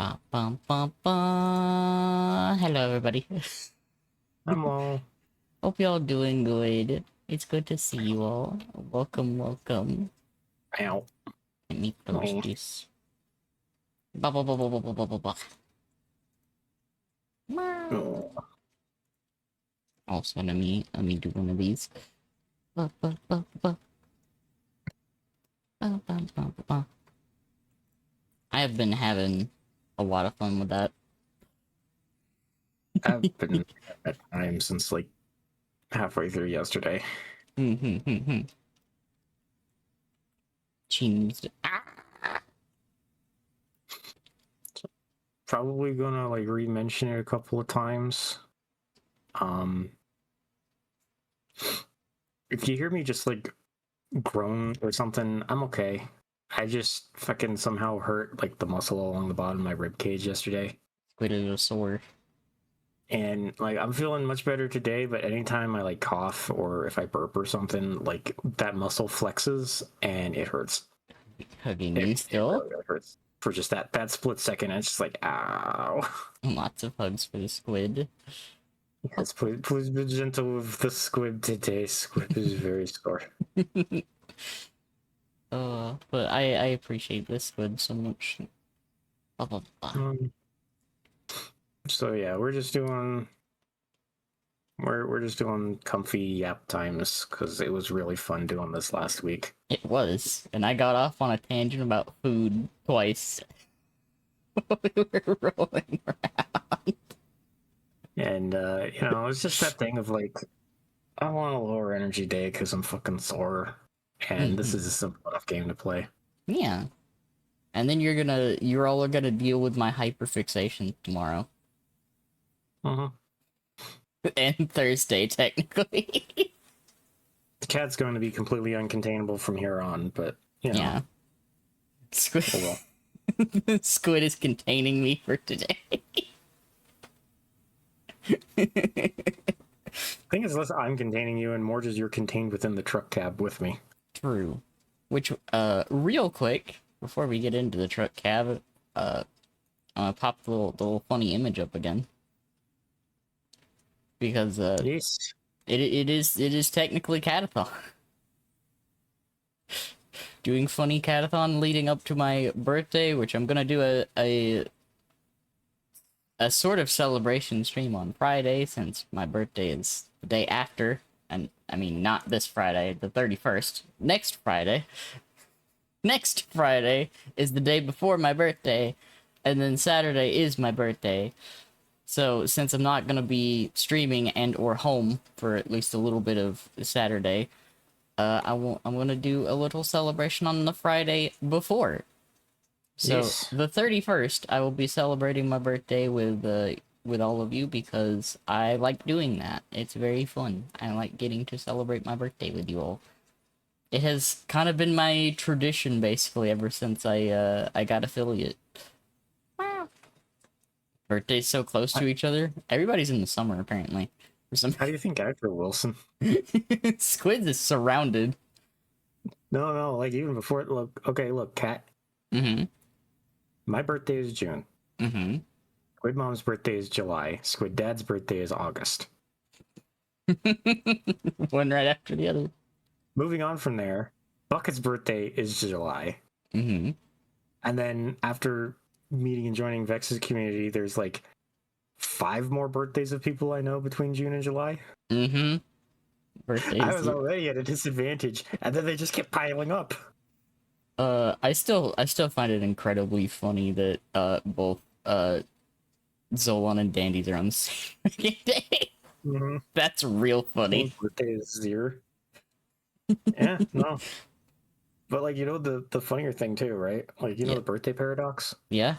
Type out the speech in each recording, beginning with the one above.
Ba, ba, ba, ba. Hello, everybody. I'm all Hope y'all doing good. It's good to see you all. Welcome, welcome. out. Let me close Oh, this. Ba, ba, ba, ba, ba, ba, ba, ba, ba. oh. Also, let me do one of these. Ba, ba, ba, ba. Ba, ba, ba, ba, ba. I have been having a lot of fun with that. I've been at time since like halfway through yesterday. Changed. Ah! Probably gonna like re-mention it a couple of times. Um, if you hear me just like groan or something, I'm okay. I just fucking somehow hurt like the muscle along the bottom of my rib cage yesterday. Squid is a sore. And like I'm feeling much better today, but anytime I like cough or if I burp or something, like that muscle flexes and it hurts. Hugging you It still? really hurts for just that split second. It's just like ow. Lots of hugs for the squid. Yes, please be gentle with the squib today. Squib is very sore. But I appreciate this squid so much. Blah, blah, blah. So yeah, we're just doing comfy yap times because it was really fun doing this last week. It was, and I got off on a tangent about food twice. We were rolling around. And it's just that thing of like I want a lower energy day because I'm fucking sore, and this is a simple enough game to play. Yeah, and then you're all gonna deal with my hyperfixation tomorrow Uh-huh. and Thursday technically. The cat's going to be completely uncontainable from here on, but Yeah, squid. oh well. Squid is containing me for today. Thing is, less I'm containing you, and more just you're contained within the truck cab with me. True. Which, real quick, before we get into the truck cab, I'm gonna pop the little funny image up again. Because, Yes. it is technically Catathon. Doing funny Catathon leading up to my birthday, which I'm gonna do a sort of celebration stream on Friday, since my birthday is the day after. And, I mean, not this Friday, the 31st. Next Friday. Next Friday is the day before my birthday, and then Saturday is my birthday. So since I'm not gonna be streaming and or home for at least a little bit of Saturday, I'm gonna do a little celebration on the Friday before. So Yes. the 31st, I will be celebrating my birthday with all of you because I like doing that. It's very fun. I like getting to celebrate my birthday with you all. It has kind of been my tradition basically ever since I got affiliate. Wow. Birthdays so close to each other. Everybody's in the summer apparently. For some How do you think I feel, Wilson? Squids is surrounded. No, like even before. Look, okay, look, Cat. Mm-hmm. My birthday is June. Mm-hmm. Squid Mom's birthday is July. Squid Dad's birthday is August. One right after the other. Moving on from there, Bucket's birthday is July. Mm-hmm. And then after meeting and joining Vex's community, there's like 5 more birthdays of people I know between June and July. Mm-hmm. I was Birthdays. already at a disadvantage, and then they just kept piling up. I still find it incredibly funny that both Zolan and Dandy's are on the same day. Mm-hmm. That's real funny. Birthday is 0. Yeah, no. But like the funnier thing too, right? Like Yeah. the birthday paradox. Yeah.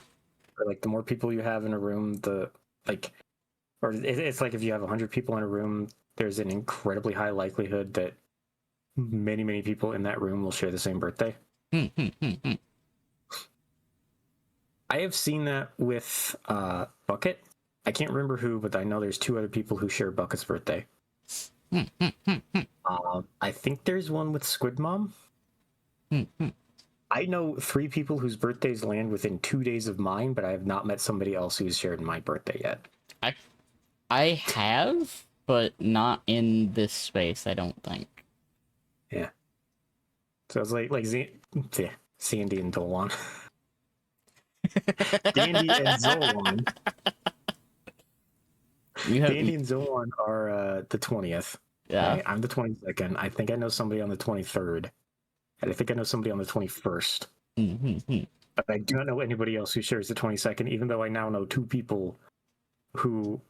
Or, like the more people you have in a room, the like, or it's like if you have 100 people in a room, there's an incredibly high likelihood that many people in that room will share the same birthday. I have seen that with Bucket. I can't remember who, but I know there's 2 other people who share Bucket's birthday. I think there's one with Squid Mom. I know 3 people whose birthdays land within 2 days of mine, but I have not met somebody else who's shared my birthday yet. I have, but not in this space, I don't think. Yeah. So it's like Sandy and Dolan. Dandy and Zolan. Dandy and Zolan are the 20th. Yeah. Right? I'm the 22nd. I think I know somebody on the 23rd. And I think I know somebody on the 21st. Mm-hmm. But I do not know anybody else who shares the 22nd, even though I now know 2 people who,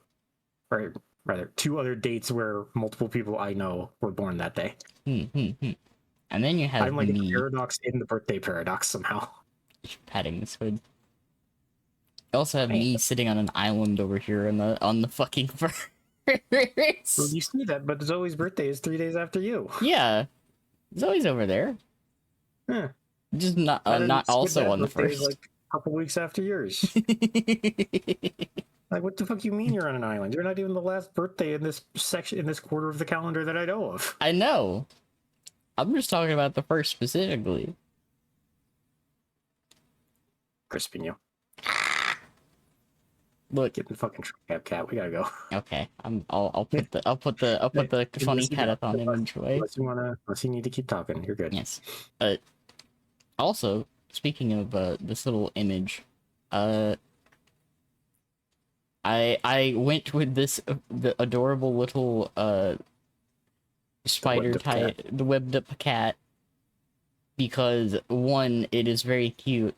or rather, 2 other dates where multiple people I know were born that day. Mm-hmm. And then you have I'm like me. a paradox in the birthday paradox somehow. Patting this hood. You also have me sitting on an island over here on the fucking first. Well, you see that, but Zoe's birthday is 3 days after you. Yeah, Zoe's over there. Huh. Just not also on the first. Like a couple weeks after yours. Like, what the fuck you mean you're on an island? You're not even the last birthday in this section, in this quarter of the calendar that I know of. I know. I'm just talking about the first specifically. Crispin you. Look, get the fucking cat. We gotta go. Okay, I'll put the funny Catathon image away. Unless you need to keep talking, you're good. Yes. Also, speaking of this little image, I went with the adorable little spider type, the webbed up cat, because 1, it is very cute.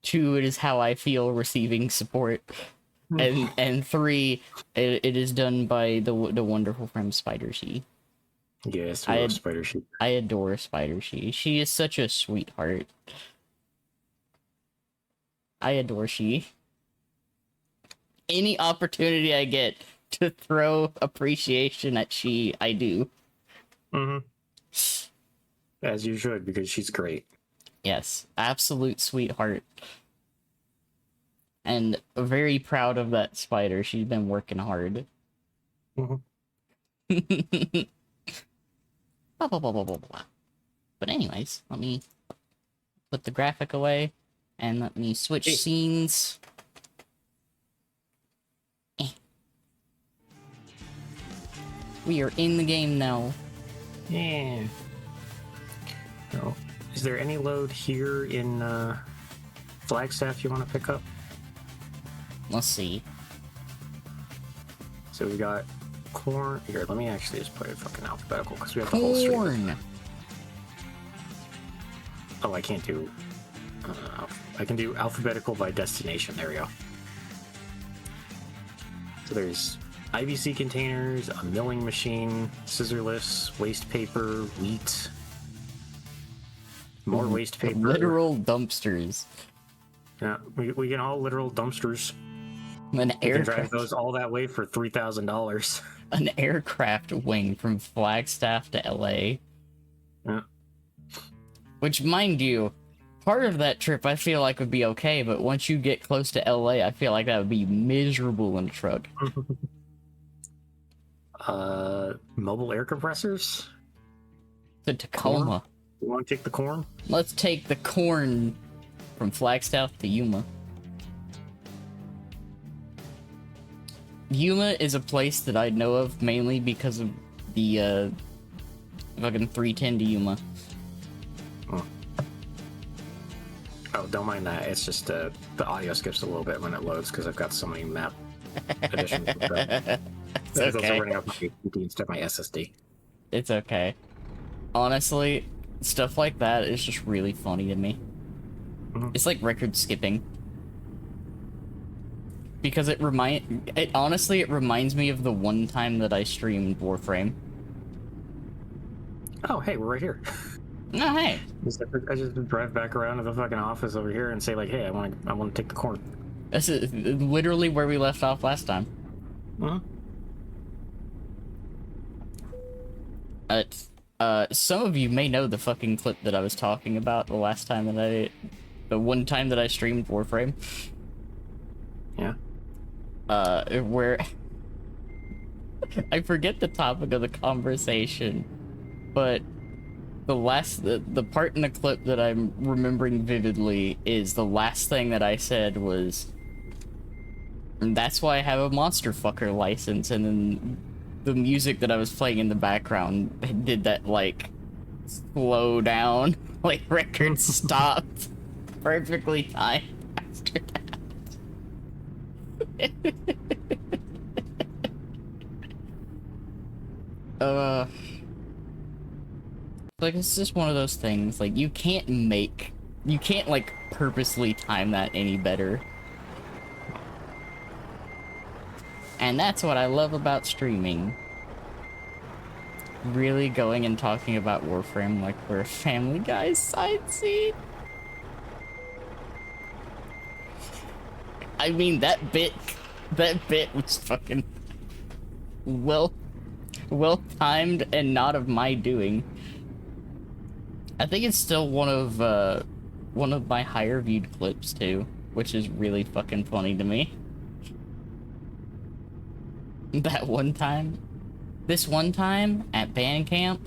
2, it is how I feel receiving support, and 3, it is done by the wonderful friend Spider She. Yes, I love Spider She. I adore Spider She. She is such a sweetheart. I adore She. Any opportunity I get to throw appreciation at She, I do. Mm-hmm. As you should, because she's great. Yes, absolute sweetheart. And very proud of that spider. She's been working hard. Mm-hmm. Blah, blah, blah, blah, blah, blah. But anyways, let me put the graphic away and let me switch scenes. We are in the game now. Yeah. So, is there any load here in Flagstaff you want to pick up? Let's see. So we got corn. Here, let me actually just put it fucking alphabetical because we have the whole stream. Corn. Oh, I can't do. I can do alphabetical by destination. There we go. So there's IBC containers, a milling machine, scissor lifts, waste paper, wheat, more waste paper. Literal dumpsters. Yeah, we can all literal dumpsters. An You can drive those all that way for $3,000. An aircraft wing from Flagstaff to LA. Yeah. Which, mind you, part of that trip I feel like would be okay, but once you get close to LA, I feel like that would be miserable in a truck. Mobile air compressors? To Tacoma. Corn? You want to take the corn? Let's take the corn from Flagstaff to Yuma. Yuma is a place that I know of mainly because of the fucking 310 to Yuma. Oh, don't mind that. It's just the audio skips a little bit when it loads because I've got so many map additions. It's also okay. running up my APT instead of my SSD. It's okay. Honestly, stuff like that is just really funny to me. Mm-hmm. It's like record skipping. Because it honestly reminds me of the one time that I streamed Warframe. Oh, hey, we're right here. Oh, hey. I just drive back around to the fucking office over here and say like, hey, I want to take the corn. This is literally where we left off last time. Mm-hmm. Some of you may know the fucking clip that I was talking about the one time that I streamed Warframe. Yeah. Where I forget the topic of the conversation, but the part in the clip that I'm remembering vividly is the last thing that I said was, that's why I have a monster fucker license, and then the music that I was playing in the background did that, like, slow down, like, record stopped perfectly timed after that. Like, it's just one of those things, like, you can't, like, purposely time that any better. And that's what I love about streaming. Really going and talking about Warframe like we're a Family Guy side scene. I mean, that bit was fucking well timed and not of my doing. I think it's still one of my higher viewed clips too, which is really fucking funny to me. That one time, this one time at band camp.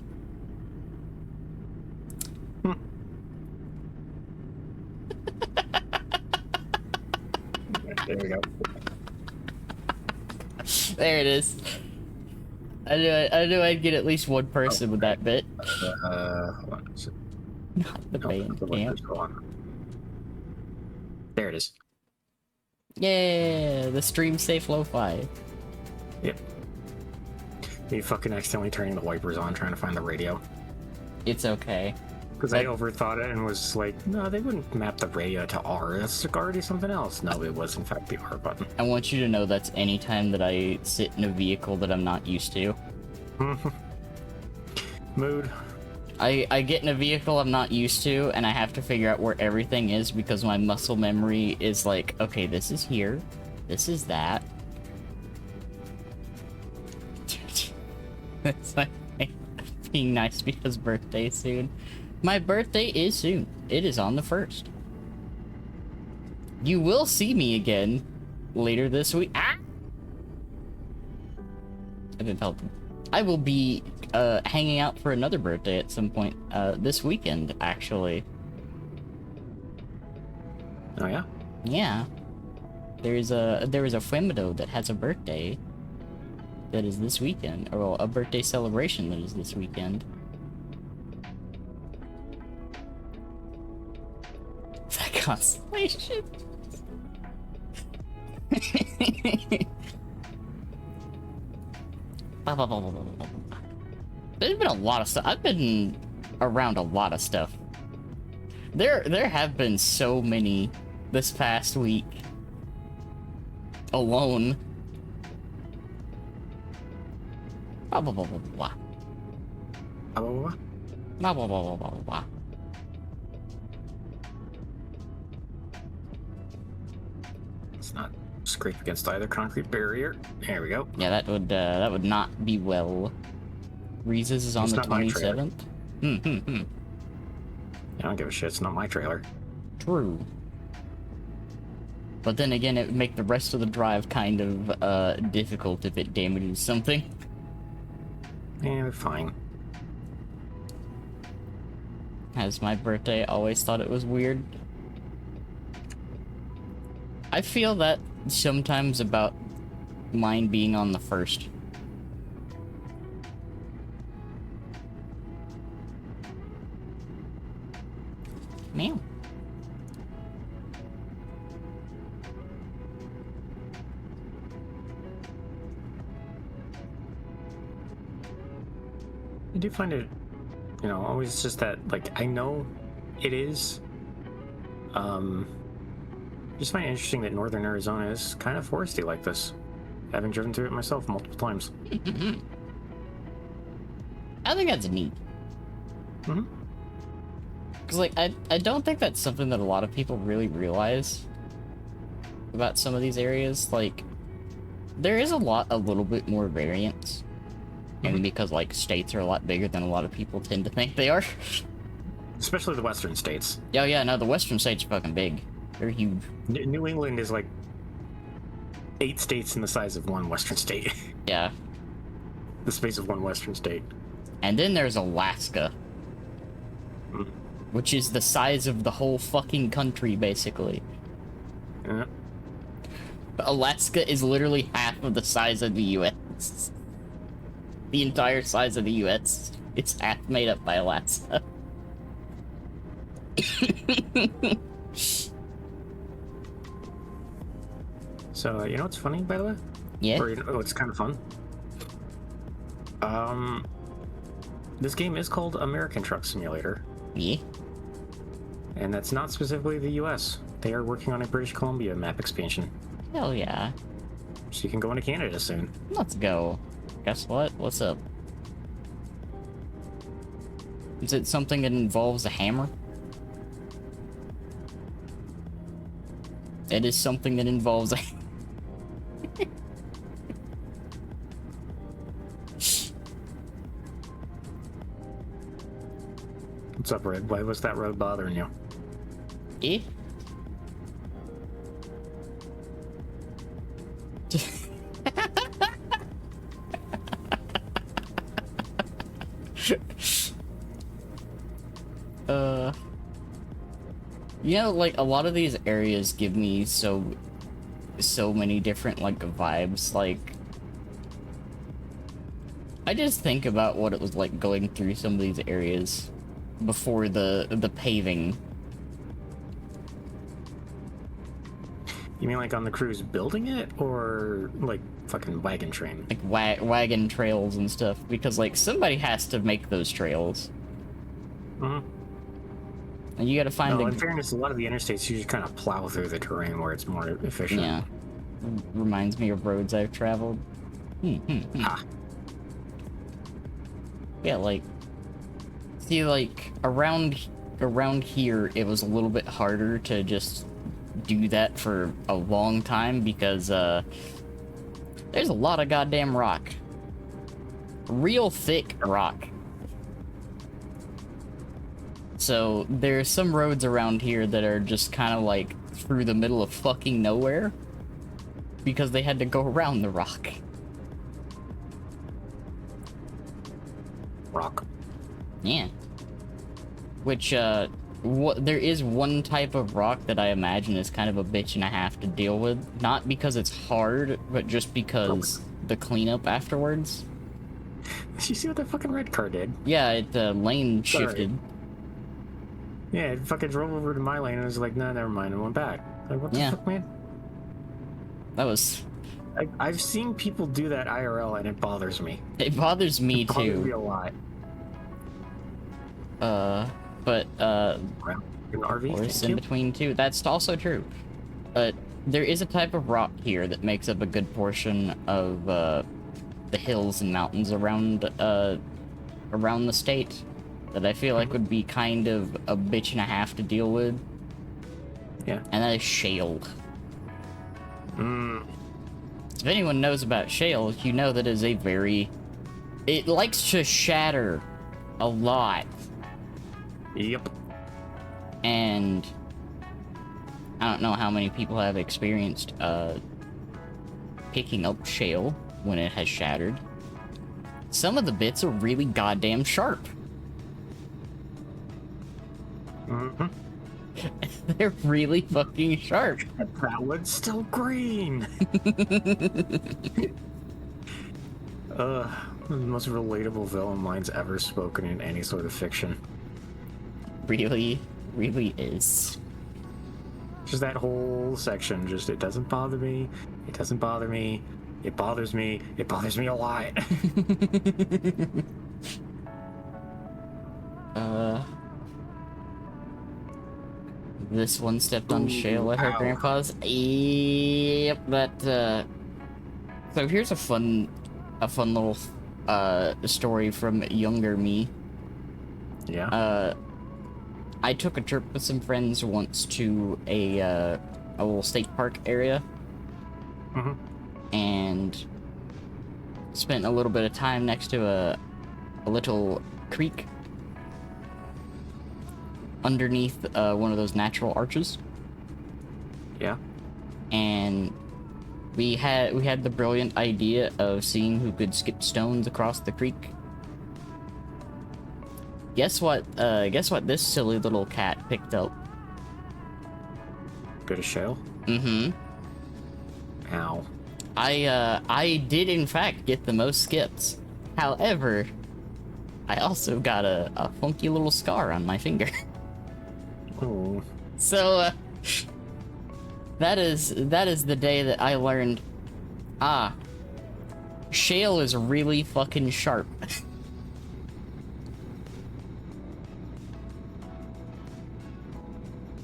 There we go. There it is. I knew I'd get at least one person with that bit. Hold on. Not the band camp. There it is. Yeah, the stream safe lo-fi. Yep. You fucking accidentally turning the wipers on trying to find the radio. It's okay. Because I overthought it and was like, no, they wouldn't map the radio to R. That's already something else. No, it was in fact the R button. I want you to know that's any time that I sit in a vehicle that I'm not used to. Mood. I get in a vehicle I'm not used to, and I have to figure out where everything is because my muscle memory is like, okay, this is here, this is that. It's like being nice because birthday soon. My birthday is soon. It is on the 1st. You will see me again later this week. Ah! I've been pelted. I will be hanging out for another birthday at some point this weekend, actually. Oh yeah? Yeah. There is a Fuemado that has a birthday that is this weekend, or a birthday celebration that is this weekend. That constellation. There's been a lot of stuff. I've been around a lot of stuff. There have been so many this past week alone. Blah blah blah blah blah. Blah, blah, blah. Blah blah blah blah blah blah. It's not scrape against either concrete barrier. There we go. Yeah, that would not be well. Reese's is on It's the not my 27th. I don't give a shit. It's not my trailer. True. But then again, it would make the rest of the drive kind of difficult if it damages something. Yeah, fine. As my birthday, always thought it was weird. I feel that sometimes about mine being on the 1st. Meow. I do find it, always just that, like, I know it is. Just find it interesting that northern Arizona is kind of foresty like this. Having driven through it myself multiple times. I think that's neat. Mm-hmm. Because, like, I don't think that's something that a lot of people really realize about some of these areas. Like, there is a little bit more variance. And because, like, states are a lot bigger than a lot of people tend to think they are. Especially the western states. Oh, yeah, no, the western states are fucking big. They're huge. New England is like 8 states in the size of one western state. Yeah. The space of one western state. And then there's Alaska. which is the size of the whole fucking country, basically. Yeah. Alaska is literally half of the size of the U.S. The entire size of the U.S. It's half made up by Alaska. So, you know what's funny, by the way? Yeah? Or, you know, it's kind of fun. This game is called American Truck Simulator, Yeah? and that's not specifically the US. They are working on a British Columbia map expansion, Hell yeah. so you can go into Canada soon. Let's go. Guess what? What's up? Is it something that involves a hammer? It is something that involves a What's up, Red? Why was that road bothering you? Eh? You know, like, a lot of these areas give me so many different, like, vibes. Like, I just think about what it was like going through some of these areas before the paving. You mean like on the cruise building it, or like fucking wagon train? Like, wagon trails and stuff. Because, like, somebody has to make those trails. Mm-hmm. And you gotta find No, in fairness, a lot of the interstates, you just kind of plow through the terrain where it's more efficient. Yeah. Reminds me of roads I've traveled. Ah. Yeah, like... See, like, around here, it was a little bit harder to just do that for a long time because, there's a lot of goddamn rock. Real thick rock. So, there's some roads around here that are just kind of like through the middle of fucking nowhere because they had to go around the rock. Rock. Yeah. Which, there is one type of rock that I imagine is kind of a bitch and a half to deal with. Not because it's hard, but just because the cleanup afterwards. Did you see what that fucking red car did? Yeah, it, lane shifted. Yeah, it fucking drove over to my lane and was like, nah, never mind, and went back. Like, what the fuck, man? That was... I've seen people do that IRL, and it bothers me. It bothers me, It bothers too. me a lot. But, An RV, or it's thank in you. between, too. That's also true. But there is a type of rock here that makes up a good portion of, the hills and mountains around the state that I feel like would be kind of a bitch and a half to deal with. Yeah. And that is shale. Mm. If anyone knows about shale, you know that is a very... It likes to shatter a lot. Yep. And I don't know how many people have experienced picking up shale when it has shattered. Some of the bits are really goddamn sharp. Mm-hmm. They're really fucking sharp. That one's still green. The most relatable villain lines ever spoken in any sort of fiction. Really is. Just that whole section, just, it doesn't bother me, it doesn't bother me, it bothers me, it bothers me a lot. This one stepped on Ooh, shale at her ow. grandpa's. Yep, that, So here's a fun little, story from younger me. Yeah. I took a trip with some friends once to a little state park area. Mm-hmm. And spent a little bit of time next to a little creek underneath one of those natural arches. Yeah. And we had the brilliant idea of seeing who could skip stones across the creek. Guess what? Guess what? This silly little cat picked up. Go to shell. Mm-hmm. Ow. I did in fact get the most skips. However, I also got a funky little scar on my finger. Oh. So, that is the day that I learned, shale is really fucking sharp.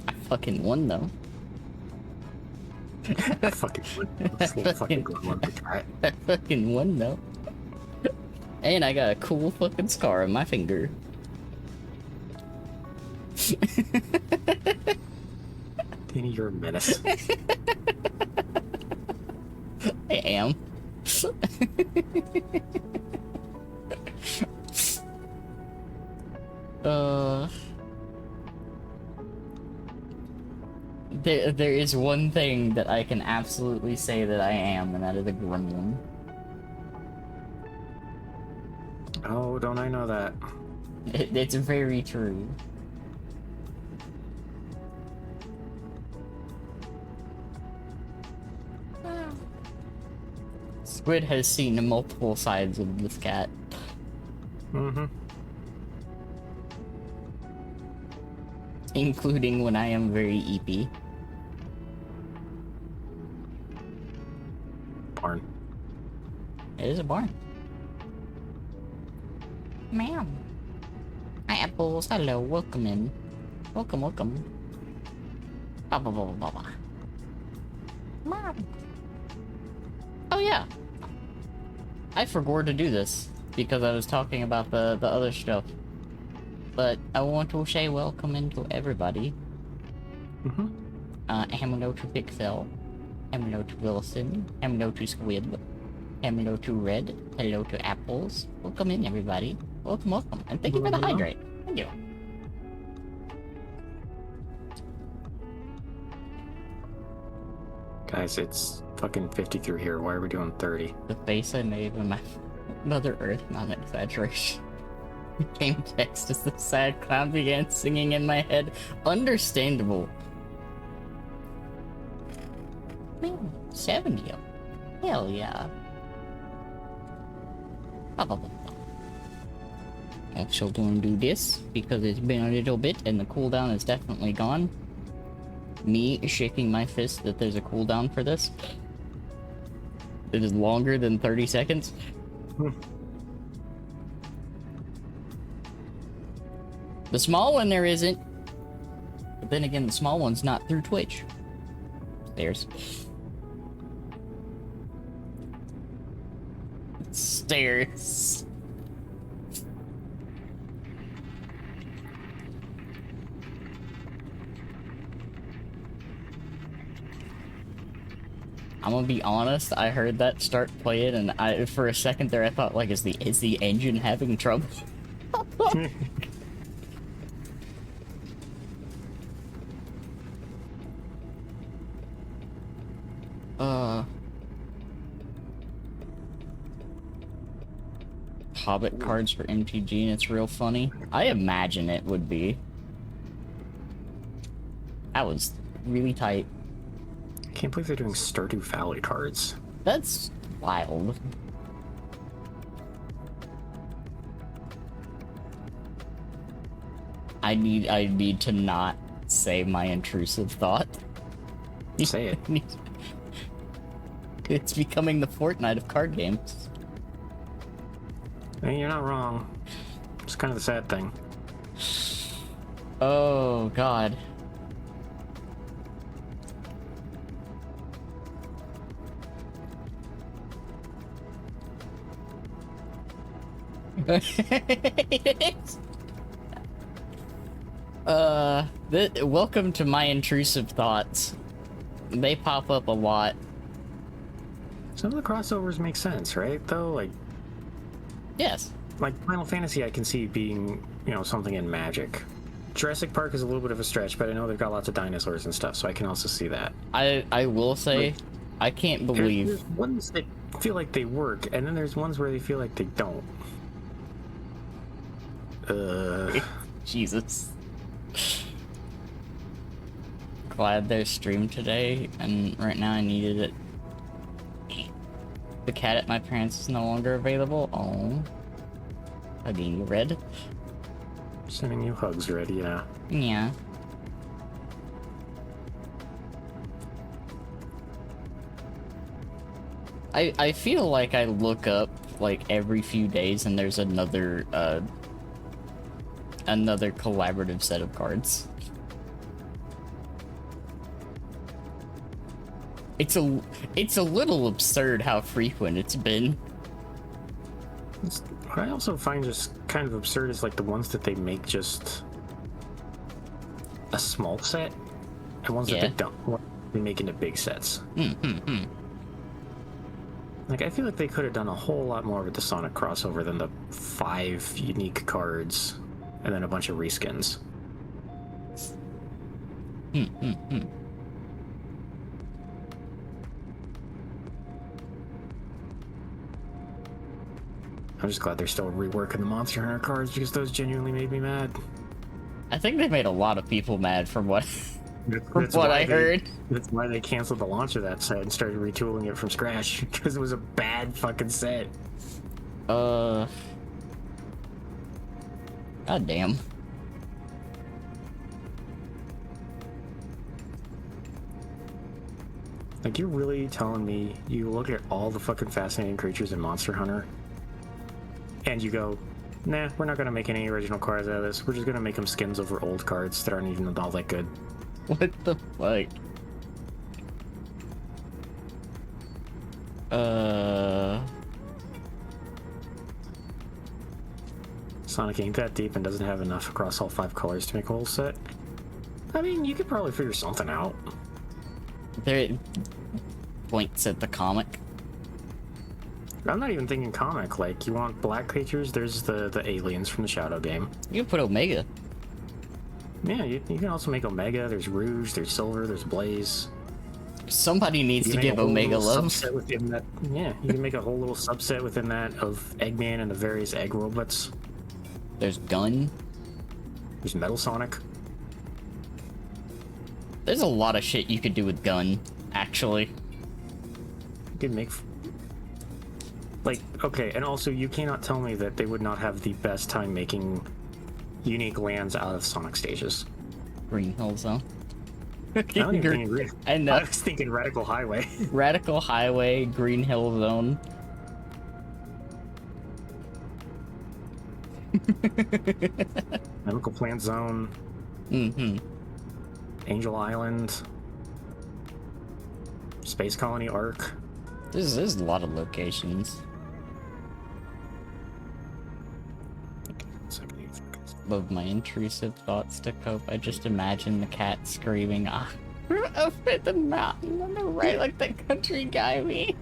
I fucking won though. I fucking won. I fucking won though. And I got a cool fucking scar on my finger. Danny, you're a menace. I am. There is one thing that I can absolutely say that I am, and that is a gremlin. Oh, don't I know that? It's very true. Squid has seen multiple sides of this cat. Mm-hmm. Including when I am very eepy. Barn. It is a barn. Ma'am. Hi, apples. Hello, welcome in. Welcome, welcome. Ba ba ba ba ba ba. Mom. Oh yeah. I forgot to do this because I was talking about the other stuff. But I want to say welcome into everybody. Mm-hmm. Hello to Pixel. Hello to Wilson. Hello to Squid. Hello to Red. Hello to Apples. Welcome in, everybody. Welcome, welcome. And thank you for the hydrate. Thank you. Guys, it's fucking 50 through here. Why are we doing 30? The face I made when my Mother Earth, not an exaggeration, became text as the sad clown began singing in my head. Understandable. Man, 70. Hell yeah. Also gonna do this because it's been a little bit and the cooldown is definitely gone. Me shaking my fist that there's a cooldown for this. It is longer than 30 seconds. The small one there isn't. But then again, the small one's not through Twitch. Stairs. Stairs. I'm gonna be honest, I heard that start playing and for a second there I thought like is the engine having trouble? Hobbit cards for MTG and it's real funny. I imagine it would be. That was really tight. I can't believe they're doing Stardew Valley cards. That's wild. I need to not say my intrusive thought. Say it. It's becoming the Fortnite of card games. Hey, you're not wrong. It's kind of the sad thing. Oh god. Welcome to my intrusive thoughts. They pop up a lot. Some of the crossovers make sense, right? Though, like Yes. Final Fantasy, I can see being, something in Magic. Jurassic Park is a little bit of a stretch, but I know they've got lots of dinosaurs and stuff, so I can also see that. I will say, I can't believe there's ones that feel like they work, and then there's ones where they feel like they don't. Jesus. Glad there's stream today, and right now I needed it. The cat at my parents is no longer available. Oh. Hugging you, Red. Sending you hugs, Red, yeah. Yeah. I feel like I look up like every few days and there's another another collaborative set of cards. It's a little absurd how frequent it's been. What I also find just kind of absurd is like the ones that they make just a small set, and ones that they don't they make into big sets. Like, I feel like they could have done a whole lot more with the Sonic crossover than the 5 unique cards and then a bunch of reskins. I'm just glad they're still reworking the Monster Hunter cards because those genuinely made me mad. I think they made a lot of people mad from what That's what why I heard. That's why they canceled the launch of that set and started retooling it from scratch because it was a bad fucking set. God damn. Like, you're really telling me you look at all the fucking fascinating creatures in Monster Hunter and you go, nah, we're not gonna make any original cards out of this. We're just gonna make them skins over old cards that aren't even all that good. What the fuck? Sonic ain't that deep and doesn't have enough across all 5 colors to make a whole set. I mean, you could probably figure something out. There points at the comic. I'm not even thinking comic. Like, you want black creatures? There's the aliens from the Shadow game. You can put Omega. Yeah, you can also make Omega. There's Rouge, there's Silver, there's Blaze. Somebody needs to give Omega love. Within that, yeah, you can make a whole little subset within that of Eggman and the various egg robots. There's Gun. There's Metal Sonic. There's a lot of shit you could do with Gun, actually. You could make... Like, okay, and also you cannot tell me that they would not have the best time making unique lands out of Sonic stages. Green Hill Zone. I don't even think Green. I know. I was thinking Radical Highway. Radical Highway, Green Hill Zone. Chemical Plant Zone. Angel Island. Space Colony Arc. There's a lot of locations. Above my intrusive thoughts to cope, I just imagine the cat screaming up at the mountain on the right like the country guy me.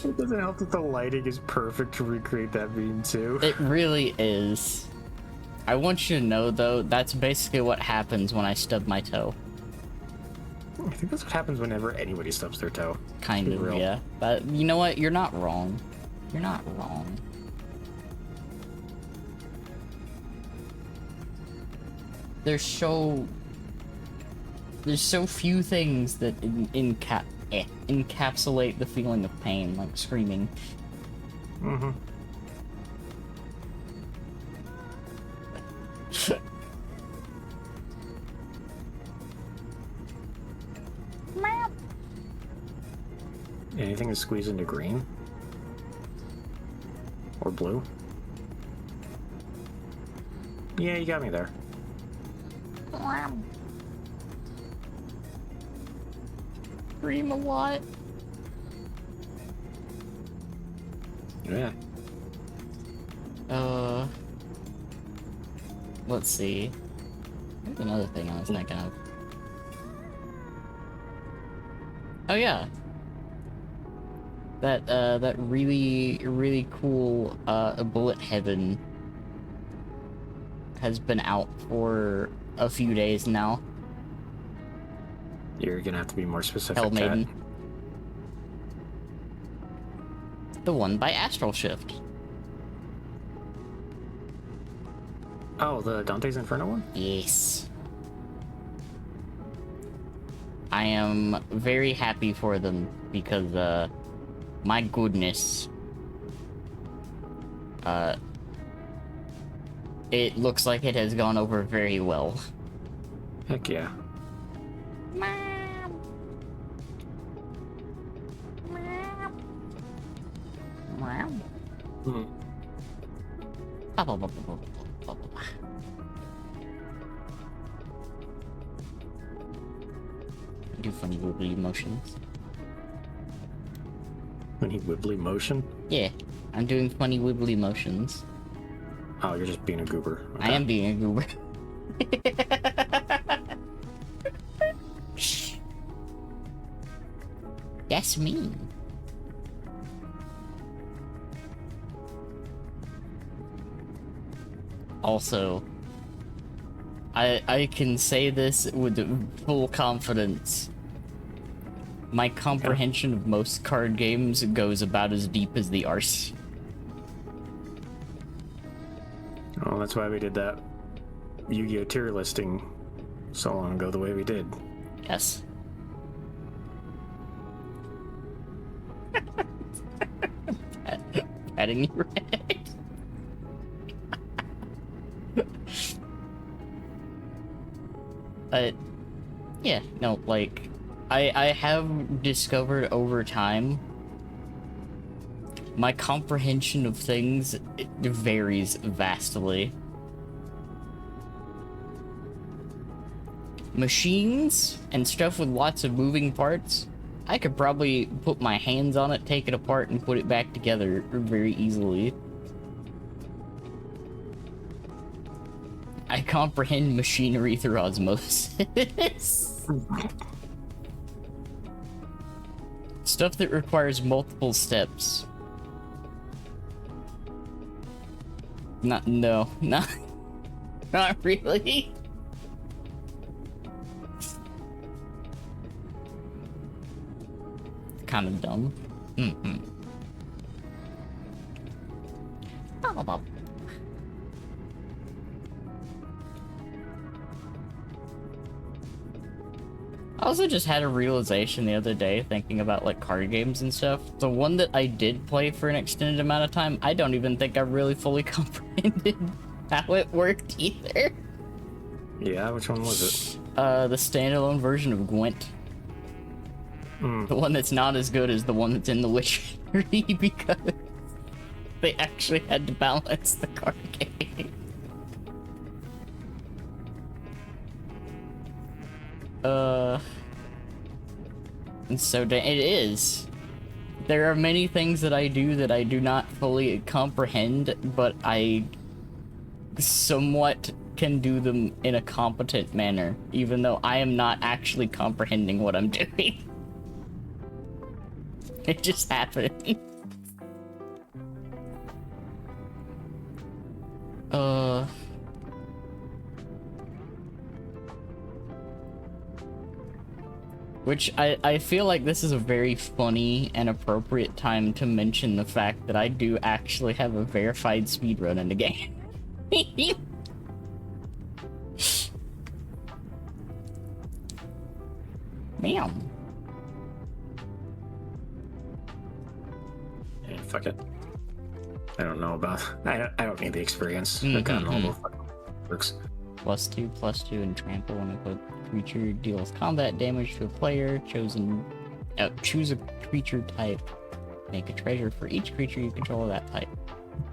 It doesn't help that the lighting is perfect to recreate that meme too. It really is. I want you to know though, that's basically what happens when I stub my toe. I think that's what happens whenever anybody stubs their toe. Kind of, real. yeah. But you know what? You're not wrong. You're not wrong. There's so few things that encapsulate the feeling of pain, like screaming. Mm-hmm. Anything to squeeze into green? Or blue? Yeah, you got me there. Scream a lot. Yeah. Let's see. There's another thing I was thinking of. Oh yeah. That really cool Bullet Heaven has been out for a few days now. You're gonna have to be more specific. Hell Maiden. Kat. The one by Astral Shift. Oh, the Dante's Inferno one? Yes. I am very happy for them because, my goodness. It looks like it has gone over very well. Heck yeah. Mom. Mom. Hmm. Do funny wibbly motions. When he wibbly motion? Yeah, I'm doing funny wibbly motions. Oh, you're just being a goober. I am being a goober. That's me. Also, I can say this with full confidence. My comprehension of most card games goes about as deep as the arse. Oh, that's why we did that Yu-Gi-Oh! Tier listing so long ago the way we did. Yes. Patting you right. Yeah, no, like, I have discovered over time my comprehension of things varies vastly. Machines and stuff with lots of moving parts, I could probably put my hands on it, take it apart, and put it back together very easily. I comprehend machinery through osmosis. Stuff that requires multiple steps. No, not really. Kind of dumb. Mm-hmm. I also just had a realization the other day thinking about like card games and stuff. The one that I did play for an extended amount of time, I don't even think I really fully comprehended how it worked either. Yeah, which one was it? The standalone version of Gwent. The one that's not as good as the one that's in The Witcher 3 because they actually had to balance the card game. And so it is. There are many things that I do that I do not fully comprehend, but I somewhat can do them in a competent manner, even though I am not actually comprehending what I'm doing. It just happened. Which I feel like this is a very funny and appropriate time to mention the fact that I do actually have a verified speedrun in the game. Ma'am. Hey, fuck it. I don't know about. I don't need the experience. I've gotten all the fucking works. +2/+2 and trample when a creature deals combat damage to a player. Choose a creature type. Make a treasure for each creature you control of that type.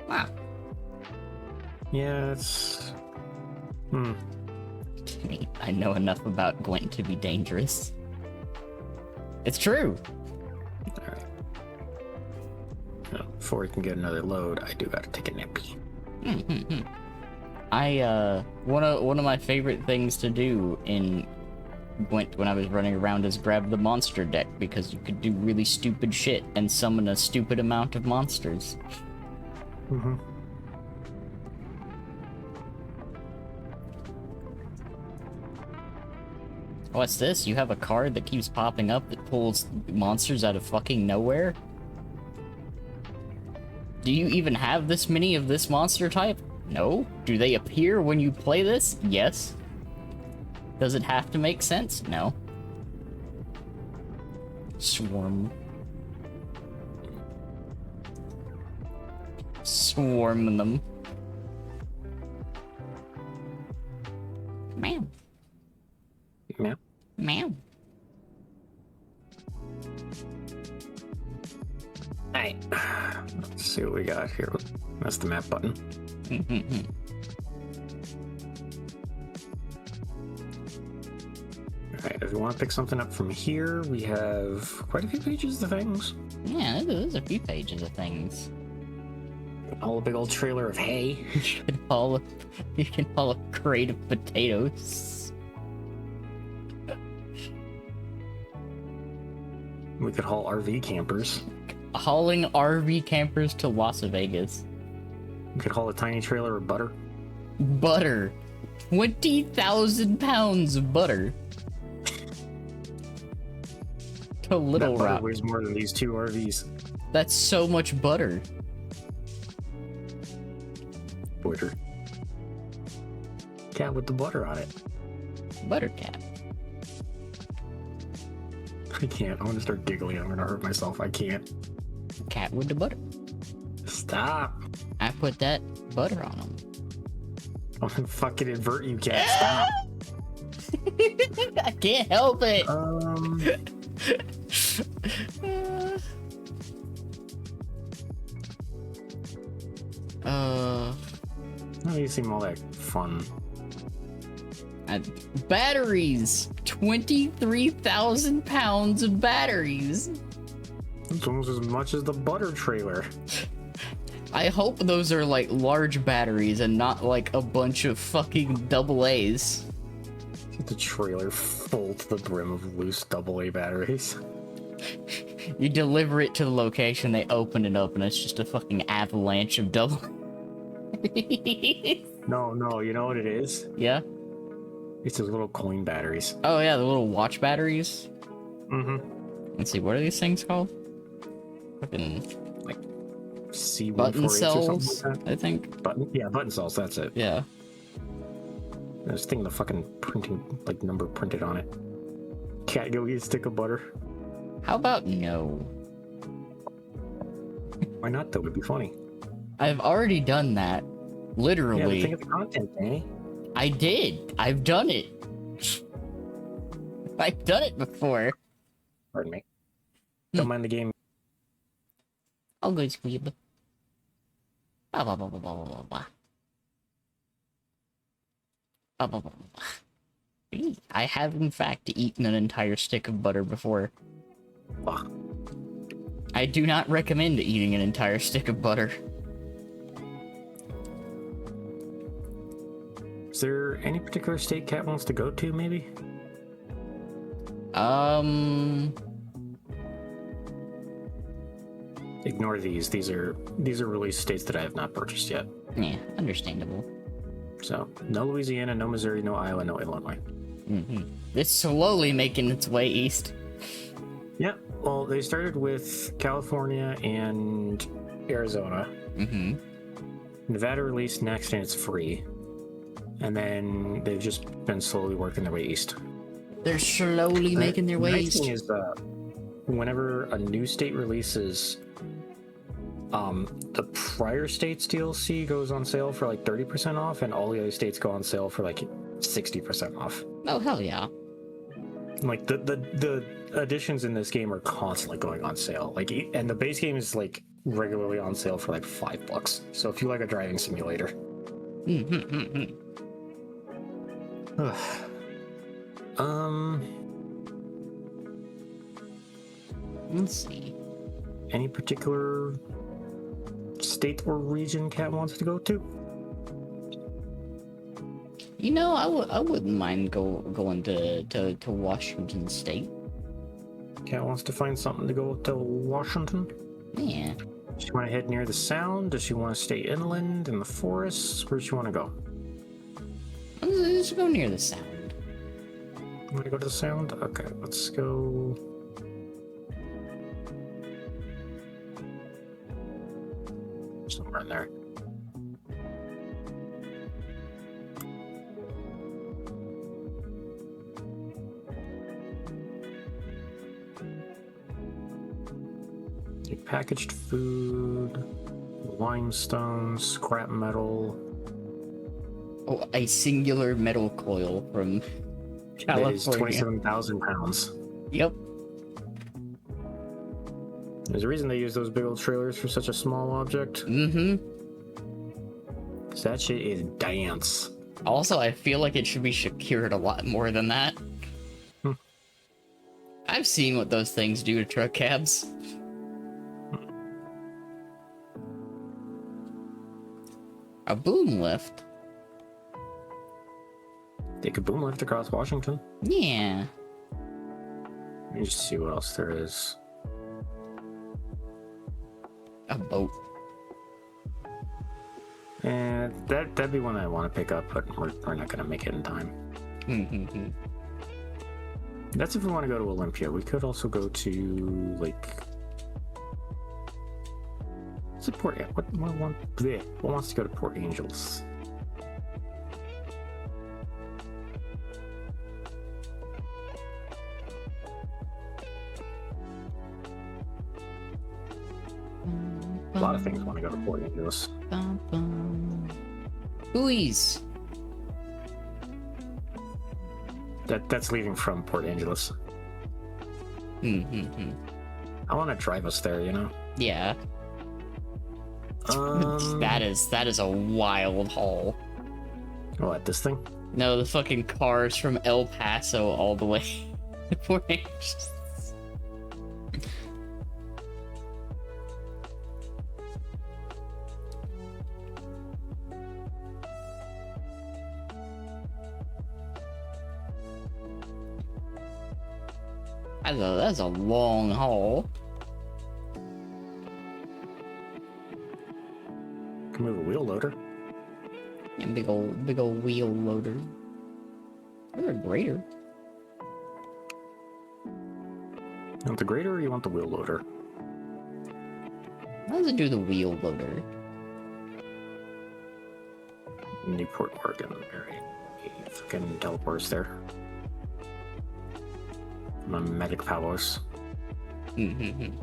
Wow. Yeah, it's. I know enough about Gwent to be dangerous. It's true. Alright. Before we can get another load, I do gotta take a nippy. One of my favorite things to do in Gwent when I was running around is grab the monster deck because you could do really stupid shit and summon a stupid amount of monsters. What's this? You have a card that keeps popping up that pulls monsters out of fucking nowhere? Do you even have this many of this monster type? No. Do they appear when you play this? Yes. Does it have to make sense? No. Swarm. Swarm them. Meow. Yeah. Meow. Alright. Let's see what we got here. That's the map button. Alright, if we want to pick something up from here, we have quite a few pages of things. Yeah, there's a few pages of things. A big old trailer of hay. You can haul a crate of potatoes. We could haul RV campers. Hauling RV campers to Las Vegas. We could haul a tiny trailer of butter. Butter. 20,000 pounds of butter. To Little That butter Rock. weighs more than these 2 RVs. That's so much butter. Butter. Cat with the butter on it. Butter cat. I can't. I'm gonna start giggling. I'm gonna hurt myself. I can't. Cat with the butter. Stop. I put that butter on him. I'm gonna fucking invert you, cat. Stop. I can't help it. How do you seem all that fun? Batteries. 23,000 pounds of batteries. It's almost as much as the butter trailer. I hope those are like large batteries and not like a bunch of fucking double A's. Get the trailer full to the brim of loose AA batteries. You deliver it to the location, they open it up, and it's just a fucking avalanche of double. No, you know what it is? Yeah? It's those little coin batteries. Oh yeah, the little watch batteries. Mm-hmm. Let's see, what are these things called? Fucking C148 button or something cells, like that. I think. Button cells, that's it. Yeah. I was thinking the fucking printing, like, number printed on it. Cat, go eat a stick of butter. How about no? Why not, though? It'd be funny. I've already done that. Yeah, Literally. but think of the content, Danny. I did. I've done it. I've done it before. Pardon me. Don't mind the game. I'll go squeeb. Blah, blah, blah, blah, blah, blah, blah. Blah, blah, blah, blah. I have, in fact, eaten an entire stick of butter before. Ugh. I do not recommend eating an entire stick of butter. Is there any particular state Cat wants to go to, maybe? Ignore these. These are release states that I have not purchased yet. Yeah, understandable. So, no Louisiana, no Missouri, no Iowa, no Illinois. It's slowly making its way east. Yeah, well, they started with California and Arizona. Nevada released next, and it's free. And then they've just been slowly working their way east. They're slowly making their way The nice east. thing is, whenever a new state releases, the prior state's DLC goes on sale for like 30% off, and all the other states go on sale for like 60% off. Oh, hell yeah. Like the additions in this game are constantly going on sale. Like, and the base game is like regularly on sale for like $5. So if you like a driving simulator. Let's see. Any particular state or region Cat wants to go to? You know, I wouldn't mind going to Washington State. Cat wants to find something to go to Washington? Yeah. Does she want to head near the Sound? Does she want to stay inland in the forests? Where does she want to go? Let's go near the Sound. Want to go to the Sound? Okay, let's go. Somewhere in there. Like packaged food, limestone, scrap metal. Oh, a singular metal coil from That is California. 27,000 pounds. Yep. There's a reason they use those big old trailers for such a small object. Mm-hmm. Because that shit is dense. Also, I feel like it should be secured a lot more than that. I've seen what those things do to truck cabs. A boom lift? They could boom lift across Washington. Yeah. Let me just see what else there is. A boat. And that'd be one I want to pick up, but we're not going to make it in time. Mm-hmm. That's if we want to go to Olympia. We could also go to, like... What's it, Port... What wants to go to Port Angels? A lot of things want to go to Port Angeles. Buoys. That's leaving from Port Angeles. Mm-hmm. I want to drive us there, you know? Yeah. That is a wild haul. What, this thing? No, the fucking cars from El Paso all the way to Port Angeles. That's a long haul. Can move a wheel loader. And big old wheel loader. Or a grader. You want the grader or you want the wheel loader? How does it do the wheel loader? Newport, Oregon. Alright. Fucking teleports there. My medic powers. Mm-hmm.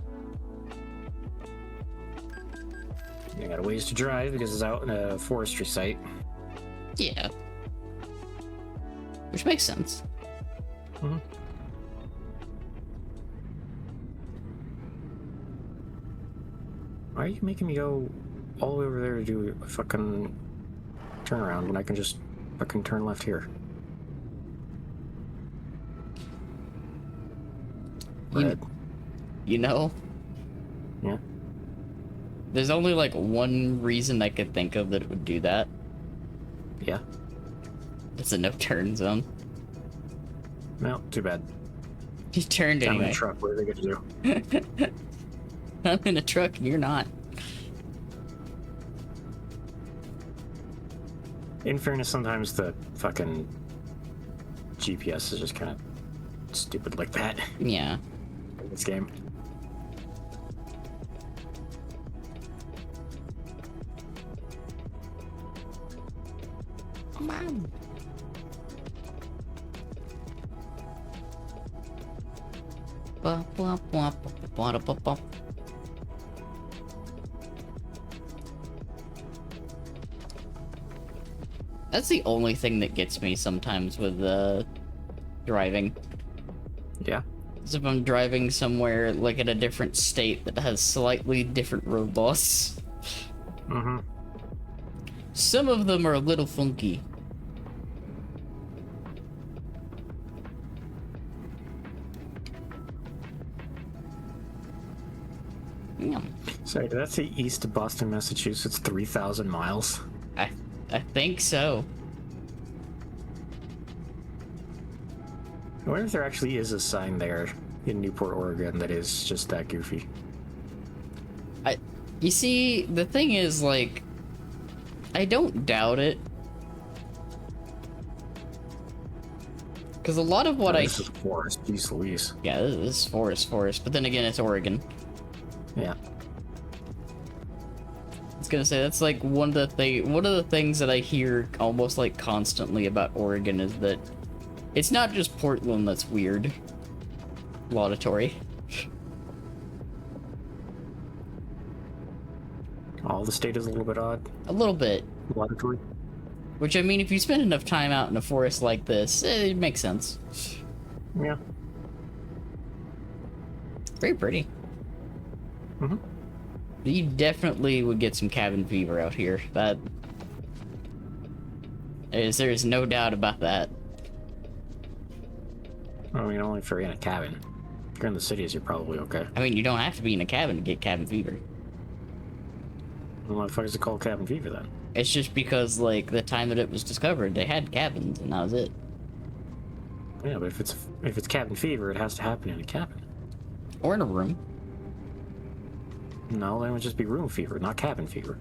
I got a ways to drive because it's out in a forestry site. Yeah. Which makes sense. Mm-hmm. Why are you making me go all the way over there to do a fucking turnaround when I can just fucking turn left here? You know? Yeah. There's only like one reason I could think of that it would do that. Yeah. It's a no turn zone. No, too bad. You turned I'm in anyway. a truck. What are they gonna do? I'm in a truck and you're not. In fairness, sometimes the fucking GPS is just kind of stupid like that Yeah. in this game. Come on. Ba, ba, ba, ba, ba, ba, ba. That's the only thing that gets me sometimes with driving. Yeah. Is if I'm driving somewhere like in a different state that has slightly different road laws. Mm-hmm. Some of them are a little funky. Yeah. Sorry, did that say east of Boston, Massachusetts, 3,000 miles? I think so. I wonder if there actually is a sign there in Newport, Oregon that is just that goofy. You see, the thing is, like, I don't doubt it. Because a lot of what This is forest, jeez Louise. Yeah, this is forest, but then again, it's Oregon. Yeah. I was gonna say, that's like one of the things that I hear almost like constantly about Oregon is that it's not just Portland that's weird. Laudatory. All the state is a little bit odd. A little bit. Laboratory. Which, I mean, if you spend enough time out in a forest like this, it makes sense. Yeah. Very pretty. Mm-hmm. You definitely would get some cabin fever out here. There's no doubt about that. I mean, only if you're in a cabin. If you're in the cities, you're probably okay. I mean, you don't have to be in a cabin to get cabin fever. Well, why the fuck is it called cabin fever then? It's just because, like, the time that it was discovered, they had cabins, and that was it. Yeah, but if it's cabin fever, it has to happen in a cabin. Or in a room. No, then it would just be room fever, not cabin fever.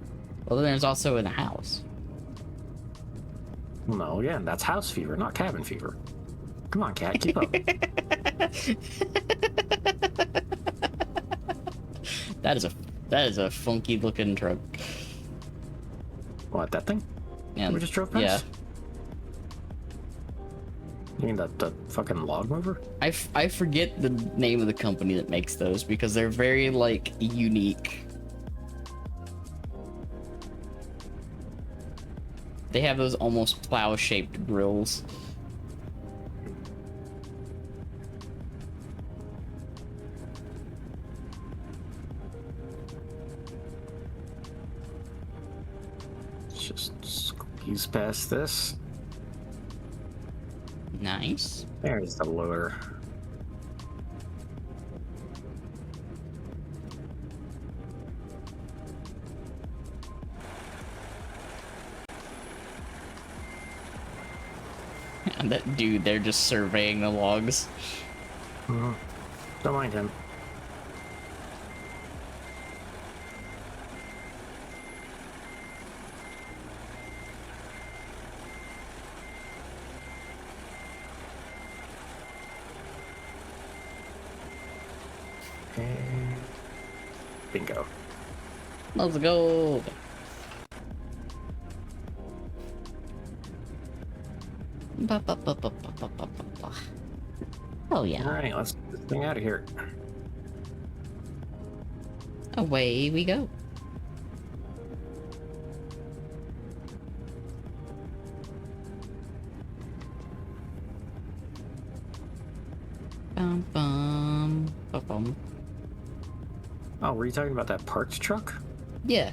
Well, then there's also in a house. No, yeah, that's house fever, not cabin fever. Come on, cat, keep up. That is a funky looking truck. What, that thing? Yeah, We just drove past? Yeah. You mean the fucking log mover? I forget the name of the company that makes those because they're very, like, unique. They have those almost plow-shaped grills. Let's just squeeze past this. Nice. There's the loader. And that dude, they're just surveying the logs. Mm-hmm. Don't mind him. And bingo. Let's go. Oh yeah. Alright, let's get this thing out of here. Away we go. Bum bum bum bum. Oh, were you talking about that parts truck? Yeah.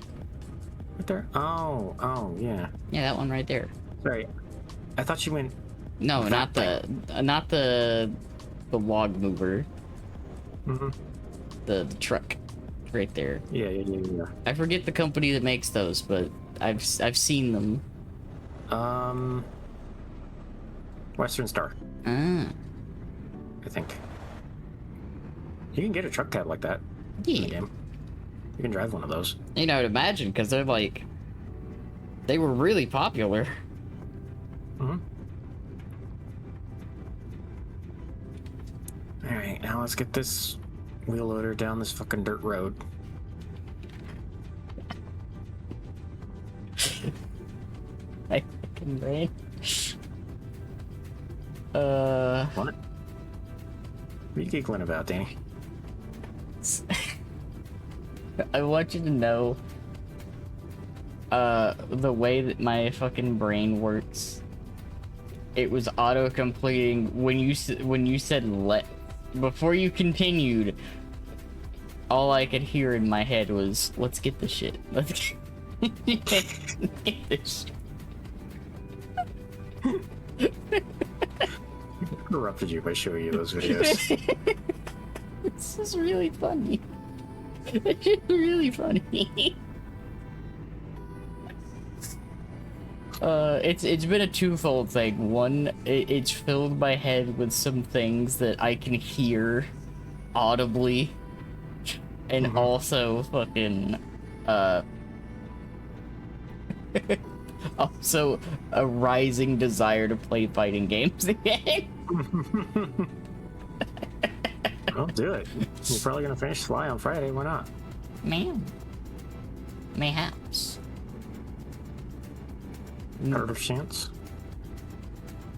Right there? Oh, yeah. Yeah, that one right there. Sorry. I thought you meant... No, That not the log mover. Mm-hmm. The truck right there. Yeah. I forget the company that makes those, but I've seen them. Western Star, Ah, I think. You can get a truck cab like that in the yeah. game. You can drive one of those. You know, I'd imagine because they're like, they were really popular. Mm-hmm. Alright, now let's get this wheel loader down this fucking dirt road. My fucking brain. What? What are you giggling about, Danny? I want you to know the way that my fucking brain works. It was auto completing when you said let before you continued. All I could hear in my head was let's get the shit. Let's get this shit. Interrupted you by showing you those videos. This is really funny. It's really funny. It's been a twofold thing. One, it's filled my head with some things that I can hear audibly, and also fucking also a rising desire to play fighting games again. Well, do it. You're probably gonna finish Sly on Friday. Why not? Man, mayhaps. Heart of chance.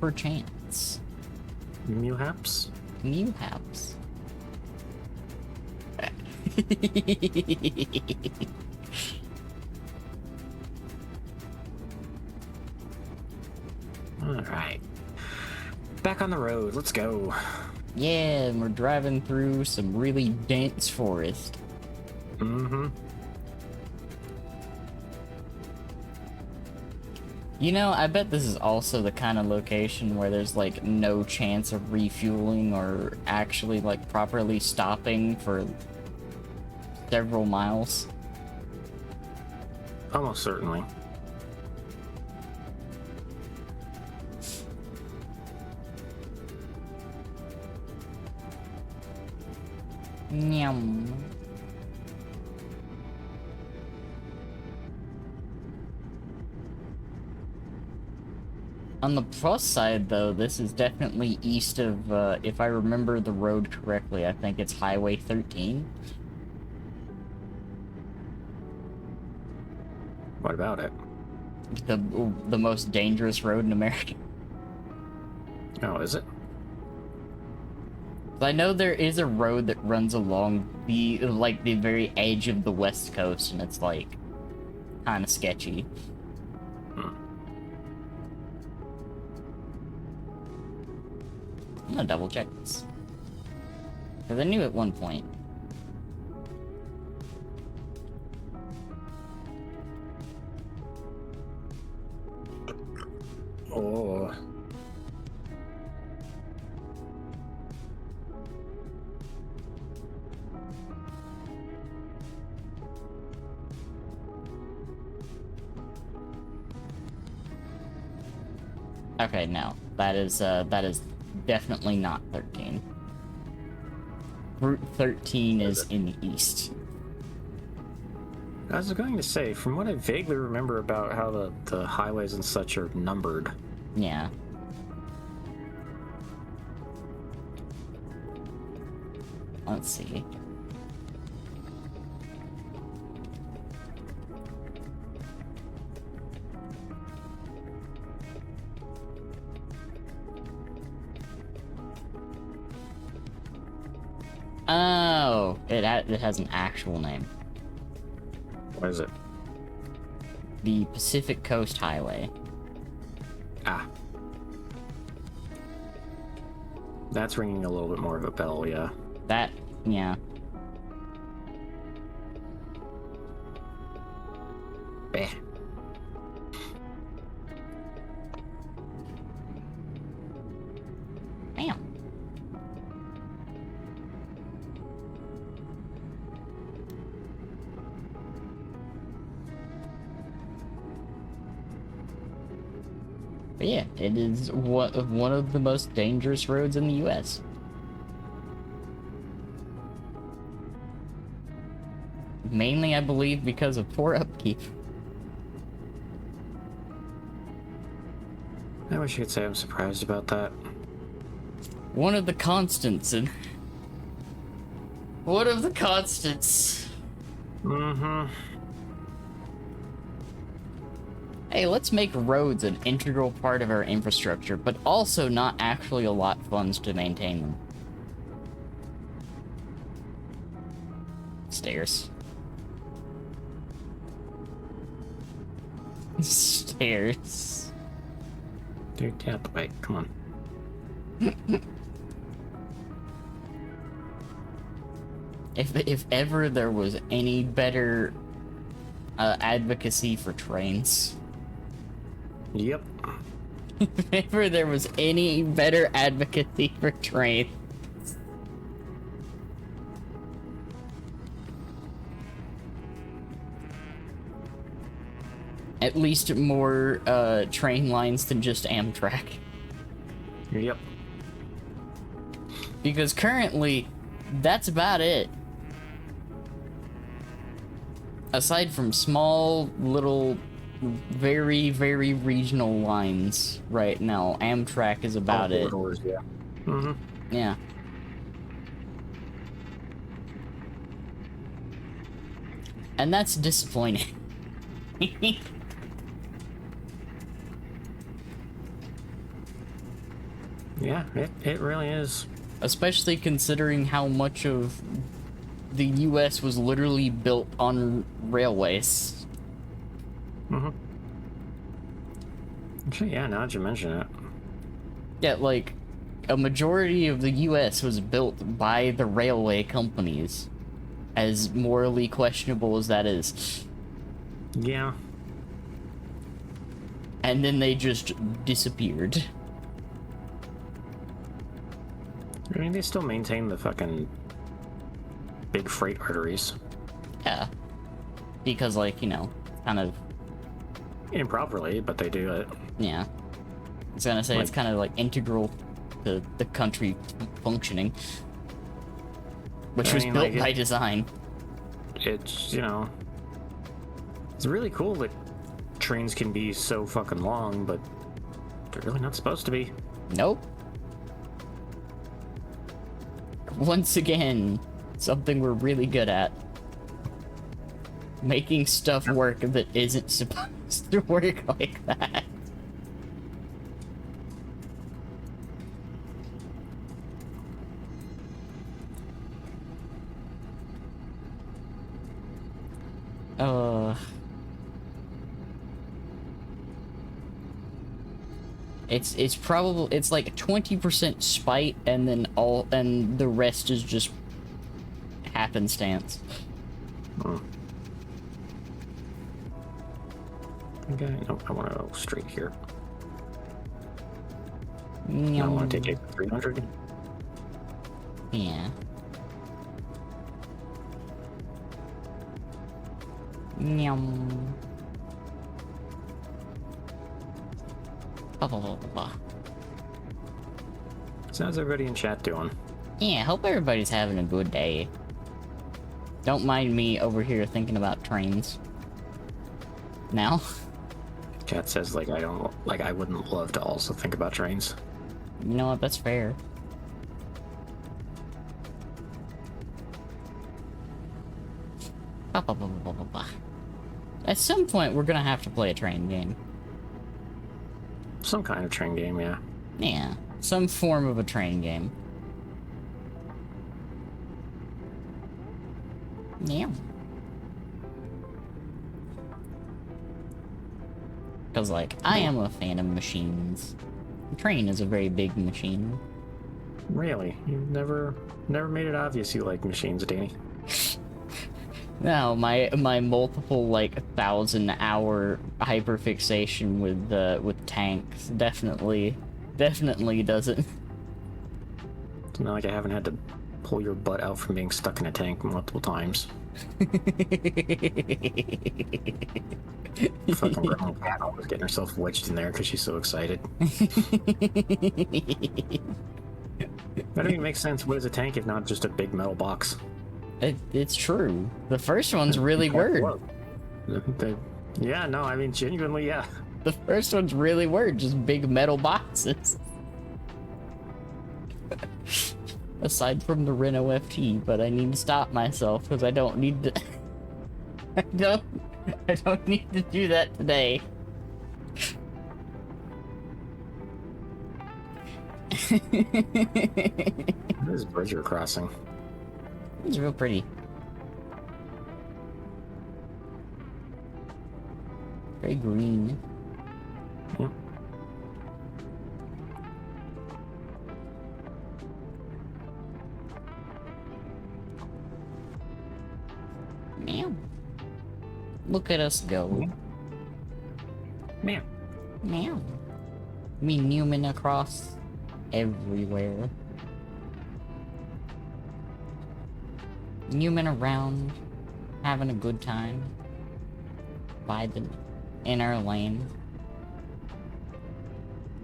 Perchance. Mewhaps. Mewhaps. back on the road. Let's go. Yeah, and we're driving through some really dense forest. Mm-hmm. You know, I bet this is also the kind of location where there's like no chance of refueling or actually like properly stopping for several miles. Almost certainly. Nyam. On the plus side, though, this is definitely east of, if I remember the road correctly, I think it's Highway 13. What about it? The most dangerous road in America. Oh, is it? I know there is a road that runs along the, like, the very edge of the West Coast, and it's, like, kind of sketchy. Hmm. I'm gonna double check this. Because I knew at one point. Oh. Okay, no. That is definitely not 13. Route 13 is in the east. I was going to say, from what I vaguely remember about how the highways and such are numbered. Yeah. Let's see. Oh, it has an actual name. What is it? The Pacific Coast Highway. Ah. That's ringing a little bit more of a bell, yeah. That, yeah. Eh. Bam. But yeah, it is one of the most dangerous roads in the U.S. Mainly, I believe, because of poor upkeep. I wish you could say I'm surprised about that. One of the constants in... One of the constants. Mm-hmm. Hey, let's make roads an integral part of our infrastructure, but also not actually allot funds to maintain them. Stairs. Stairs. Dude, get out the way. Come on. If ever there was any better advocacy for trains. Yep. If ever there was any better advocacy for trains. At least more train lines than just Amtrak. Yep. Because currently, that's about it. Aside from small, little, very, very regional lines right now, Amtrak is about it. Corridors, yeah. Mm-hmm. Yeah. And that's disappointing. Yeah, it really is. Especially considering how much of the US was literally built on railways. Mm-hmm. Actually, yeah, now that you mention it. Yeah, like, a majority of the US was built by the railway companies, as morally questionable as that is. Yeah. And then they just disappeared. I mean, they still maintain the fucking big freight arteries. Yeah. Because, like, you know, kind of... Improperly, but they do it. Yeah. I was gonna say, it's kind of, like, integral to the country functioning. Which was built by design. It's, you know... It's really cool that trains can be so fucking long, but they're really not supposed to be. Nope. Once again, something we're really good at. Making stuff work that isn't supposed to work like that. It's probably, it's like 20% spite and then the rest is just happenstance. Hmm. Okay, no, I want to go straight here. I want to take it 300. Yeah. Nyum. So how's everybody in chat doing? Yeah, hope everybody's having a good day. Don't mind me over here thinking about trains. Now? Chat says, like, I wouldn't love to also think about trains. You know what, that's fair. At some point, we're gonna have to play a train game. Some kind of train game, yeah. Yeah, some form of a train game. Yeah. Because, like, I am a fan of machines. A train is a very big machine. Really? You've never made it obvious you like machines, Danny. No, my multiple, like, 1,000-hour hyperfixation with tanks definitely doesn't. It's not like I haven't had to pull your butt out from being stuck in a tank multiple times. Fucking grandma cat always getting herself wedged in there because she's so excited. That don't even make sense. What is a tank if not just a big metal box? It's true. The first one's really weird. Yeah, no, I mean, genuinely, yeah. The first one's really weird, just big metal boxes. Aside from the Renault FT, but I need to stop myself because I don't need to. I don't need to do that today. This is bridge you're crossing. It's real pretty. Very green. Yeah. Meow. Look at us go. Meow. Meow. Me Newman across everywhere. Newman around, having a good time. Vibing in our lane.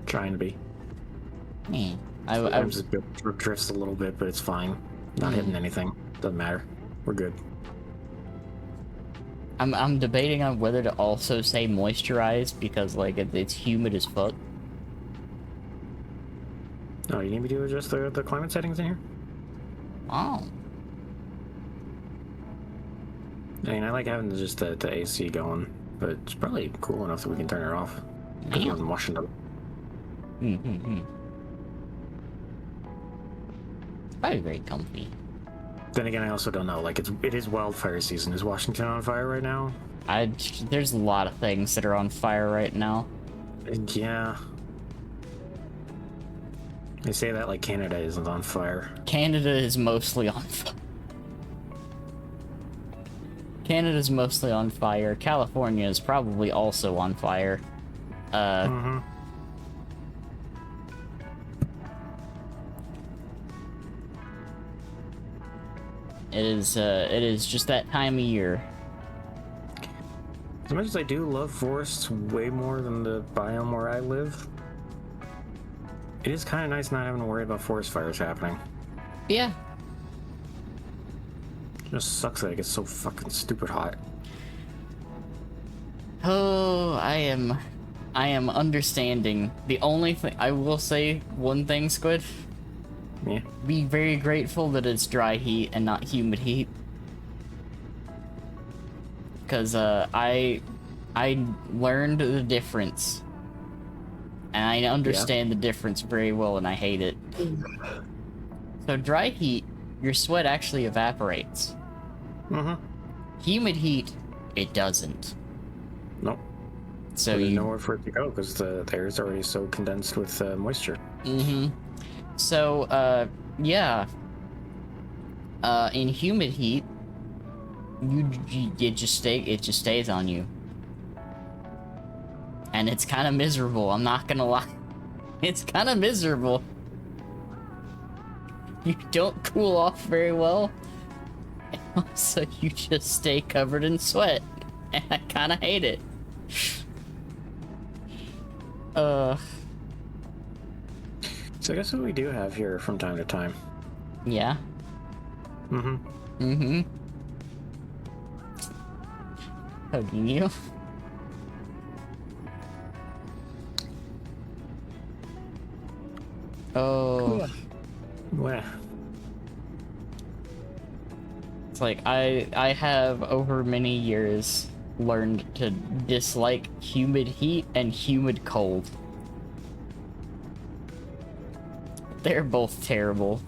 Trying to be. Yeah. Sometimes it drifts a little bit, but it's fine. Not hitting anything. Doesn't matter. We're good. I'm debating on whether to also say moisturized because, like, it's humid as fuck. Oh, you need me to adjust the climate settings in here? Oh. I mean, I like having just the AC going, but it's probably cool enough that we can turn it off. Because we're in Washington. It's probably very comfy. Then again, I also don't know. Like, it is wildfire season. Is Washington on fire right now? There's a lot of things that are on fire right now. Yeah. They say that like Canada isn't on fire. Canada is mostly on fire. Canada's mostly on fire. California is probably also on fire. Mm-hmm. It is just that time of year. As much as I do love forests way more than the biome where I live, it is kind of nice not having to worry about forest fires happening. Yeah. It just sucks that it gets so fucking stupid hot. Oh, I am understanding. The only thing I will say, one thing, Squid. Yeah. Be very grateful that it's dry heat and not humid heat. Because I learned the difference, and I understand the difference very well, and I hate it. So dry heat, your sweat actually evaporates. Mm-hmm. Humid heat, it doesn't. Nope. So there's nowhere for it to go because the air is already so condensed with moisture. Mm-hmm. So, yeah. In humid heat, it just stays on you. And it's kind of miserable, I'm not gonna lie. It's kind of miserable. You don't cool off very well. And also, you just stay covered in sweat. And I kind of hate it. So I guess what we do have here from time to time. Yeah. Mm-hmm. Mm-hmm. Hugging you. Oh. Well. It's like I have over many years learned to dislike humid heat and humid cold. They're both terrible,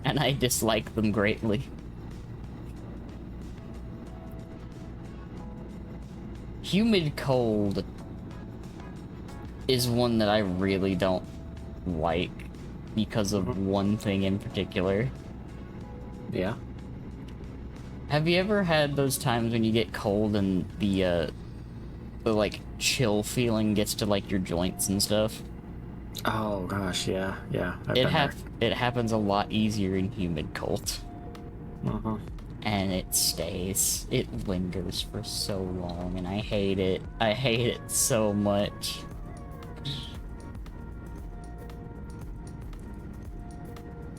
and I dislike them greatly. Humid cold is one that I really don't like because of one thing in particular. Yeah. Have you ever had those times when you get cold and the like chill feeling gets to like your joints and stuff? Oh gosh, yeah. It happens a lot easier in humid cold. Mm-hmm. And it stays. It lingers for so long, and I hate it. I hate it so much.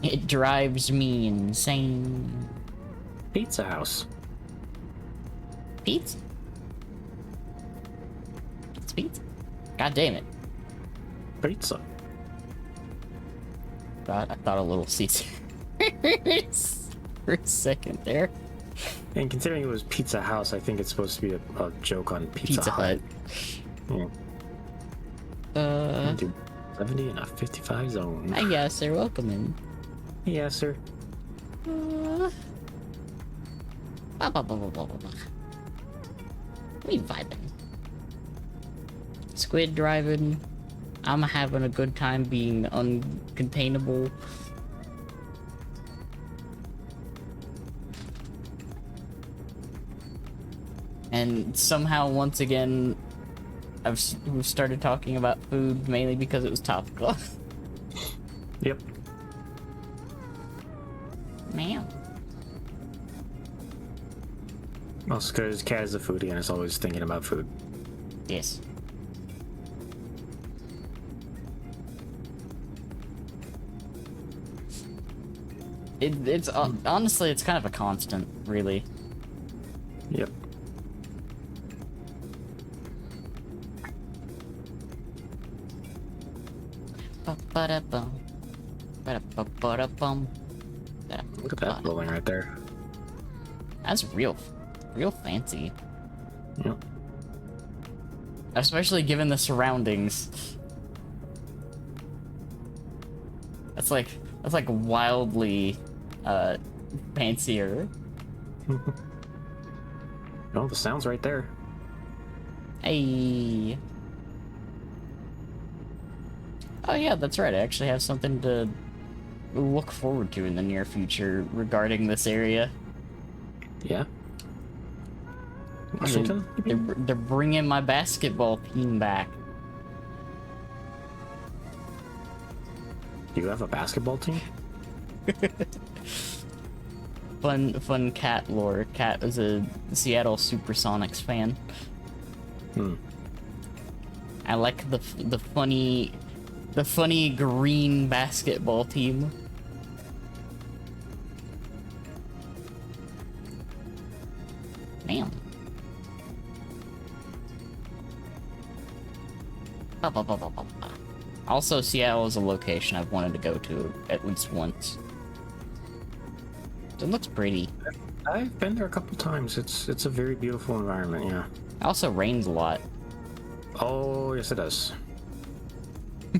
It drives me insane. Pizza House. Pizza? It's pizza. God damn it. Pizza. I thought a little Caesar. For a second there. And considering it was Pizza House, I think it's supposed to be a joke on Pizza Hut. Yeah. 70 and a 55 zone. Hi, yes, sir. Welcome in. Yes, sir. We vibing. Squid driving. I'm having a good time being uncontainable. And somehow, once again, we've started talking about food mainly because it was topical. Yep. Man. Also, because Cat is a foodie and is always thinking about food. Yes. It's honestly, it's kind of a constant, really. Yep. Look at that building right there. That's real fancy. Yep. Especially given the surroundings. That's like wildly fancier. No, the sound's right there. Hey. Oh yeah, that's right. I actually have something to look forward to in the near future regarding this area. Yeah. Washington? They're bringing my basketball team back. Do you have a basketball team? Fun cat lore. Cat was a Seattle Supersonics fan. I like the funny green basketball team. Damn. Also, Seattle is a location I've wanted to go to at least once. It looks pretty. I've been there a couple times. It's a very beautiful environment, yeah. It also rains a lot. Oh, yes it does.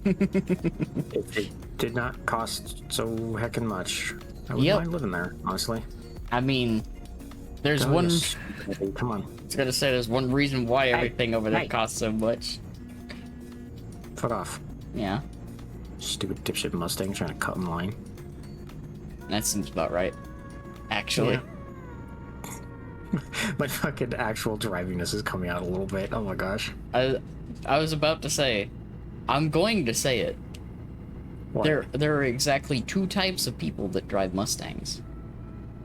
it did not cost so heckin' much. I wouldn't mind living there, honestly. I mean, there's one... Yes. Come on. I was gonna say, there's one reason why everything over there costs so much. Fuck off. Yeah. Stupid dipshit Mustang trying to cut in line. That seems about right. Actually. Yeah. My fucking actual drivingness is coming out a little bit. Oh my gosh. I was about to say, I'm going to say it. What? There are exactly two types of people that drive Mustangs.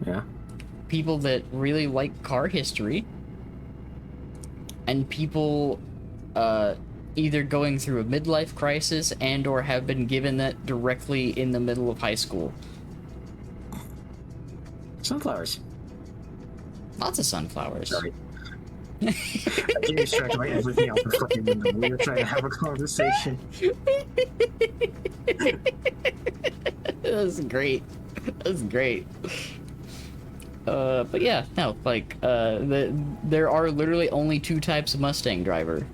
Yeah. People that really like car history, and people either going through a midlife crisis and or have been given that directly in the middle of high school. Sunflowers. Lots of sunflowers. Sorry. I didn't distract by everything out the fucking window. We were trying to have a conversation. That was great. That was great. But yeah, no, like, there are literally only two types of Mustang driver.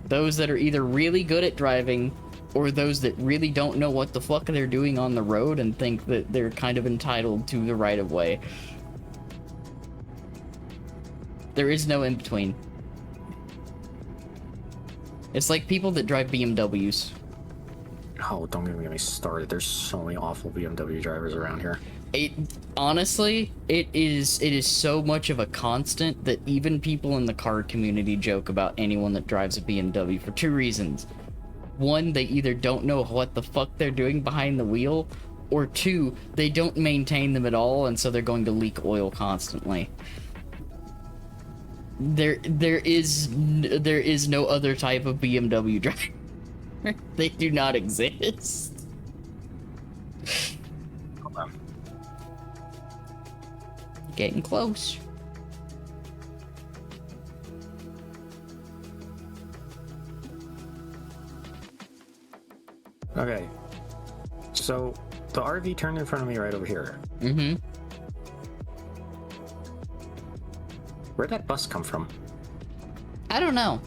Those that are either really good at driving, or those that really don't know what the fuck they're doing on the road and think that they're kind of entitled to the right of way. There is no in between. It's like people that drive BMWs. Oh, don't even get me started. There's so many awful BMW drivers around here. Honestly, it is so much of a constant that even people in the car community joke about anyone that drives a BMW for two reasons. One, they either don't know what the fuck they're doing behind the wheel, or two, they don't maintain them at all, and so they're going to leak oil constantly. There is no other type of BMW driver. They do not exist. Hold on. Getting close. Okay. So, the RV turned in front of me right over here. Mm-hmm. Where'd that bus come from? I don't know.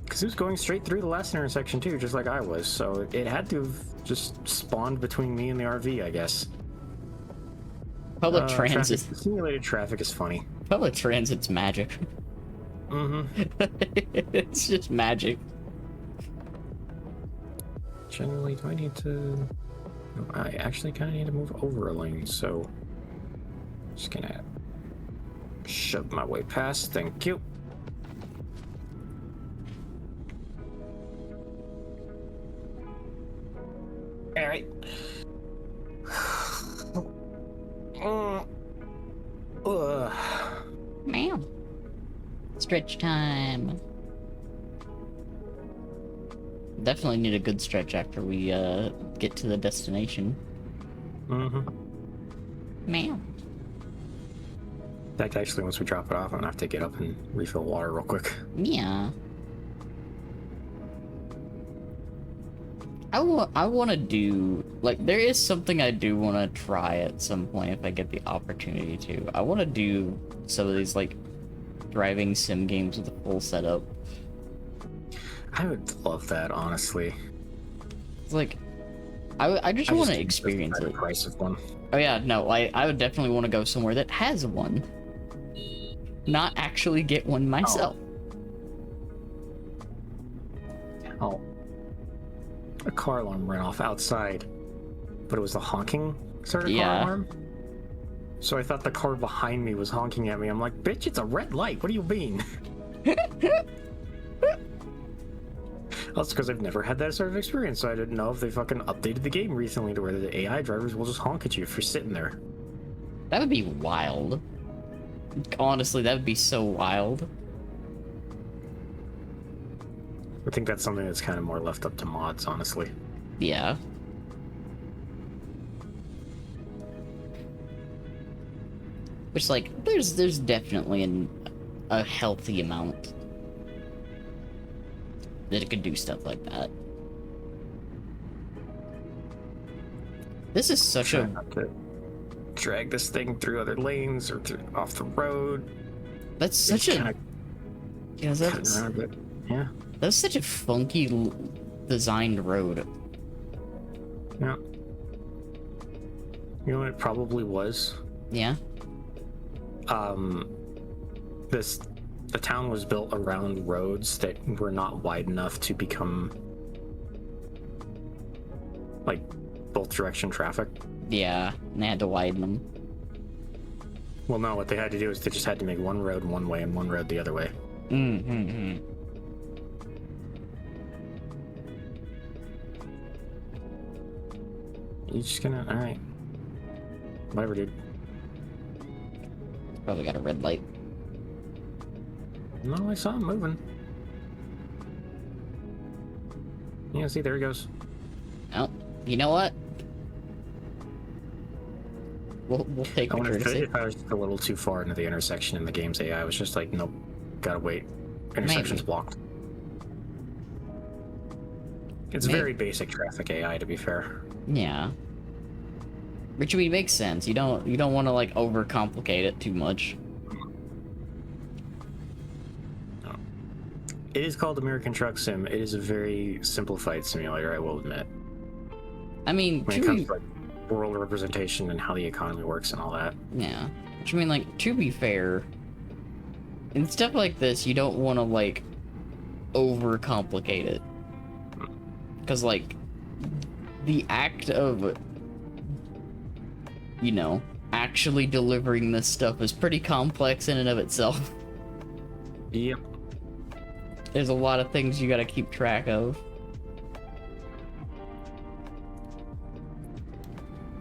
Because it was going straight through the last intersection too, just like I was, so it had to have just spawned between me and the RV, I guess. Public transit. Simulated traffic is funny. Public transit's magic. Mm-hmm. It's just magic. Generally, do I need to... No, I actually kind of need to move over a lane, so... Just gonna... shove my way past, thank you. Alright. Man. Stretch time. Definitely need a good stretch after we get to the destination. Mm-hmm. Man. In fact, actually, once we drop it off, I'm gonna have to get up and refill water real quick. Yeah. I want to do, like, there is something I do want to try at some point if I get the opportunity to. I want to do some of these, like, driving sim games with a full setup. I would love that, honestly. It's like, I just want to experience it. Price of one. Oh yeah, no, I would definitely want to go somewhere that has one. Not actually get one myself. Oh. A car alarm went off outside, but it was the honking sort of car Yeah. alarm. So I thought the car behind me was honking at me. I'm like, bitch, it's a red light. What do you mean? That's because I've never had that sort of experience, so I didn't know if they fucking updated the game recently to where the AI drivers will just honk at you if you're sitting there. That would be wild. Honestly, that would be so wild. I think that's something that's kind of more left up to mods, honestly. Yeah. Which, like, there's definitely a healthy amount that it could do stuff like that. This is such Try a... not to drag this thing through other lanes or off the road. That's such a... Yeah, Yeah. that's such a funky designed road. Yeah. You know what it probably was? Yeah? The town was built around roads that were not wide enough to become like both direction traffic. Yeah, and they had to widen them. Well, no, what they had to do is they just had to make one road one way and one road the other way. Mm-hmm. You just gonna, all right, whatever, dude. Probably got a red light. No, I saw him moving. Yeah, see, there he goes. Oh, you know what? We'll take I the wonder courtesy. if I was just a little too far into the intersection in the game's AI. I was just like, nope, gotta wait. Intersection's Maybe. blocked. It's Maybe. very basic traffic AI, to be fair. Yeah. Which I mean makes sense. You don't want to like overcomplicate it too much. It is called American Truck Sim. It is a very simplified simulator, I will admit. I mean, When it comes to like world representation and how the economy works and all that. yeah. Which I mean, like, to be fair, in stuff like this, you don't want to like overcomplicate it, because like the act of, you know, actually delivering this stuff is pretty complex in and of itself. Yep. There's a lot of things you gotta keep track of.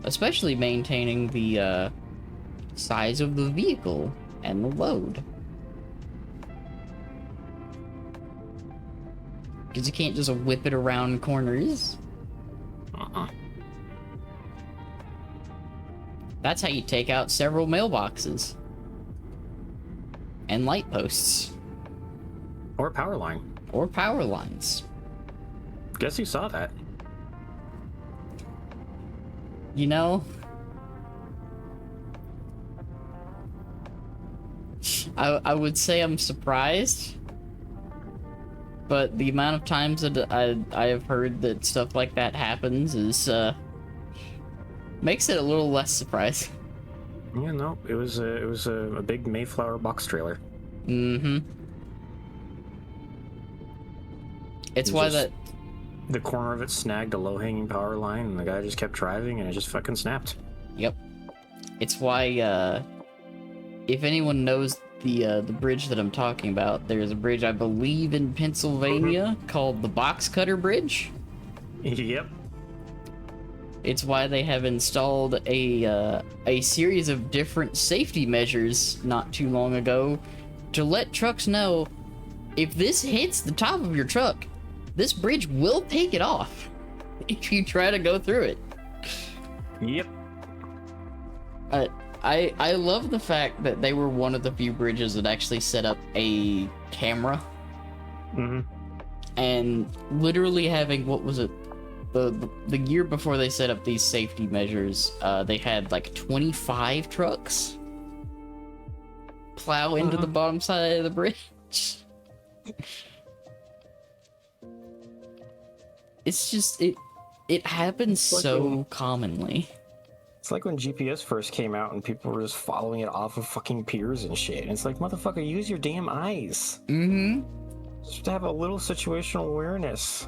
Especially maintaining the size of the vehicle and the load. Because you can't just whip it around corners. That's how you take out several mailboxes. And light posts. Or power line. Or power lines. Guess you saw that. You know, I would say I'm surprised, but the amount of times that I have heard that stuff like that happens is makes it a little less surprising. Yeah, no, it was a big Mayflower box trailer. Mm-hmm. It's It why was that The corner of it snagged a low-hanging power line, and the guy just kept driving, and it just fucking snapped. Yep. It's why if anyone knows the bridge that I'm talking about, there's a bridge I believe in Pennsylvania called the Box Cutter Bridge. Yep. It's why they have installed a series of different safety measures not too long ago to let trucks know if this hits the top of your truck, this bridge will take it off if you try to go through it. Yep. I love the fact that they were one of the few bridges that actually set up a camera. Mm-hmm. And literally having, what was it? The year before they set up these safety measures, they had like 25 trucks plow into the bottom side of the bridge. It's just, it happens so commonly. It's like when GPS first came out and people were just following it off of fucking piers and shit. And it's like, motherfucker, use your damn eyes. Mm-hmm. Just to have a little situational awareness.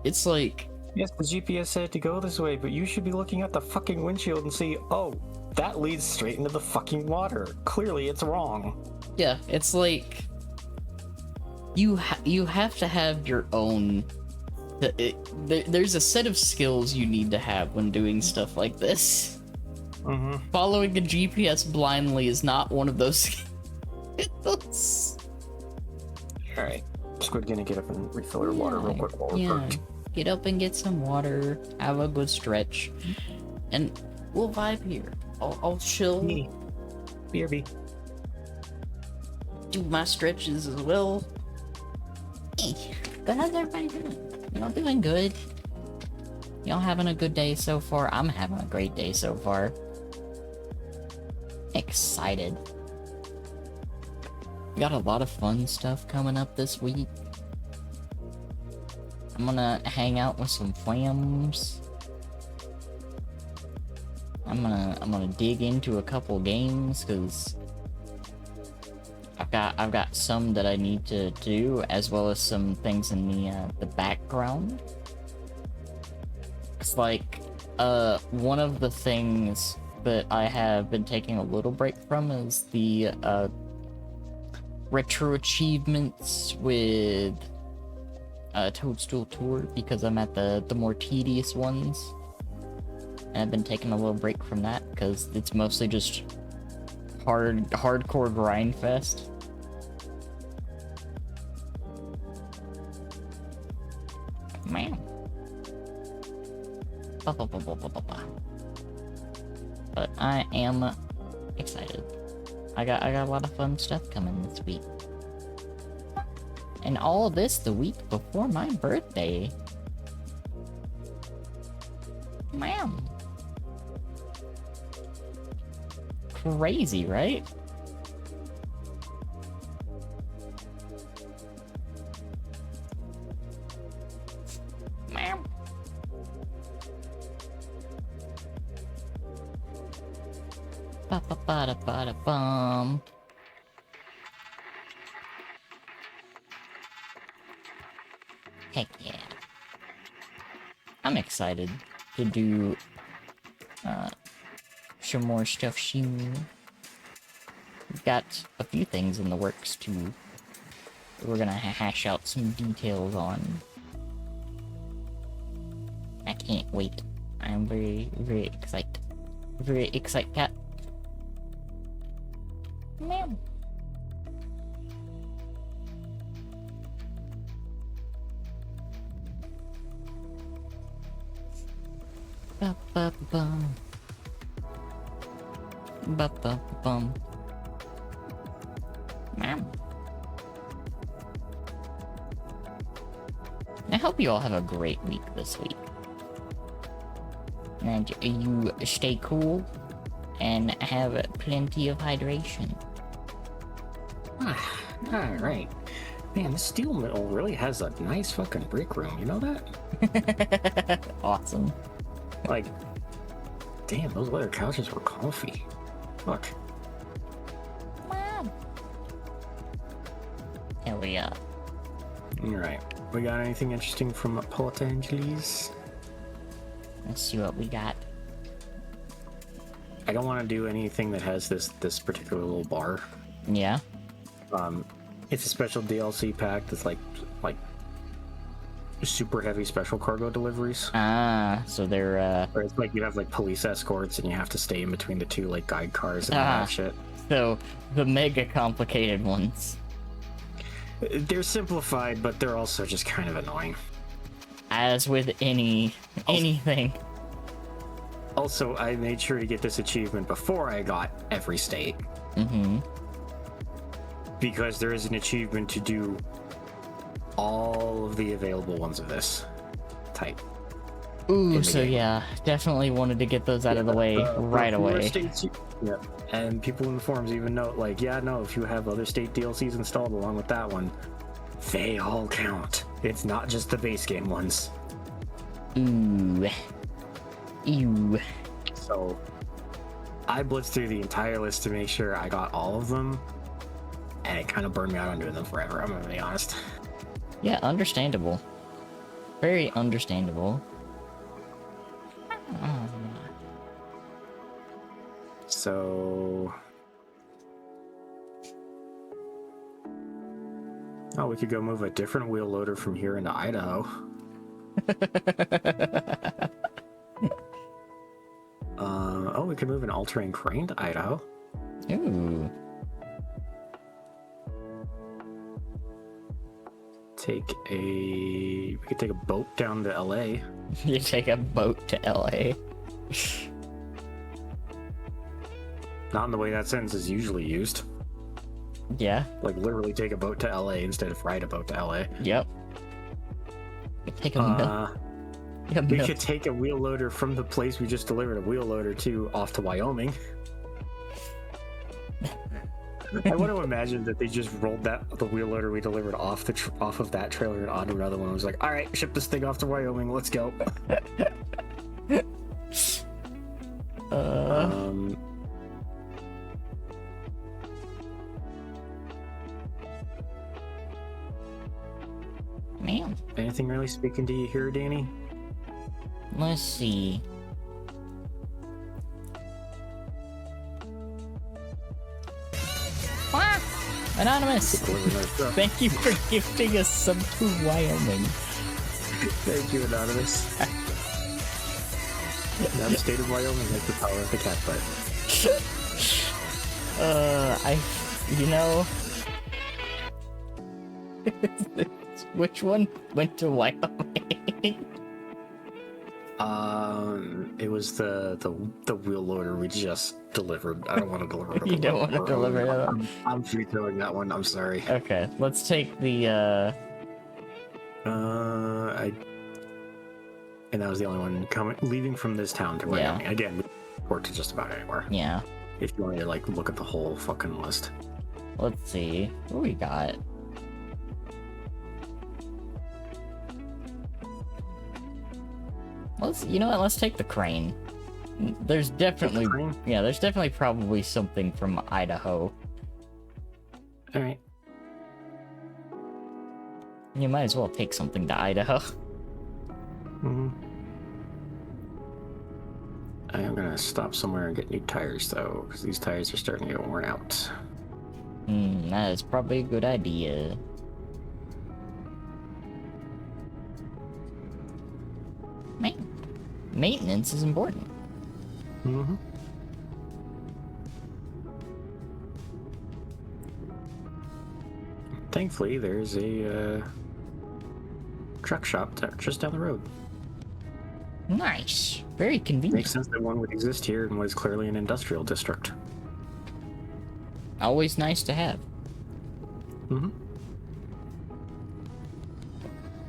It's like, Yes, the GPS said to go this way, but you should be looking at the fucking windshield and see, oh, that leads straight into the fucking water. Clearly, it's wrong. yeah, it's like you have to have your own. There's a set of skills you need to have when doing stuff like this. Mm-hmm. Following a GPS blindly is not one of those skills. Alright. Squid gonna get up and refill her water real quick while we're perked. Get up and get some water, have a good stretch, and we'll vibe here. I'll chill, BRB. do my stretches as well. But how's everybody doing? Y'all doing good? Y'all having a good day so far? I'm having a great day so far. Excited. We got a lot of fun stuff coming up this week. I'm gonna hang out with some flams. I'm gonna dig into a couple games because I've got some that I need to do, as well as some things in the background. It's like one of the things that I have been taking a little break from is the retro achievements with Toadstool Tour, because I'm at the more tedious ones. And I've been taking a little break from that because it's mostly just hardcore grind fest. Man. But I am excited. I got a lot of fun stuff coming this week. And all of this the week before my birthday. Man. Crazy, right? Man. Ba-ba-ba-da-ba-da-bum. Heck yeah. I'm excited to do some more stuff soon. We've got a few things in the works too. We're gonna hash out some details on. I can't wait. I'm very, very excited. Very excited, cat. Man. Ba-ba-bum. Ba-ba-bum. Man. I hope you all have a great week this week. And you stay cool and have plenty of hydration. Alright. Man, this steel mill really has a nice fucking break room, you know that? Awesome. Like, damn, those leather couches were comfy. Fuck. Wow. Hell yeah. Alright. We got anything interesting from Port Angeles? Let's see what we got. I don't want to do anything that has this particular little bar. Yeah. It's a special DLC pack that's like super heavy special cargo deliveries. Ah, so they're Where it's like you have like police escorts and you have to stay in between the two like guide cars and all that shit. So the mega complicated ones. They're simplified, but they're also just kind of annoying. As with anything. Also, I made sure to get this achievement before I got every state. Mm-hmm. Because there is an achievement to do all of the available ones of this type. Ooh, so yeah, definitely wanted to get those out of the way right away. States, yeah, and people in the forums even note, like, yeah, no, if you have other state DLCs installed along with that one, they all count. It's not just the base game ones. Ooh. Ew. So, I blitzed through the entire list to make sure I got all of them, and it kind of burned me out on doing them forever. I'm gonna be honest. Yeah, understandable. Very understandable. So, oh, we could go move a different wheel loader from here into Idaho. Oh, we could move an all-terrain crane to Idaho. Ooh. We could take a boat down to LA. You take a boat to LA. Not in the way that sentence is usually used. Yeah. Like literally take a boat to LA instead of ride a boat to LA. Yep. Take a We could take a wheel loader from the place we just delivered a wheel loader to off to Wyoming. I want to imagine that they just rolled the wheel loader we delivered off of that trailer and onto another one. It was like, all right, ship this thing off to Wyoming. Let's go. Man. Anything really speaking to you here, Danny? Let's see. Ah! Anonymous! Thank you for gifting us some to Wyoming. Thank you, Anonymous. Now the state of Wyoming has the power of the cat butt. You know... Which one went to Wyoming? It was the wheel loader we just delivered. I don't want to deliver it. You don't want to deliver it? I'm vetoing that one. I'm sorry. Okay, let's take the, And that was the only one leaving from this town to Wyoming. Yeah. Again, we work to just about anywhere. Yeah. If you want to, like, look at the whole fucking list. Let's see. What we got? You know what? Let's take the crane. There's definitely, there's definitely probably something from Idaho. All right. You might as well take something to Idaho. Mm-hmm. I am gonna stop somewhere and get new tires though, because these tires are starting to get worn out. That is probably a good idea. Man, maintenance is important. Mm-hmm. Thankfully, there's a truck shop just down the road. Nice. Very convenient. Makes sense that one would exist here in what is clearly an industrial district. Always nice to have. Mm-hmm.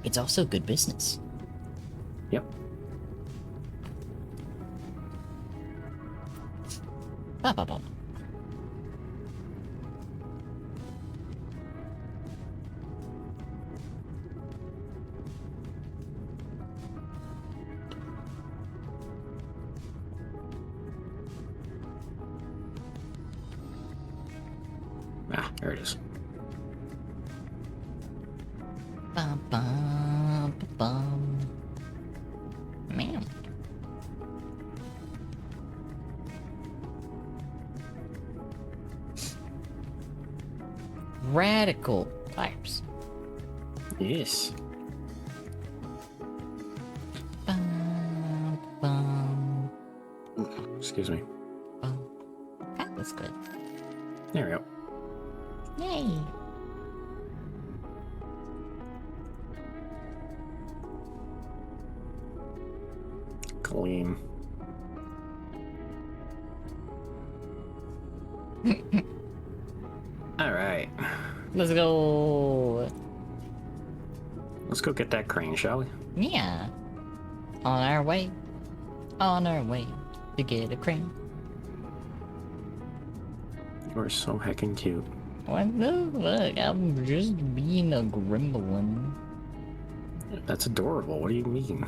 It's also good business. Yep. Ba ba ba. Ah, there it is. Bum, bum, bum. Man. Radical tires. Yes. Bum, bum, Excuse me. bum. That was good. There we go. Yay. Clean. All right. Let's go. Let's go get that crane, shall we? Yeah. On our way. On our way to get a crane. You are so heckin' cute. What the fuck? I'm just being a gremlin. That's adorable. What do you mean?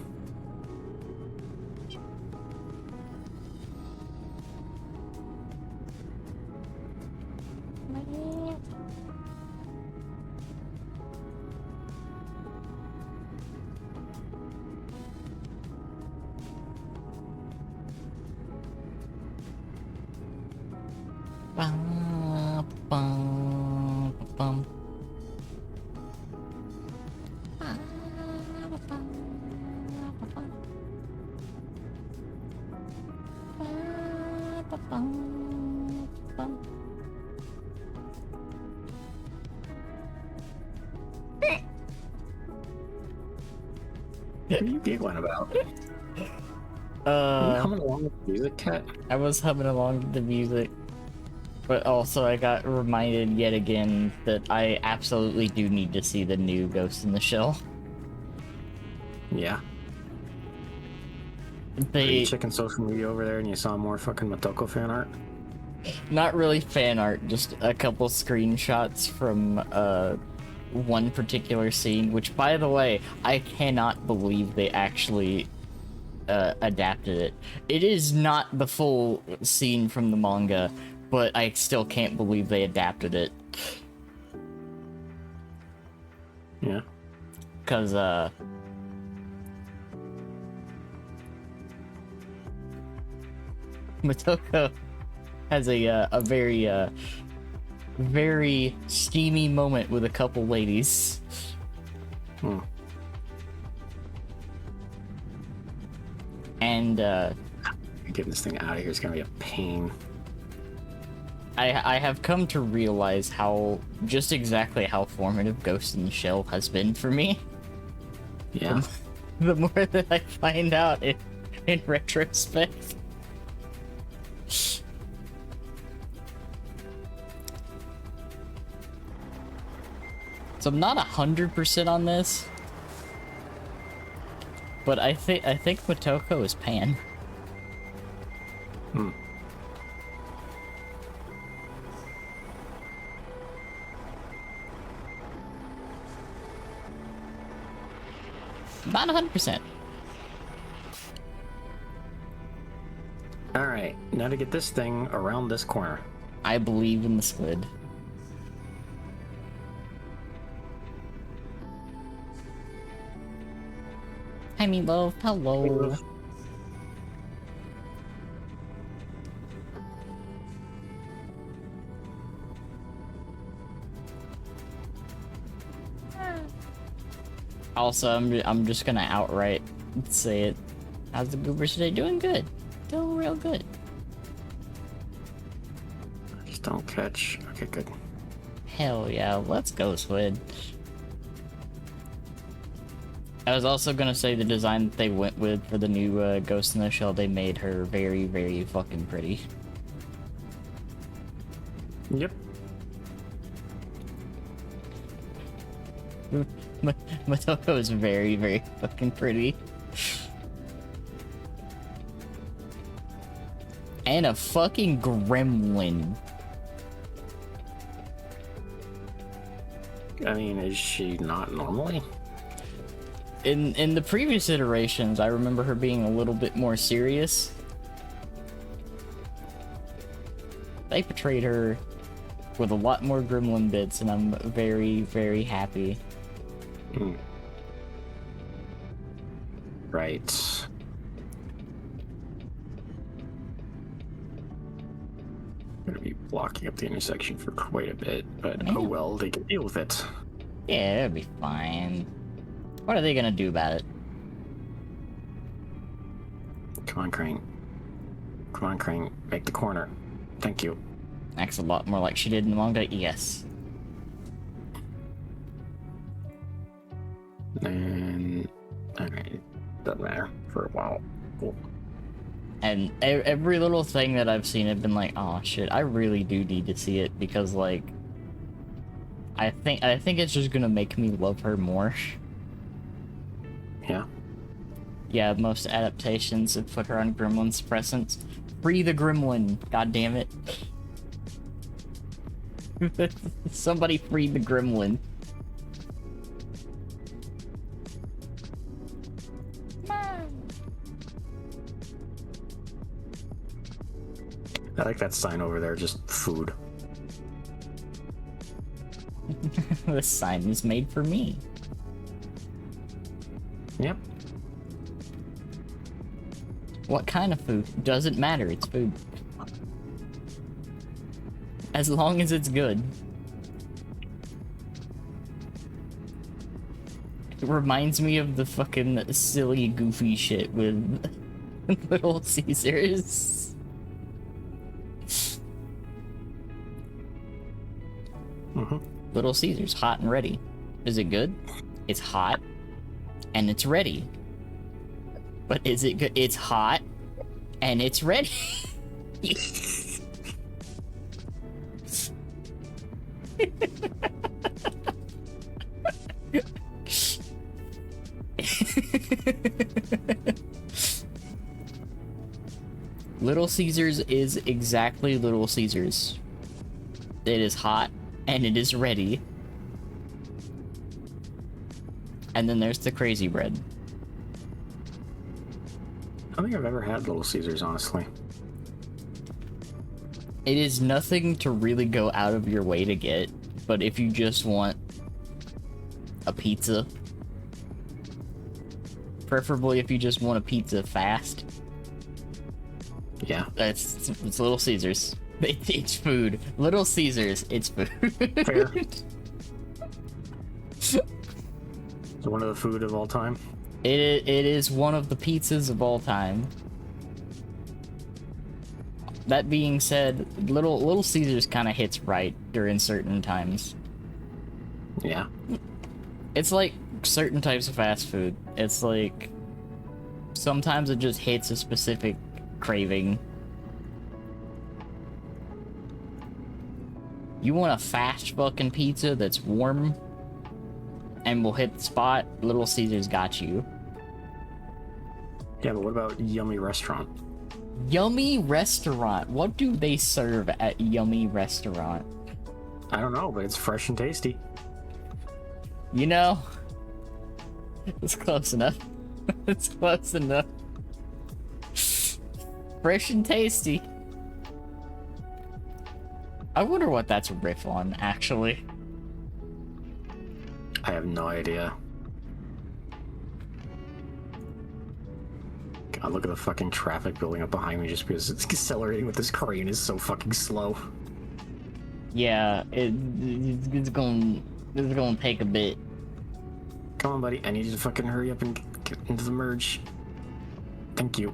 Ba, bum, bum. Ba, ba, bum, ba, bum. Ba, ba, bum, bum. What are you giggling about? Are you humming along with the music, Cat? I was humming along to the music, but also I got reminded yet again that I absolutely do need to see the new Ghost in the Shell. Yeah. Are you checking social media over there and you saw more fucking Motoko fan art? Not really fan art, just a couple screenshots from one particular scene, which, by the way, I cannot believe they actually adapted it. It is not the full scene from the manga, but I still can't believe they adapted it. Yeah. Because, Motoko has a very steamy moment with a couple ladies. Hmm. And, Getting this thing out of here is gonna be a pain. I have come to realize just exactly how formative Ghost in the Shell has been for me. Yeah. The more that I find out in retrospect. So I'm not 100% on this, but I think Motoko is Pan. Hmm. Not 100%. All right, now to get this thing around this corner. I believe in the squid. Hi, Meatloaf. Hello. Also, I'm just gonna outright say it. How's the goobers today? Doing good. Doing real good. Just don't catch. Okay, good. Hell yeah, let's go, Squid. I was also gonna say the design that they went with for the new Ghost in the Shell, they made her very, very fucking pretty. Yep. Motoko is very, very fucking pretty. And a fucking gremlin. I mean, is she not normally? In the previous iterations, I remember her being a little bit more serious. They portrayed her with a lot more gremlin bits, and I'm very, very happy. Hmm. Right. Gonna be blocking up the intersection for quite a bit, but Man. oh well, they can deal with it. Yeah, it'll be fine. What are they gonna do about it? Come on, Crane. Come on, Crane. Make the corner. Thank you. Acts a lot more like she did in the manga, yes. And alright, doesn't matter for a while. Cool. And every little thing that I've seen, I've been like, oh shit, I really do need to see it, because like, I think it's just gonna make me love her more. Yeah. Yeah, most adaptations have put her on gremlin suppressants. Free the gremlin, god damn it. Somebody free the gremlin. I like that sign over there, just food. This sign is made for me. Yep. What kind of food? Doesn't matter, it's food. As long as it's good. It reminds me of the fucking silly, goofy shit with Little Caesars. Little Caesars, hot and ready. Is it good? It's hot and it's ready. But is it good? It's hot and it's ready. Little Caesars is exactly Little Caesars. It is hot and it is ready. And then there's the crazy bread. I don't think I've ever had Little Caesars, honestly. It is nothing to really go out of your way to get, but if you just want a pizza, preferably if you just want a pizza fast, yeah, it's Little Caesars. It's food. Little Caesars, it's food. Fair. It's one of the food of all time. It is one of the pizzas of all time. That being said, Little Caesars kind of hits right during certain times. Yeah. It's like certain types of fast food. It's like sometimes it just hits a specific craving. You want a fast fucking pizza that's warm and will hit the spot? Little Caesars got you. Yeah, but what about Yummy Restaurant? Yummy Restaurant. What do they serve at Yummy Restaurant? I don't know, but it's fresh and tasty. You know, it's close enough. It's close enough. Fresh and tasty. I wonder what that's a riff on, actually. I have no idea. God, look at the fucking traffic building up behind me just because it's accelerating with this crane is so fucking slow. Yeah, it's gonna take a bit. Come on, buddy. I need you to fucking hurry up and get into the merge. Thank you.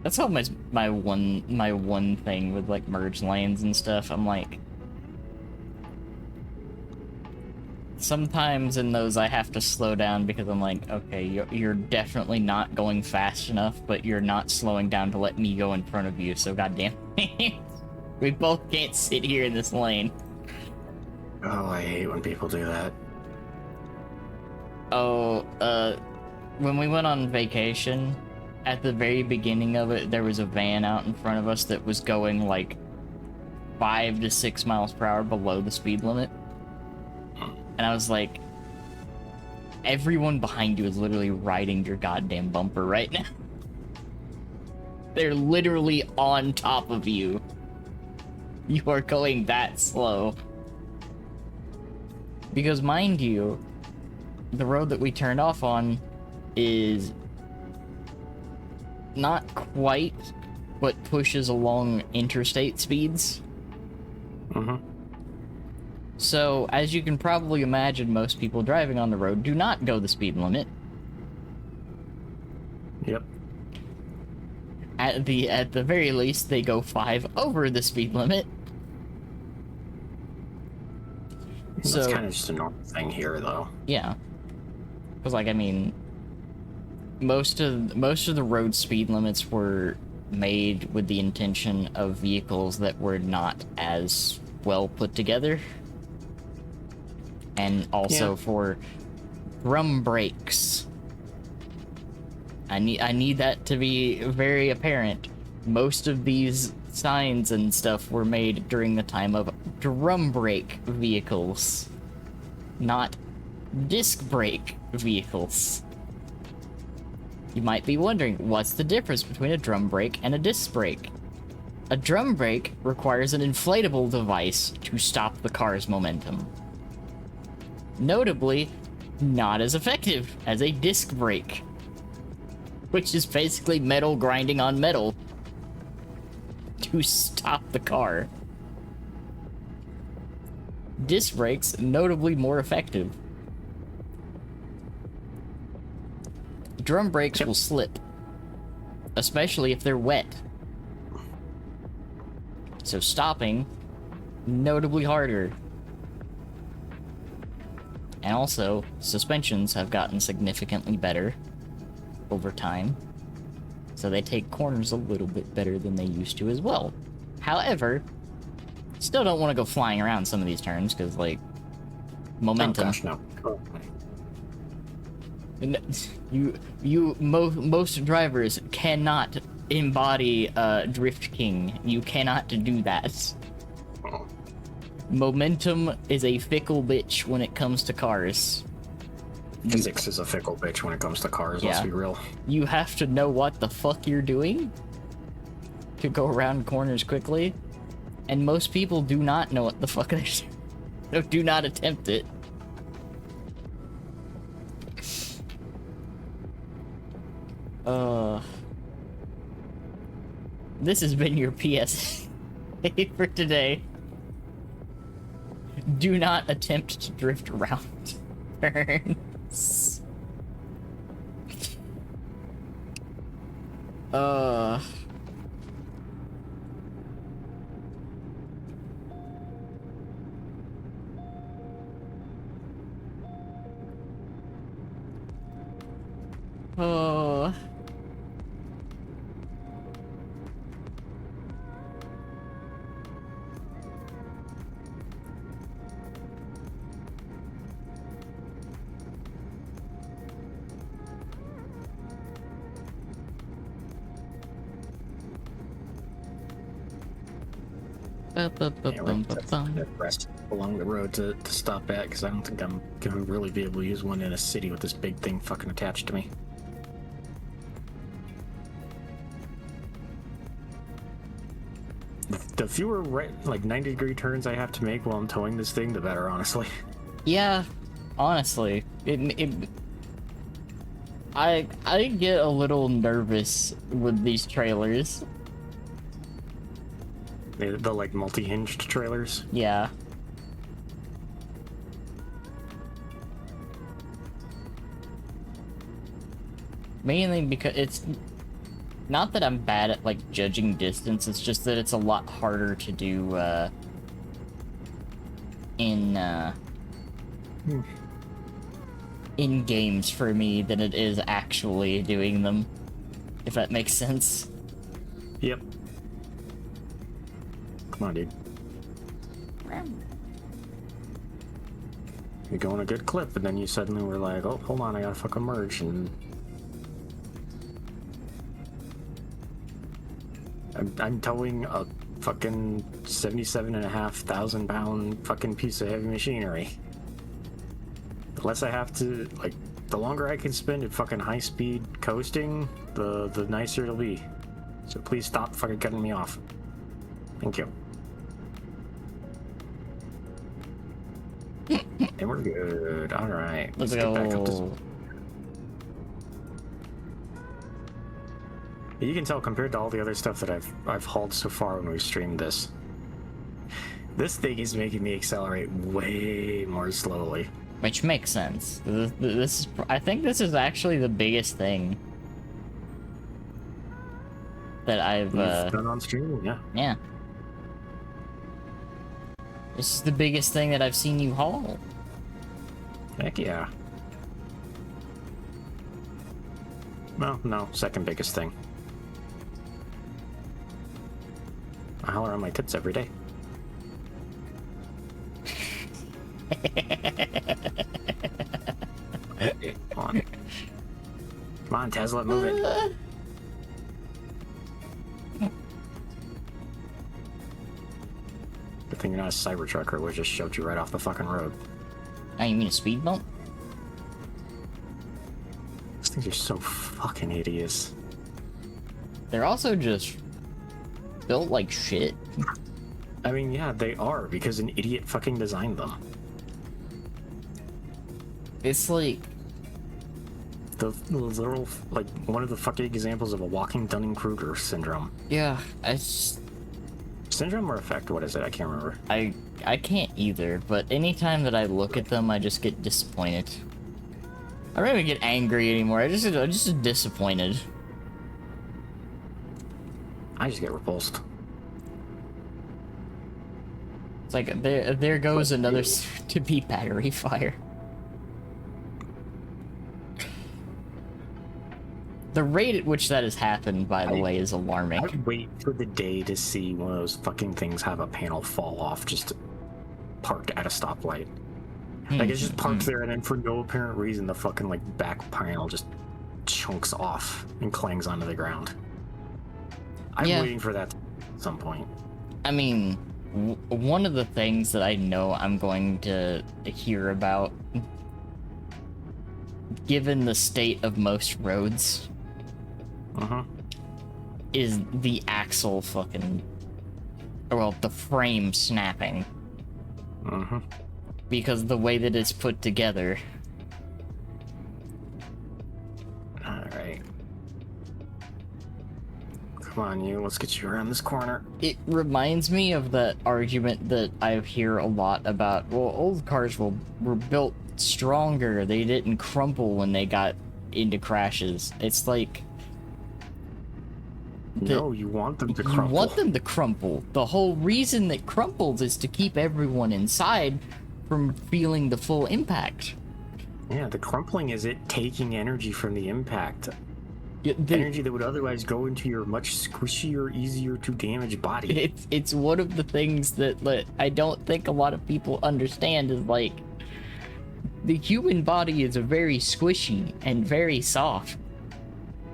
That's always my one thing with like merge lanes and stuff. I'm like, sometimes in those I have to slow down because I'm like, okay, you're definitely not going fast enough, but you're not slowing down to let me go in front of you. So goddamn, we both can't sit here in this lane. Oh, I hate when people do that. Oh, when we went on vacation, at the very beginning of it, there was a van out in front of us that was going like 5 to 6 miles per hour below the speed limit. And I was like, everyone behind you is literally riding your goddamn bumper right now. They're literally on top of you. You are going that slow. Because mind you, the road that we turned off on is not quite, but pushes along interstate speeds. So, as you can probably imagine, most people driving on the road do not go the speed limit. Yep. At the very least, they go 5 over the speed limit. That's So, kind of just a normal thing here, though. yeah. Because, like, I mean, most of the road speed limits were made with the intention of vehicles that were not as well put together. And also for drum brakes. I need that to be very apparent. Most of these signs and stuff were made during the time of drum brake vehicles, not disc brake vehicles. You might be wondering, what's the difference between a drum brake and a disc brake? A drum brake requires an inflatable device to stop the car's momentum. Notably, not as effective as a disc brake. which is basically metal grinding on metal to stop the car. Disc brakes, notably more effective. Drum brakes will slip, especially if they're wet. So stopping, notably harder. And also, suspensions have gotten significantly better over time. So they take corners a little bit better than they used to as well. However, still don't want to go flying around some of these turns, because, like, momentum. Oh gosh, no. Oh. Most drivers cannot embody Drift King. You cannot do that. Momentum is a fickle bitch when it comes to cars. Physics is a fickle bitch when it comes to cars, let's be real. You have to know what the fuck you're doing to go around corners quickly, and most people do not know what the fuck they're doing. So do not attempt it. This has been your PSA for today. Do not attempt to drift around turns. Rest along the road to stop at, because I don't think I'm gonna really be able to use one in a city with this big thing fucking attached to me. The fewer like 90-degree turns I have to make while I'm towing this thing, the better, honestly. Yeah, honestly, I get a little nervous with these trailers. The like multi-hinged trailers. Yeah. Mainly because it's not that I'm bad at like judging distance, it's just that it's a lot harder to do in games for me than it is actually doing them, if that makes sense. Yep. Come on, dude. You're going a good clip, and then you suddenly were like, oh, hold on, I gotta fucking merge, and... I'm towing a fucking 77,500 pound fucking piece of heavy machinery. Unless I have to, like, the longer I can spend at fucking high speed coasting, the nicer it'll be. So please stop fucking cutting me off. Thank you. And we're good. Alright. Let's get back up to... go. You can tell compared to all the other stuff that I've hauled so far when we've streamed this. This thing is making me accelerate way more slowly. Which makes sense. I think this is actually the biggest thing that I've done on stream, yeah. Yeah. This is the biggest thing that I've seen you haul. Heck yeah. Well, no, second biggest thing. I holler on my tits every day. Come on. Come on, Tesla, move it. Good thing you're not a Cybertruck, or it would just shoved you right off the fucking road. Oh, you mean a speed bump? These things are so fucking hideous. They're also just built like shit. I mean, yeah, they are, because an idiot fucking designed them. It's like... the literal, like, one of the fucking examples of a walking Dunning-Kruger syndrome. Yeah, it's Syndrome or effect? What is it? I can't remember. I can't either, but anytime that I look at them, I just get disappointed. I don't even get angry anymore. I'm just disappointed. I just get repulsed. It's like there goes another to be battery fire. The rate at which that has happened, by the way, is alarming. I wait for the day to see one of those fucking things have a panel fall off just parked at a stoplight. Like, it's just parked there, and then for no apparent reason, the fucking, like, back panel just chunks off and clangs onto the ground. I'm waiting for that at some point. I mean, one of the things that I know I'm going to hear about, given the state of most roads, is the axle fucking, well, the frame snapping. Because the way that it's put together. Alright. Come on, you. Let's get you around this corner. It reminds me of that argument that I hear a lot about, well, old cars were built stronger. They didn't crumple when they got into crashes. It's like... No, you want them to crumple. You want them to crumple. The whole reason that crumples is to keep everyone inside from feeling the full impact. Yeah, the crumpling is it taking energy from the impact. Energy that would otherwise go into your much squishier, easier to damage body. It's one of the things that I don't think a lot of people understand is, like, the human body is very squishy and very soft.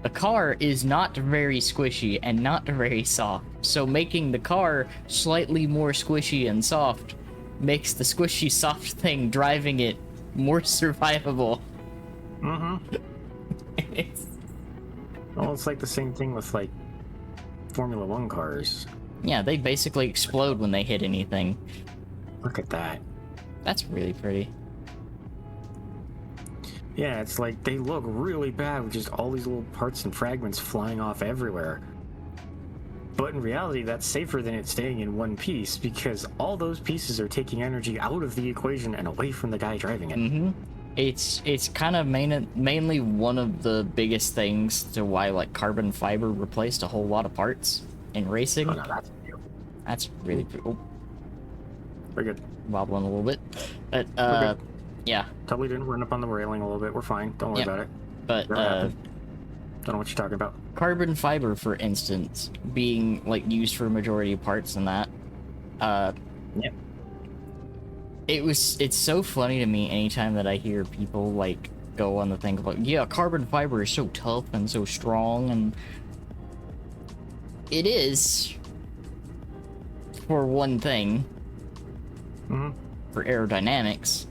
A car is not very squishy and not very soft, so making the car slightly more squishy and soft makes the squishy soft thing driving it more survivable. Well, it's like the same thing with, like, Formula 1 cars. Yeah, they basically explode when they hit anything. Look at that. That's really pretty. Yeah, it's like they look really bad with just all these little parts and fragments flying off everywhere. But in reality, that's safer than it staying in one piece, because all those pieces are taking energy out of the equation and away from the guy driving it. It's kind of mainly one of the biggest things to why, like, carbon fiber replaced a whole lot of parts in racing. Oh, no, that's new. That's really cool. Very good. Wobbling a little bit. But, yeah. Totally didn't run up on the railing a little bit. We're fine. Don't worry about it. But, don't know what you're talking about. Carbon fiber, for instance, being, like, used for a majority of parts in that. Yeah. It's so funny to me anytime that I hear people, like, go on the thing of, like, yeah, carbon fiber is so tough and so strong, and it is, for one thing, for aerodynamics.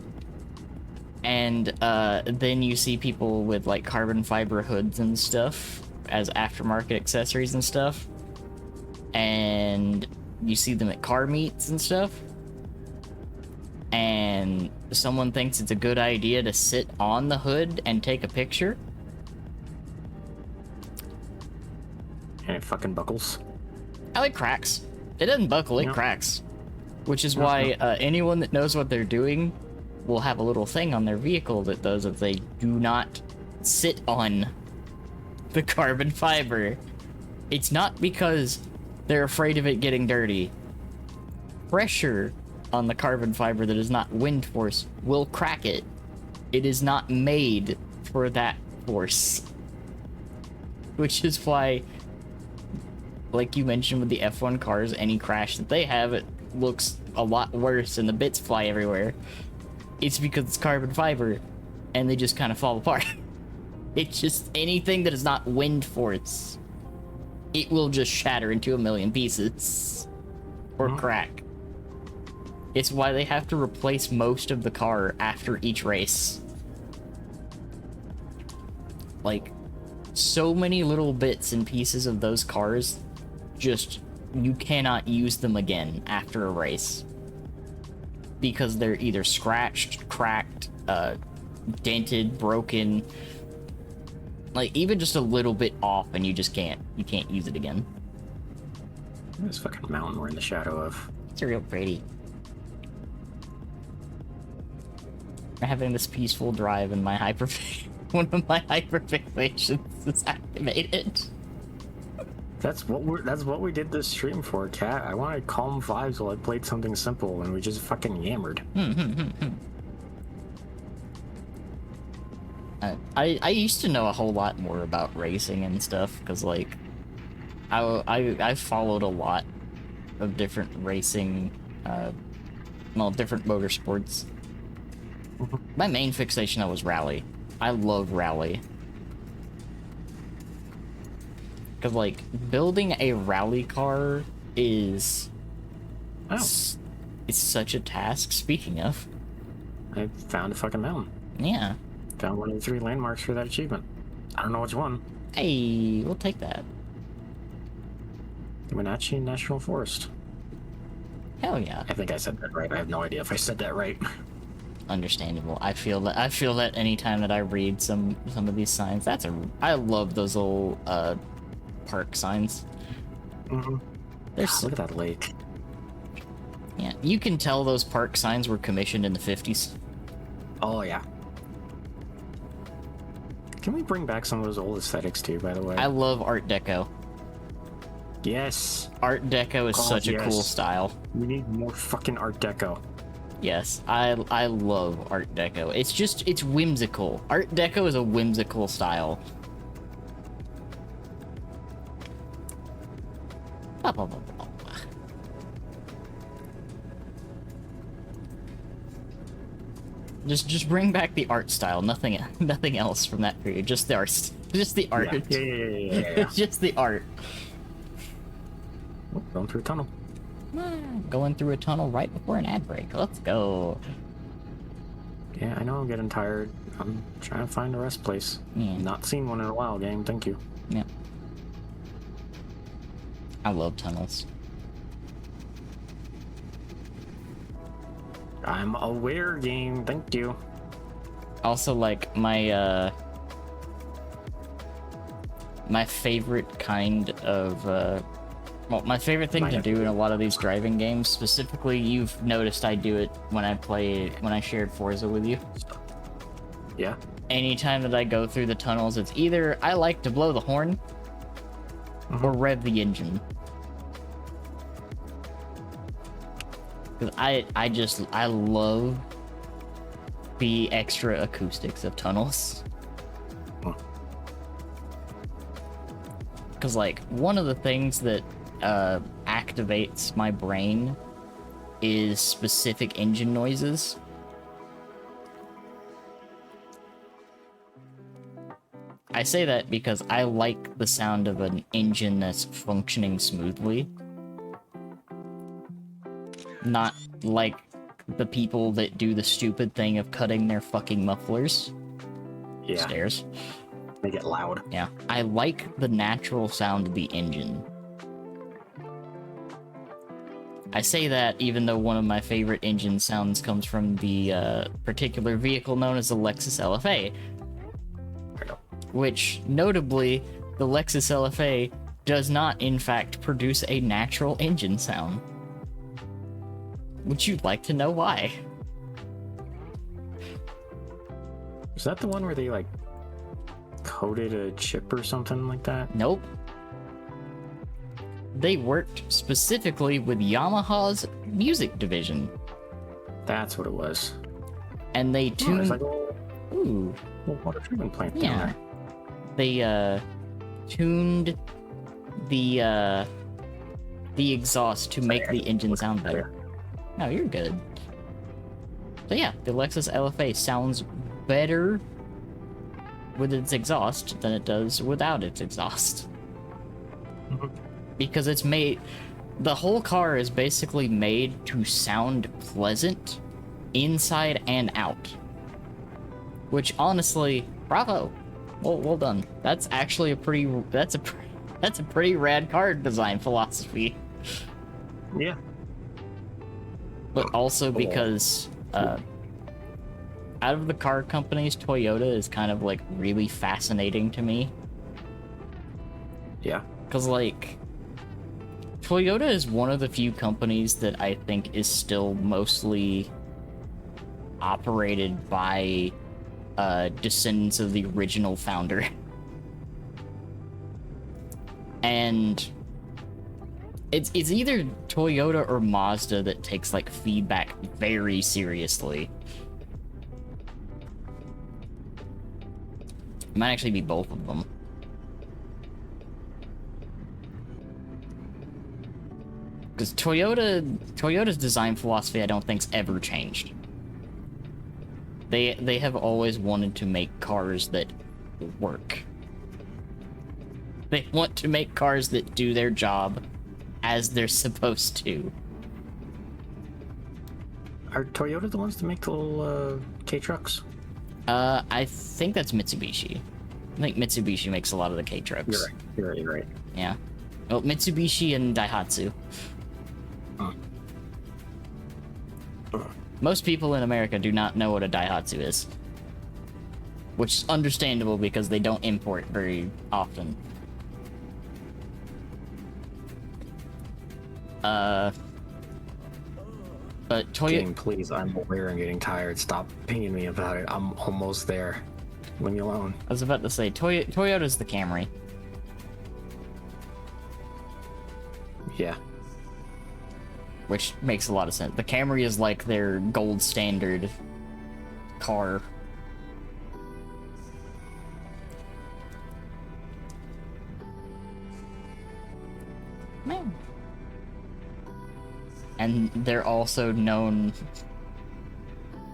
And then you see people with, like, carbon fiber hoods and stuff as aftermarket accessories and stuff, and you see them at car meets and stuff, and someone thinks it's a good idea to sit on the hood and take a picture, and it fucking buckles. Oh, it cracks. It doesn't buckle, it cracks. Which is why anyone that knows what they're doing will have a little thing on their vehicle that does that they do not sit on the carbon fiber. It's not because they're afraid of it getting dirty. Pressure on the carbon fiber that is not wind force will crack it. It is not made for that force. Which is why, like you mentioned with the F1 cars, any crash that they have, it looks a lot worse and the bits fly everywhere. It's because it's carbon fiber and they just kind of fall apart. It's just anything that is not wind force, it will just shatter into a million pieces or crack. It's why they have to replace most of the car after each race. Like, so many little bits and pieces of those cars, just, you cannot use them again after a race. Because they're either scratched, cracked, dented, broken. Like, even just a little bit off and you can't use it again. This fucking mountain we're in the shadow of. It's real pretty. We're having this peaceful drive and my one of my hyperfixations is activated. That's what we did this stream for, Cat. I wanted calm vibes while I played something simple, and we just fucking yammered. I used to know a whole lot more about racing and stuff, because, like, I followed a lot of different racing, different motorsports. My main fixation was rally. I love rally. Because, like, building a rally car is... Oh. It's such a task. Speaking of... I found a fucking mountain. Yeah. Found one of the 3 landmarks for that achievement. I don't know which one. Hey, we'll take that. The Wenatchee National Forest. Hell yeah. I think I said that right. I have no idea if I said that right. Understandable. I feel that anytime that I read some of these signs, I love those little park signs. Mm-hmm. Look at that lake. Yeah, you can tell those park signs were commissioned in the 50s. Oh yeah. Can we bring back some of those old aesthetics too, by the way? I love Art Deco. Yes. Art Deco is such a cool style. We need more fucking Art Deco. Yes, I love Art Deco. It's whimsical. Art Deco is a whimsical style. Just bring back the art style. Nothing else from that period. Just the art. Just the art. Yeah. Just the art. Oh, going through a tunnel. Going through a tunnel right before an ad break. Let's go. Yeah, I know I'm getting tired. I'm trying to find a rest place. Yeah. Not seen one in a while, game. Thank you. Yeah. I love tunnels. I'm aware, game. Thank you. Also, like, my favorite kind of, my favorite thing to do in a lot of these driving games, specifically, you've noticed I do it when I shared Forza with you. Yeah. Anytime that I go through the tunnels, it's either I like to blow the horn or rev the engine. Because I love the extra acoustics of tunnels. Because, like, one of the things that activates my brain is specific engine noises. I say that because I like the sound of an engine that's functioning smoothly. Not like the people that do the stupid thing of cutting their fucking mufflers. Yeah. Stairs. They get loud. Yeah. I like the natural sound of the engine. I say that even though one of my favorite engine sounds comes from the particular vehicle known as the Lexus LFA. Which, notably, the Lexus LFA does not, in fact, produce a natural engine sound. Would you like to know why? Is that the one where they, like, coded a chip or something like that? Nope. They worked specifically with Yamaha's music division. That's what it was. And they tuned... there's like a Ooh. water treatment plant down Yeah. there. They, tuned the exhaust to make the engine sound better. No, you're good. So yeah, the Lexus LFA sounds better with its exhaust than it does without its exhaust. Because it's made... The whole car is basically made to sound pleasant inside and out. Which, honestly, bravo. Well done. That's actually a pretty... That's a pretty rad car design philosophy. Yeah. But also because out of the car companies, Toyota is kind of like really fascinating to me. Yeah. Because, like, Toyota is one of the few companies that I think is still mostly operated by descendants of the original founder. And it's either Toyota or Mazda that takes, like, feedback very seriously. It might actually be both of them. Because Toyota's design philosophy, I don't think's ever changed. They have always wanted to make cars that work. They want to make cars that do their job as they're supposed to. Are Toyota the ones to make the little K-trucks? I think that's Mitsubishi. I think Mitsubishi makes a lot of the K-trucks. You're right. Yeah. Well, Mitsubishi and Daihatsu. Most people in America do not know what a Daihatsu is. Which is understandable because they don't import very often. But Game, please, I'm aware and getting tired. Stop pinging me about it. I'm almost there. Leave me alone. I was about to say, Toyota's the Camry. Yeah. Which makes a lot of sense. The Camry is like their gold standard car. Man. And they're also known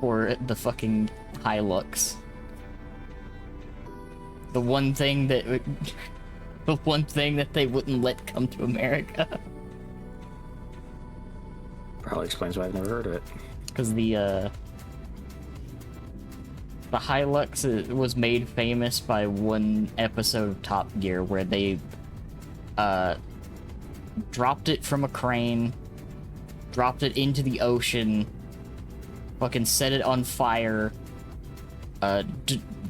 for the fucking Hilux. The one thing that the one thing that they wouldn't let come to America. Probably explains why I've never heard of it. Because the Hilux was made famous by one episode of Top Gear where they dropped it from a crane, dropped it into the ocean, fucking set it on fire,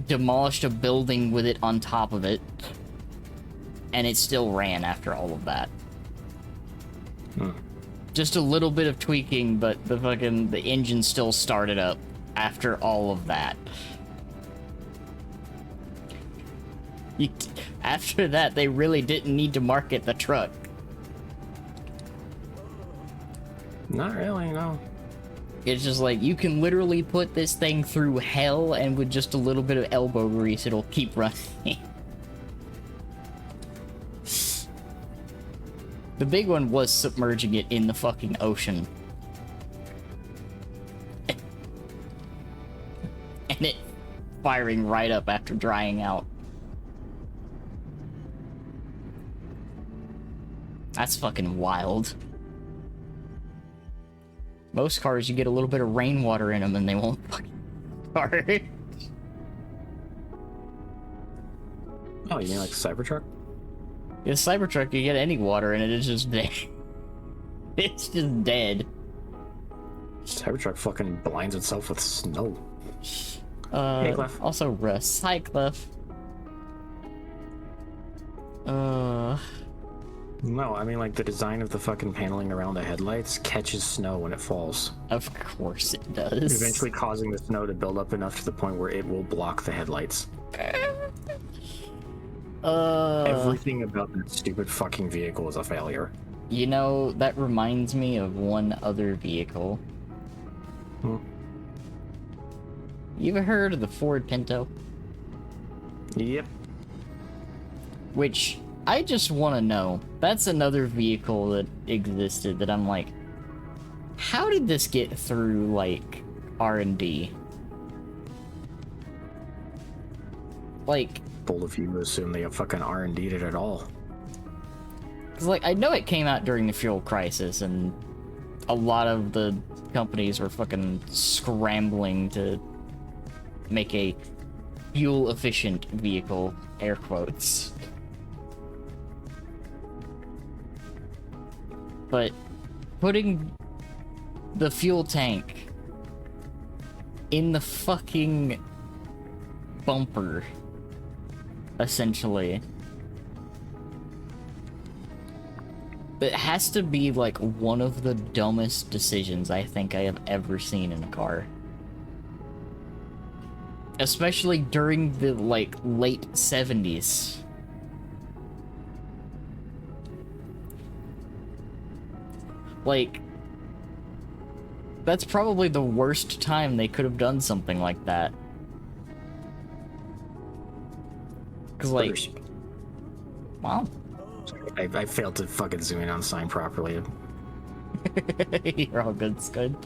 demolished a building with it on top of it, and it still ran after all of that. Just a little bit of tweaking, but the engine still started up after all of that. After that, they really didn't need to market the truck. Not really, no. It's just like, you can literally put this thing through hell, and with just a little bit of elbow grease, it'll keep running. The big one was submerging it in the fucking ocean. And it firing right up after drying out. That's fucking wild. Most cars, you get a little bit of rainwater in them and they won't fucking start. Oh, you mean like the Cybertruck? The Cybertruck, you get any water in it, it's just dead. It's just dead. Cybertruck fucking blinds itself with snow. Hey, Clef. Also Russ. Hi, Clef. No, I mean like the design of the fucking paneling around the headlights catches snow when it falls. Of course it does. Eventually causing the snow to build up enough to the point where it will block the headlights. Everything about that stupid fucking vehicle is a failure. You know, that reminds me of one other vehicle. You ever heard of the Ford Pinto? Yep. Which, I just want to know, that's another vehicle that existed that I'm like, how did this get through, like, R&D? Like... Bold of you to assume they have fucking R&D'd it at all. Cause, like, I know it came out during the fuel crisis, and a lot of the companies were fucking scrambling to make a fuel-efficient vehicle, air quotes. But putting the fuel tank in the fucking bumper, essentially. It has to be like one of the dumbest decisions I think I have ever seen in a car. Especially during the like late 70s. Like, that's probably the worst time they could have done something like that. Cause like, wow. I failed to fucking zoom in on the sign properly. You're all good, it's good.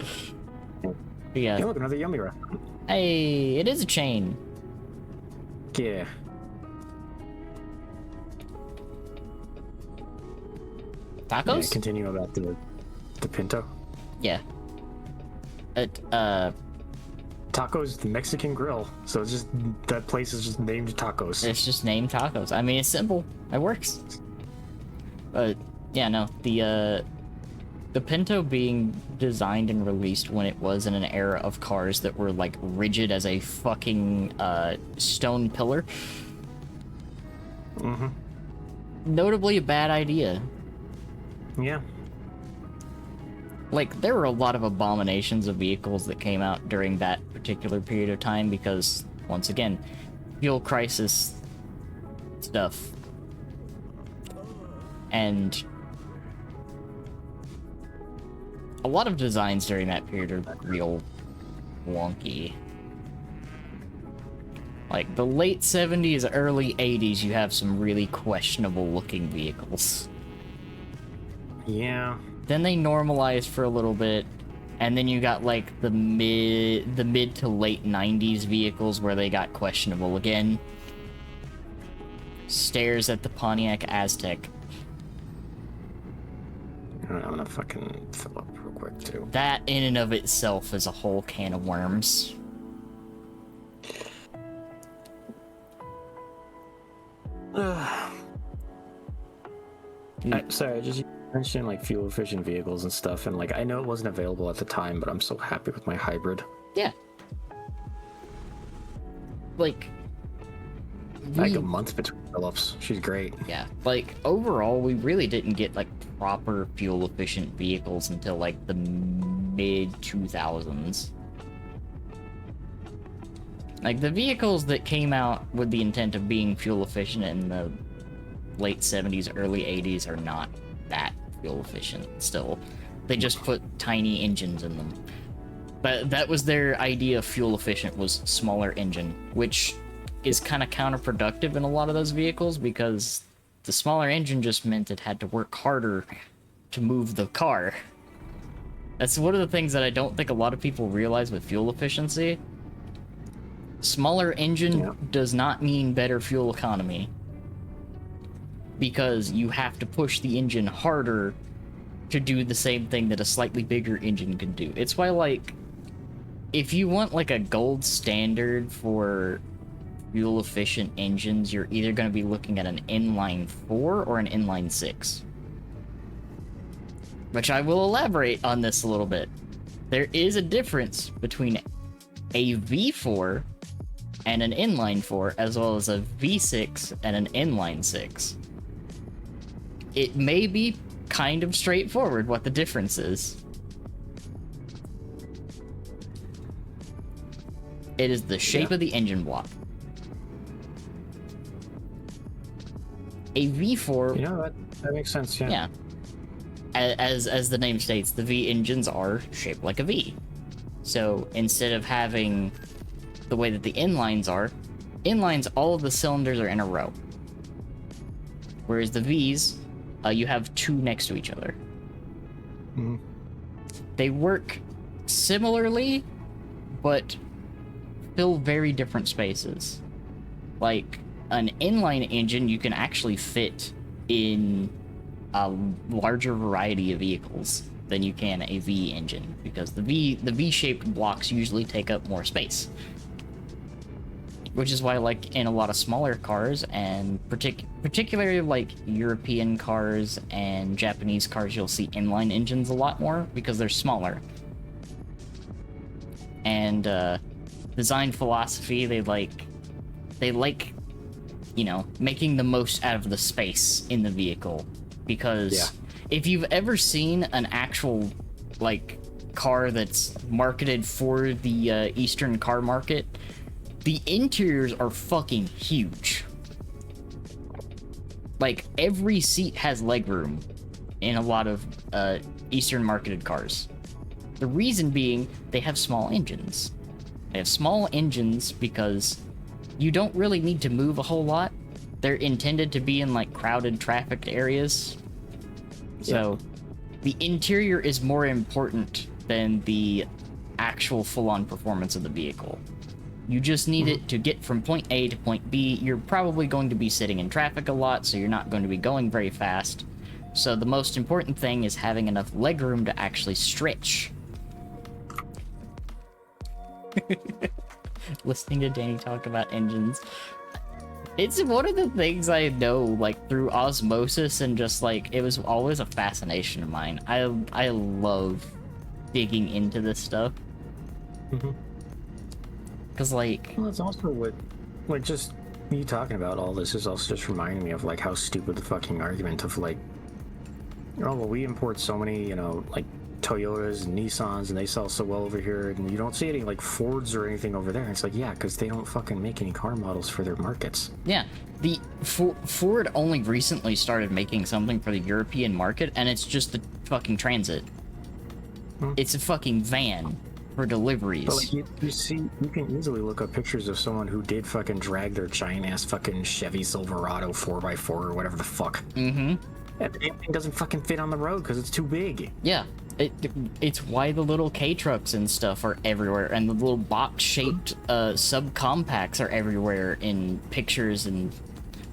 Yeah. Hey, look, another yummy restaurant. Hey, it is a chain. Yeah. Tacos? Yeah, continue about the Pinto. Yeah. Tacos, the Mexican grill. So it's just, that place is just named Tacos. It's just named Tacos. I mean, it's simple. It works. But yeah, no, the Pinto being designed and released when it was in an era of cars that were like rigid as a fucking stone pillar. Mm-hmm. Notably a bad idea. Yeah. Like, there were a lot of abominations of vehicles that came out during that particular period of time because, once again, fuel crisis stuff. And a lot of designs during that period are real wonky. Like, the late 70s, early 80s, you have some really questionable looking vehicles. Yeah. Then they normalized for a little bit, and then you got like the mid to late 90s vehicles where they got questionable again. Stares at the Pontiac Aztec. I'm gonna fucking fill up real quick too. That in and of itself is a whole can of worms. Sorry, just mentioning like fuel efficient vehicles and stuff, and like I know it wasn't available at the time, but I'm so happy with my hybrid. Yeah. Like a month between Phillips. She's great. Yeah, like overall we really didn't get like proper fuel efficient vehicles until like the mid 2000s. Like the vehicles that came out with the intent of being fuel efficient in the late 70s, early 80s are not that fuel efficient still. They just put tiny engines in them. But that was their idea of fuel efficient, was smaller engine, which is kind of counterproductive in a lot of those vehicles because the smaller engine just meant it had to work harder to move the car. That's one of the things that I don't think a lot of people realize with fuel efficiency. Smaller engine does not mean better fuel economy, because you have to push the engine harder to do the same thing that a slightly bigger engine can do. It's why, like, if you want like a gold standard for fuel efficient engines, you're either going to be looking at an inline 4 or an inline 6. Which I will elaborate on this a little bit. There is a difference between a V4 and an inline 4, as well as a V6 and an inline 6. It may be kind of straightforward what the difference is. It is the shape of the engine block. A V4... You know, that makes sense, yeah. Yeah. As the name states, the V engines are shaped like a V. So instead of having the way that the inlines are, inlines, all of the cylinders are in a row. Whereas the Vs, you have two next to each other. Mm-hmm. They work similarly, but fill very different spaces. Like, an inline engine you can actually fit in a larger variety of vehicles than you can a V engine, because the V-shaped blocks usually take up more space. Which is why, like, in a lot of smaller cars, and particularly, like, European cars and Japanese cars, you'll see inline engines a lot more, because they're smaller. And, design philosophy. They like, you know, making the most out of the space in the vehicle. Because if you've ever seen an actual, like, car that's marketed for the Eastern car market, the interiors are fucking huge. Like, every seat has legroom in a lot of Eastern marketed cars. The reason being, they have small engines. They have small engines because you don't really need to move a whole lot. They're intended to be in, like, crowded, trafficked areas. So, the interior is more important than the actual full-on performance of the vehicle. You just need it to get from point A to point B. You're probably going to be sitting in traffic a lot, so you're not going to be going very fast. So the most important thing is having enough legroom to actually stretch. Listening to Danny talk about engines. It's one of the things I know, like, through osmosis, and just, like, it was always a fascination of mine. I love digging into this stuff. Because, like... Well, it's also what, like, just you talking about all this is also just reminding me of, like, how stupid the fucking argument of, like, oh, well, we import so many, you know, like, Toyotas and Nissans, and they sell so well over here, and you don't see any, like, Fords or anything over there. And it's like, yeah, because they don't fucking make any car models for their markets. Yeah, the Ford only recently started making something for the European market, and it's just the fucking Transit. It's a fucking van for deliveries. But, like, you see, you can easily look up pictures of someone who did fucking drag their giant-ass fucking Chevy Silverado 4x4 or whatever the fuck. And the damn thing doesn't fucking fit on the road because it's too big. Yeah. It's why the little K-trucks and stuff are everywhere, and the little box-shaped subcompacts are everywhere in pictures, and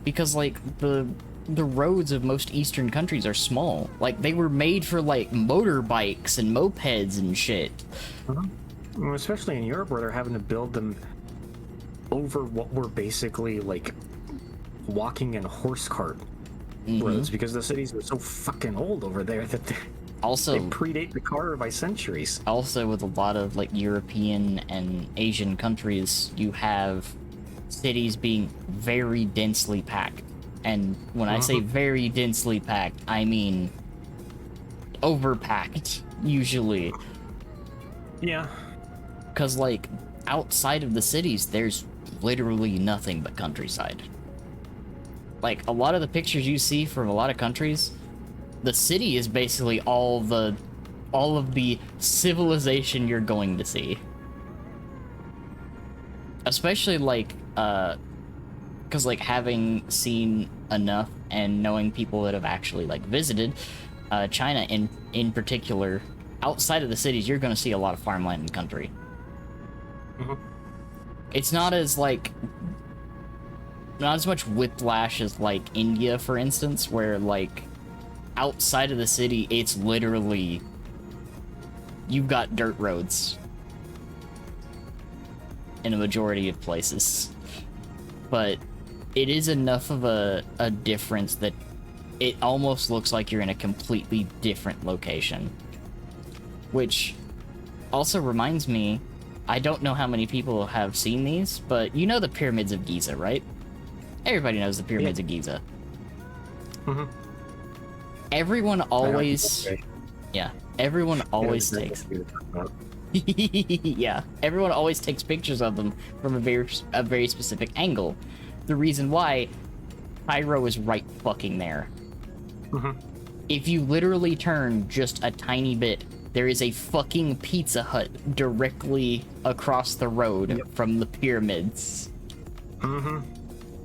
because, like, the roads of most Eastern countries are small. Like, they were made for, like, motorbikes and mopeds and shit. Well, especially in Europe, where they're having to build them over what were basically, like, walking and horse cart roads, because the cities are so fucking old over there that they predate the car by centuries. Also, with a lot of, like, European and Asian countries, you have cities being very densely packed. And when I say very densely packed, I mean overpacked, usually. Yeah. Because, like, outside of the cities, there's literally nothing but countryside. Like, a lot of the pictures you see from a lot of countries, the city is basically all of the civilization you're going to see. Especially, like, because, like, having seen enough and knowing people that have actually, like, visited China in particular, outside of the cities, you're going to see a lot of farmland and country. It's not as, like, not as much whiplash as, like, India, for instance, where, like, outside of the city, it's literally, you've got dirt roads in a majority of places. But it is enough of a difference that it almost looks like you're in a completely different location. Which also reminds me, I don't know how many people have seen these, but you know the Pyramids of Giza, right? Everybody knows the Pyramids of Giza. Everyone always... Yeah, everyone always takes... Yeah, everyone always takes pictures of them from a very specific angle. The reason why, Cairo is right fucking there. If you literally turn just a tiny bit, there is a fucking Pizza Hut directly across the road from the pyramids.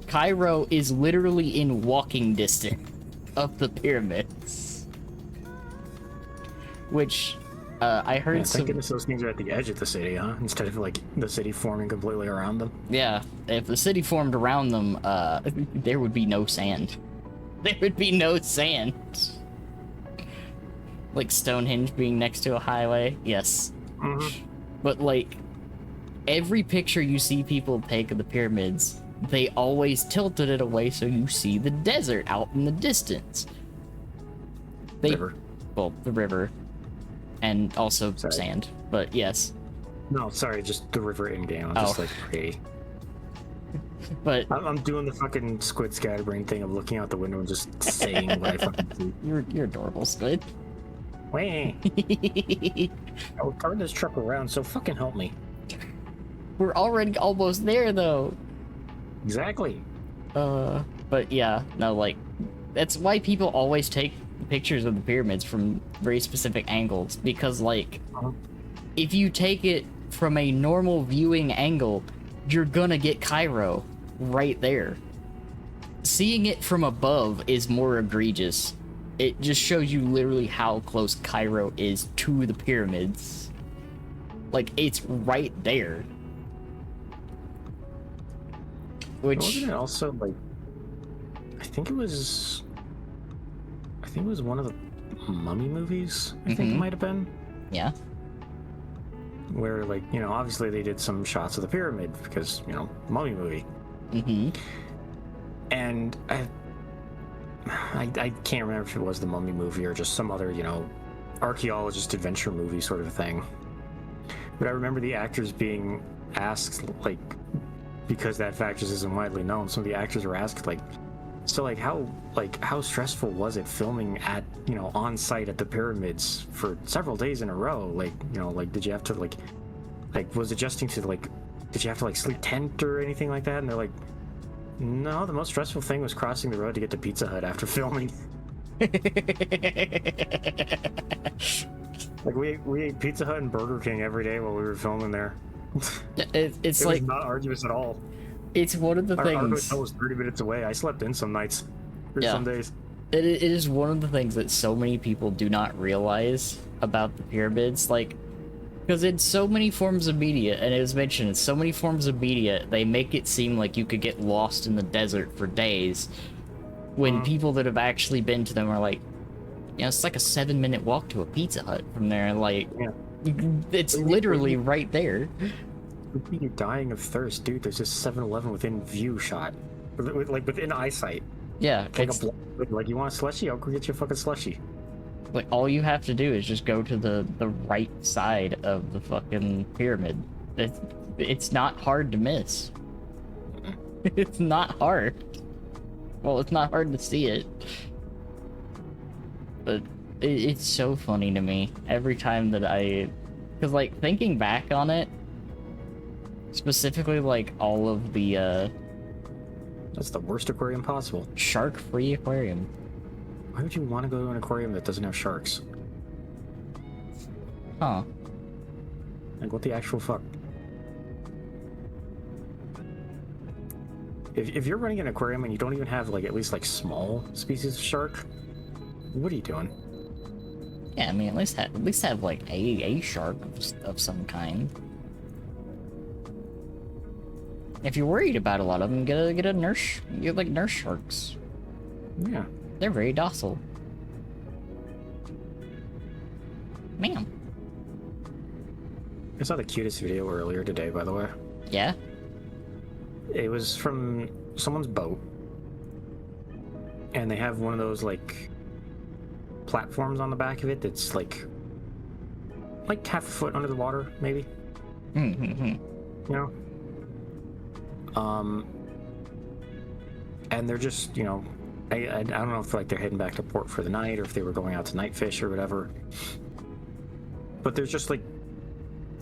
Cairo is literally in walking distance of the pyramids. Which, I heard thank goodness those things are at the edge of the city, huh? Instead of, like, the city forming completely around them. Yeah, if the city formed around them, there would be no sand. There would be no sand. Like Stonehenge being next to a highway, yes. But, like, every picture you see people take of the pyramids, they always tilted it away so you see the desert out in the distance. River. Well, the river. And also sand, but yes. No, sorry, just the river in game. I'm Oh. just like pretty. But I'm doing the fucking Squid Scatterbrain thing of looking out the window and just saying what I fucking see. you're adorable, Squid. Wait, I will turn this truck around, so fucking help me. We're already almost there, though. Exactly. But yeah, no, like, that's why people always take pictures of the pyramids from very specific angles, because, like, if you take it from a normal viewing angle, you're gonna get Cairo right there. Seeing it from above is more egregious. It just shows you literally how close Cairo is to the pyramids. Like, it's right there. Which... Wasn't it also like? I think it was one of the Mummy movies. I think it might have been. Yeah. Where, like, you know, obviously they did some shots of the pyramid because, you know, Mummy movie. Mm-hmm. And I can't remember if it was the Mummy movie or just some other, you know, archaeologist adventure movie sort of thing. But I remember the actors being asked, like, because that fact just isn't widely known, some of the actors were asked, like, so, like, how stressful was it filming at, you know, on site at the pyramids for several days in a row? Like, you know, like, did you have to, like was adjusting to, like, did you have to, like, sleep tent or anything like that? And they're like, no, the most stressful thing was crossing the road to get to Pizza Hut after filming. Like, we ate Pizza Hut and Burger King every day while we were filming there. It's it like, was not arduous at all. it's one of the Our things. hotel was 30 minutes away. I slept in some nights, or Yeah. some days. It is one of the things that so many people do not realize about the pyramids, like, because in so many forms of media, and it was mentioned in so many forms of media, they make it seem like you could get lost in the desert for days, when people that have actually been to them are like, you know, it's like a 7-minute walk to a Pizza Hut from there, like, Yeah. it's literally right there. You're dying of thirst, dude. There's just 7-Eleven within view shot, like within eyesight. Yeah, it's Like, you want a slushie? I'll go get you a fucking slushie. like all you have to do is just go to the right side of the fucking pyramid. It's not hard to miss. It's not hard. Well, it's not hard to see it. But it's so funny to me every time that because, like, thinking back on it, specifically, like, all of the That's the worst aquarium possible. shark-free aquarium. Why would you want to go to an aquarium that doesn't have sharks? Huh. Like, what the actual fuck? If you're running an aquarium and you don't even have, like, at least, like, small species of shark, what are you doing? Yeah, I mean, at least have like a shark of some kind. If you're worried about a lot of them, get a nurse. Get like nurse sharks. Yeah. They're very docile. Ma'am. I saw the cutest video earlier today, by the way. Yeah. It was from someone's boat, and they have one of those, like, platforms on the back of it that's like half a foot under the water, maybe. Mm-hmm. You know. And they're just, you know, I don't know if, like, they're heading back to port for the night or if they were going out to night fish or whatever. But there's just like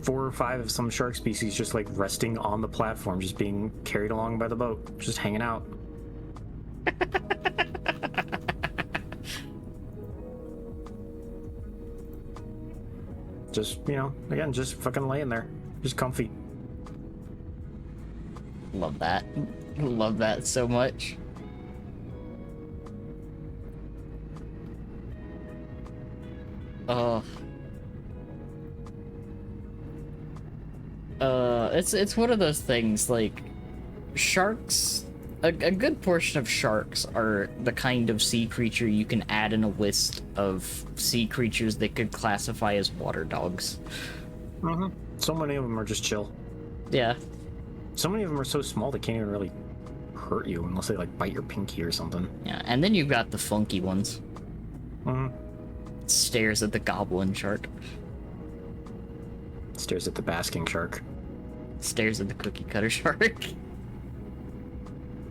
4 or 5 of some shark species just like resting on the platform, just being carried along by the boat, just hanging out. Just, you know, again, just fucking laying there, just comfy. Love that. Love that so much. It's one of those things, like, sharks, a good portion of sharks are the kind of sea creature you can add in a list of sea creatures that could classify as water dogs. Mm-hmm. So many of them are just chill. Yeah. So many of them are so small they can't even really hurt you unless they, like, bite your pinky or something. Yeah, and then you've got the funky ones. Mm-hmm. Stares at the goblin shark. Stares at the basking shark. Stares at the cookie cutter shark.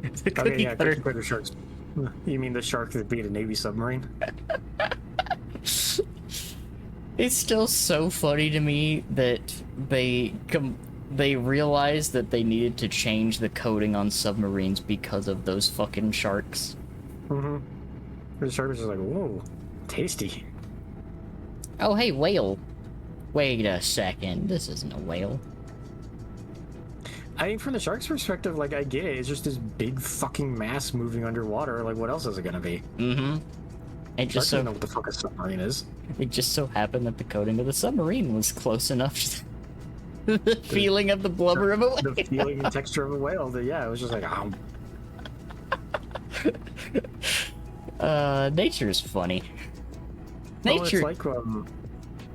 The Okay, cookie yeah, cutter. cookie cutter sharks. You mean the shark that beat a Navy submarine? It's still so funny to me that they realized that they needed to change the coating on submarines because of those fucking sharks. Mm-hmm. The shark was just like, whoa, tasty. Oh, hey, whale. Wait a second. This isn't a whale. I mean, from the shark's perspective, like, I get it. It's just this big fucking mass moving underwater. Like, what else is it gonna be? Mm-hmm. It Shark just doesn't know what the fuck a submarine is. It just so happened that the coating of the submarine was close enough to the feeling of the blubber of a whale. The feeling and texture of a whale. Yeah, it was just like, Nature's funny. Well, Nature. it's like,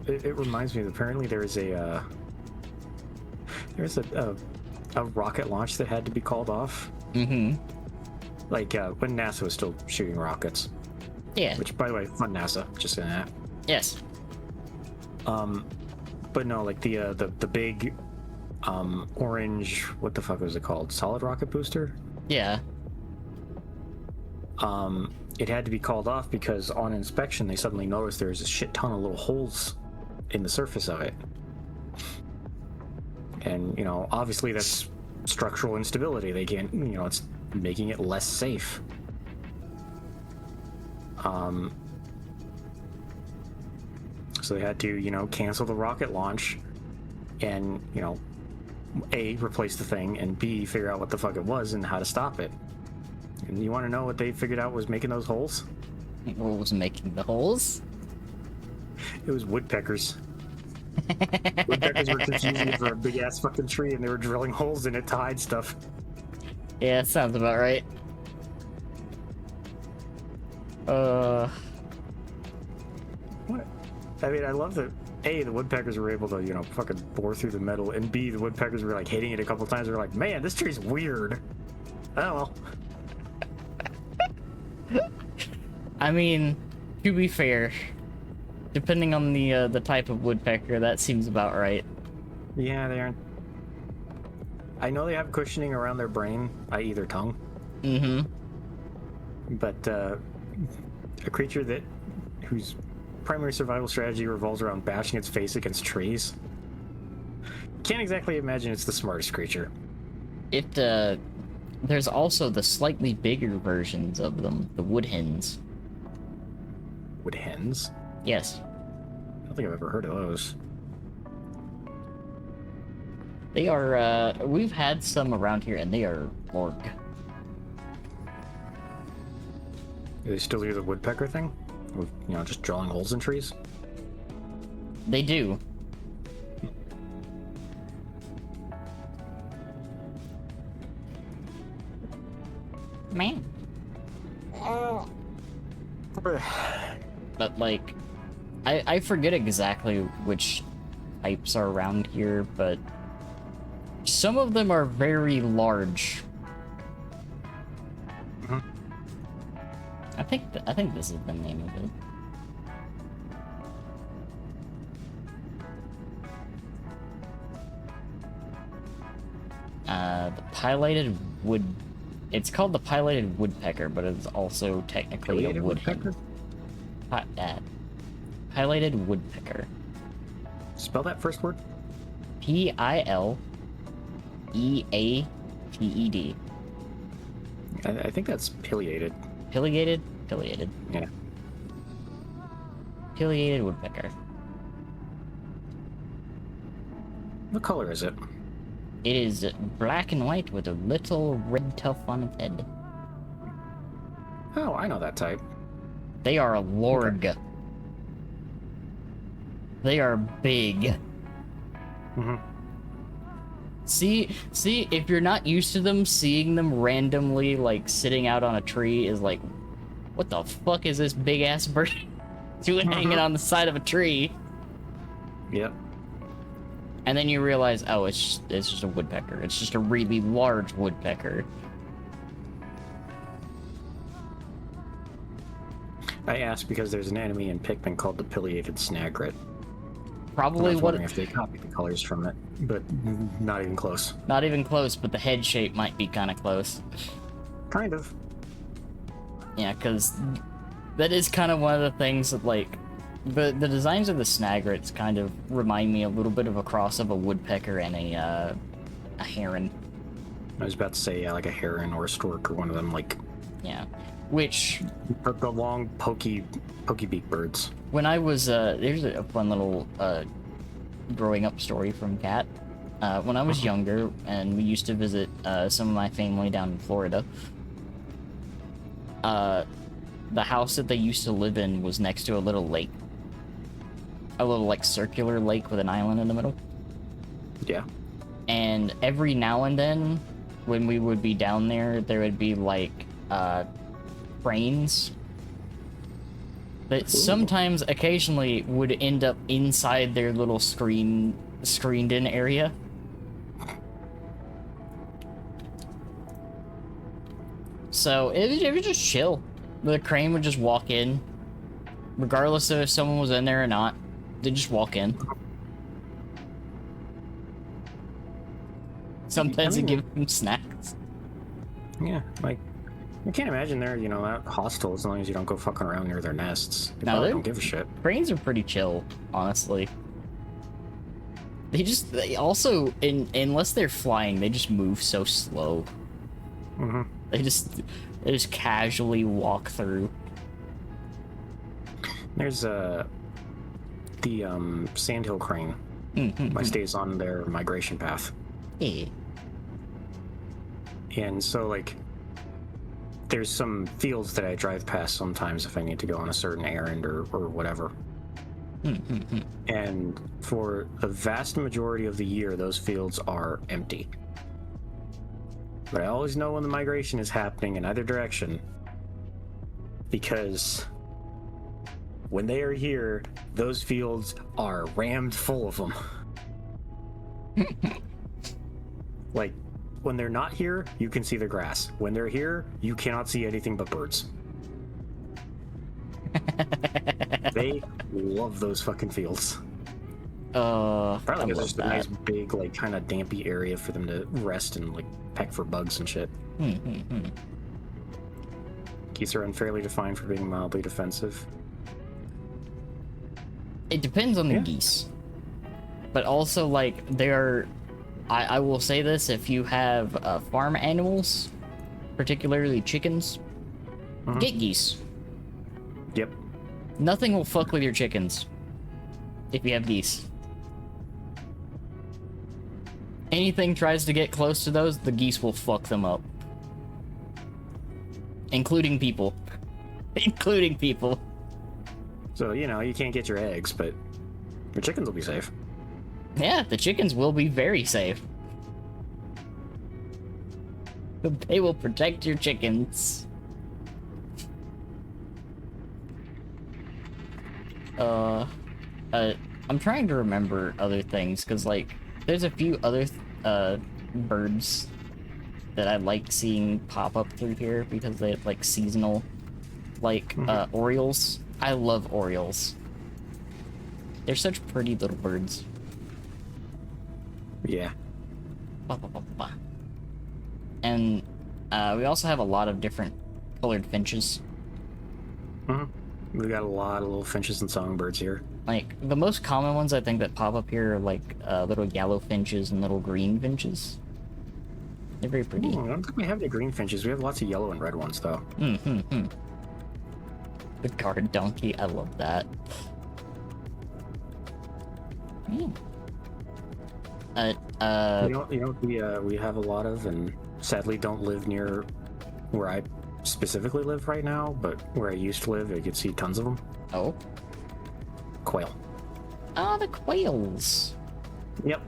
it reminds me that apparently there's a rocket launch that had to be called off. Mm-hmm. Like, when NASA was still shooting rockets. Yeah. Which, by the way, fun NASA, just saying that. Yes. But no, like the big, orange, what the fuck was it called? Solid rocket booster? Yeah. It had to be called off because on inspection they suddenly noticed there's a shit ton of little holes in the surface of it. And, you know, obviously that's structural instability. They can't, you know, it's making it less safe. So they had to, you know, cancel the rocket launch and, you know, A, replace the thing, and B, figure out what the fuck it was and how to stop it. And you want to know what they figured out was making those holes? What was making the holes? It was woodpeckers. Woodpeckers were confusing it for a big ass fucking tree, and they were drilling holes in it to hide stuff. Yeah, sounds about right. What? I mean, I love that. A, the woodpeckers were able to, you know, fucking bore through the metal, and B, the woodpeckers were like hitting it a couple times. They were like, man, this tree's weird. Oh well. I mean, to be fair, depending on the type of woodpecker, that seems about right. Yeah, they aren't. I know they have cushioning around their brain, i.e. their tongue. Mm-hmm. But a creature whose primary survival strategy revolves around bashing its face against trees. Can't exactly imagine it's the smartest creature. There's also the slightly bigger versions of them, the woodhens. Wood hens? Yes. I don't think I've ever heard of those. They are, we've had some around here, and they are org. Do they still do the woodpecker thing? With, you know, just drilling holes in trees? They do. Man. But, like, I forget exactly which types are around here, but some of them are very large. Mhm. I think this is the name of it. The pileated wood. It's called the pileated woodpecker, but it's also technically a Pileated woodhen. Pileated woodpecker. Spell that first word? Pileated. I think that's pileated. Pileated? Pileated. Yeah. Pileated woodpecker. What color is it? It is black and white with a little red tuff on its head. Oh, I know that type. They are a lorg. Okay. They are big. Mm-hmm. See, if you're not used to them, seeing them randomly, like, sitting out on a tree is like, what the fuck is this big-ass bird doing hanging on the side of a tree? Yep. And then you realize, oh, it's just a woodpecker. It's just a really large woodpecker. I asked because there's an enemy in Pikmin called the pileated snagret. probably was what. wondering if they copied the colors from it, but not even close. Not even close, but the head shape might be kind of close. Kind of. Yeah, because that is kind of one of the things that, like, the designs of the snagrets kind of remind me a little bit of a cross of a woodpecker and a heron. I was about to say like a heron or a stork or one of them, like, Yeah, which the long pokey beak birds. when I was there's a fun little growing up story from Kat. When I was younger and we used to visit some of my family down in Florida, the house that they used to live in was next to a little lake. A little, like, circular lake with an island in the middle. Yeah. And every now and then, when we would be down there, there would be, like, cranes that sometimes, occasionally, would end up inside their little screened-in area. So, it was just chill. The crane would just walk in, regardless of if someone was in there or not. They just walk in. Sometimes they give them snacks. Yeah, like, I can't imagine they're, that hostile as long as you don't go fucking around near their nests. They No, probably they don't give a shit. Cranes are pretty chill, honestly. They also, unless they're flying, they just move so slow. Mm-hmm. They just casually walk through. There's the sandhill crane. Mm-hmm. Stays on their migration path. Yeah. And so, like, there's some fields that I drive past sometimes if I need to go on a certain errand or whatever. Mm-hmm. And for the vast majority of the year, those fields are empty. But I always know when the migration is happening in either direction, because when they are here, those fields are rammed full of them. Like, when they're not here, you can see the grass. When they're here, you cannot see anything but birds. They love those fucking fields. Probably because it's just a nice big, like, kind of dampy area for them to rest and, like, peck for bugs and shit. Geese are unfairly defined for being mildly defensive. It depends on the geese. But also, like, I will say this, if you have farm animals, particularly chickens, get geese. Yep. Nothing will fuck with your chickens if you have geese. Anything tries to get close to those, the geese will fuck them up. Including people. Including people. So, you can't get your eggs, but your chickens will be safe. Yeah, the chickens will be very safe. They will protect your chickens. I'm trying to remember other things, because, like, there's a few other birds that I like seeing pop up through here because they have, like, seasonal, like, orioles. I love orioles. They're such pretty little birds. Yeah. And we also have a lot of different colored finches. We got a lot of little finches and songbirds here. Like, the most common ones I think that pop up here are, like, little yellow finches and little green finches. They're very pretty. I don't think we have any green finches. We have lots of yellow and red ones, though. The guard donkey, I love that. We have a lot of, and sadly don't live near where I specifically live right now, but where I used to live, I could see tons of them. Oh? Quail. Ah, the quails. Yep.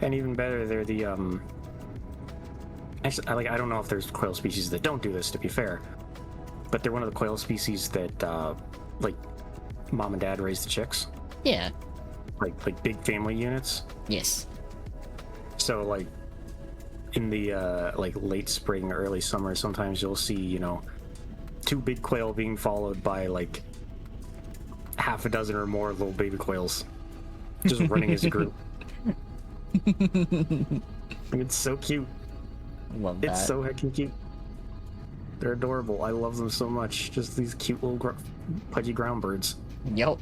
And even better, they're the, Actually, I don't know if there's quail species that don't do this, to be fair, but they're one of the quail species that, like, mom and dad raise the chicks. Yeah. Like big family units. Yes. So, like, in the, like, late spring, early summer, sometimes you'll see, 2 big quail being followed by, like, half a dozen or more little baby quails. just running as a group. It's so cute. Love that. It's so heckin' cute. They're adorable. I love them so much. Just these cute little pudgy ground birds. Yep.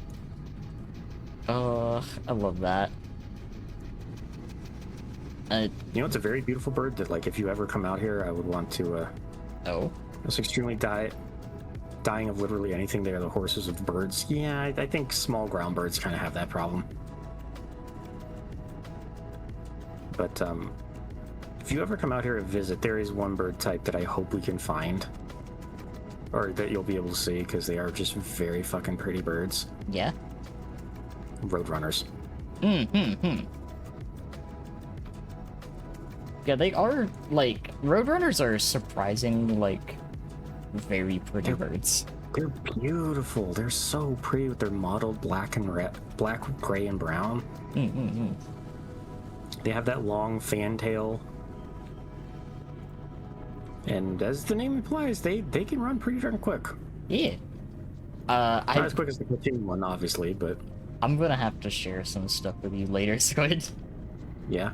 I love that. You know, it's a very beautiful bird that, like, if you ever come out here, I would want to, Oh? It's extremely dying of literally anything. They are the horses of birds. Yeah, I think small ground birds kind of have that problem. But, if you ever come out here to visit, there is one bird type that I hope we can find. Or that you'll be able to see, because they are just very fucking pretty birds. Yeah? Roadrunners. Yeah, they are, like, Roadrunners are surprising, like, very pretty birds. They're beautiful. They're so pretty with their mottled black and red, black, gray, and brown. They have that long fantail. And as the name implies, they can run pretty darn quick. Yeah. Not as quick as the platoon one, obviously, but... I'm gonna have to share some stuff with you later, Squid. Yeah.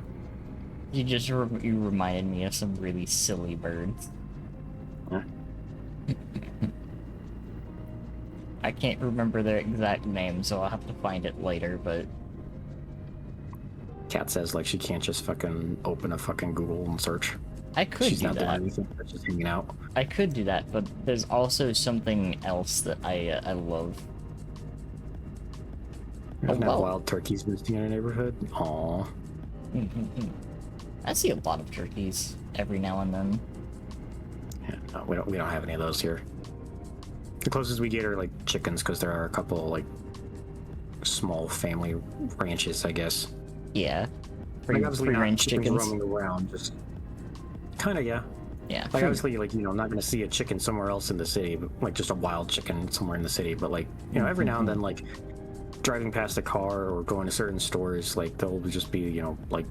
You just you reminded me of some really silly birds. Huh? I can't remember their exact name, so I'll have to find it later, but... Kat says, like, she can't just fucking open a fucking Google and search. I could She's do not doing that. anything, but just hanging out. I could do that, but there's also something else that I love. There's Oh, no wow. wild turkeys nesting in a neighborhood. Aww. I see a lot of turkeys every now and then. Yeah, no, we don't have any of those here. The closest we get are like chickens, because there are a couple like small family ranches, I guess. Yeah. Like, obviously not Free-range chickens. roaming around, just kind of, yeah. Yeah. Like, obviously, like, you know, I'm not going to see a chicken somewhere else in the city, but, like, just a wild chicken somewhere in the city. But, like, you know, every now and then, like, driving past a car or going to certain stores, like, there'll just be, you know, like,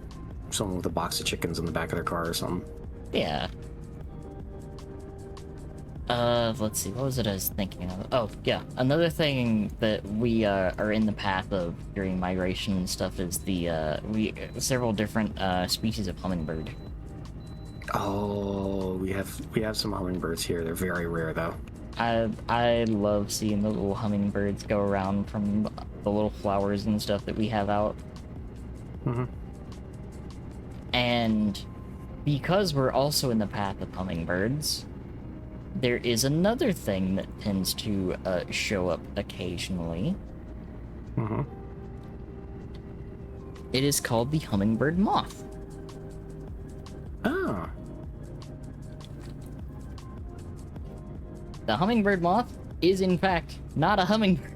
someone with a box of chickens in the back of their car or something. Yeah. Let's see, what was it I was thinking of? Oh, yeah, another thing that we are in the path of during migration and stuff is the, several different, species of hummingbird. Oh, we have some hummingbirds here. They're very rare, though. I love seeing the little hummingbirds go around from the little flowers and stuff that we have out. And because we're also in the path of hummingbirds, there is another thing that tends to show up occasionally. It is called the hummingbird moth. Oh. The hummingbird moth is, in fact, not a hummingbird.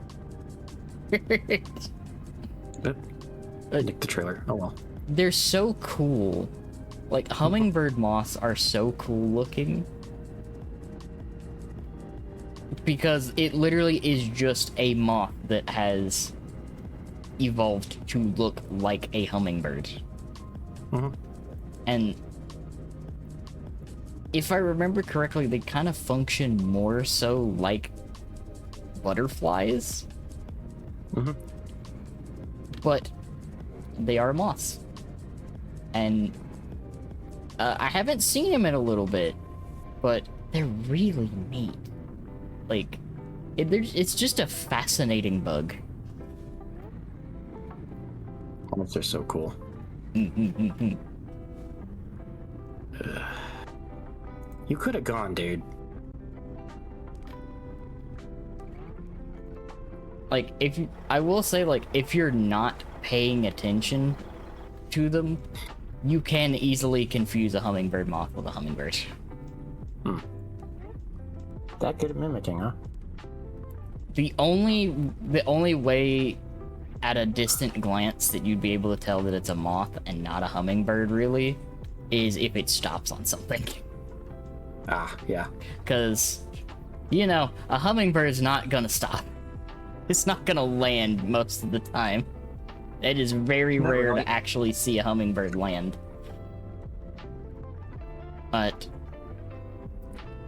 I nicked the trailer. Oh well. They're so cool. Like, hummingbird moths are so cool looking. Because it literally is just a moth that has evolved to look like a hummingbird. And if I remember correctly, they kind of function more so like butterflies. But they are moths. And I haven't seen them in a little bit, but they're really neat. Like, it's just a fascinating bug. Moths are so cool. You could have gone, dude. Like, I will say, like, if you're not paying attention to them, you can easily confuse a hummingbird moth with a hummingbird. That good at mimicking, huh? The only way at a distant glance that you'd be able to tell that it's a moth and not a hummingbird, really, is if it stops on something. Ah, yeah. Because, you know, a hummingbird's not gonna stop. It's not gonna land most of the time. It is very rare to actually see a hummingbird land. But,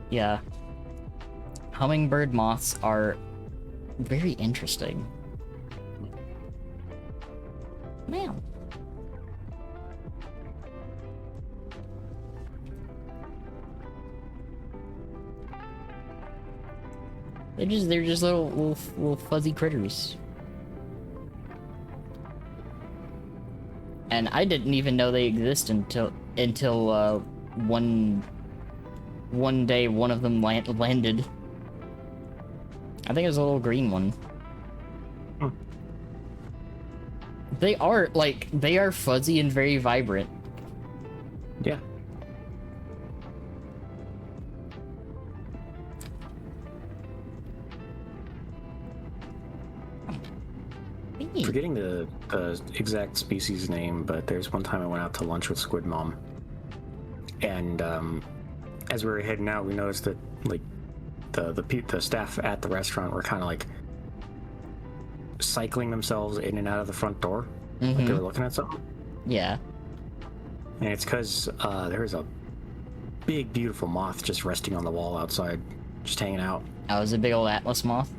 yeah. Hummingbird moths are very interesting. Man. They're just little fuzzy critters. And I didn't even know they exist until one day one of them landed. I think it was a little green one. Hmm. They are fuzzy and very vibrant. Yeah. Forgetting the exact species name, but there's one time I went out to lunch with Squid Mom, and as we were heading out, we noticed that like the staff at the restaurant were kind of like cycling themselves in and out of the front door, like they were looking at something. Yeah. And it's because there's a big, beautiful moth just resting on the wall outside, just hanging out. Oh, is it a big old Atlas moth?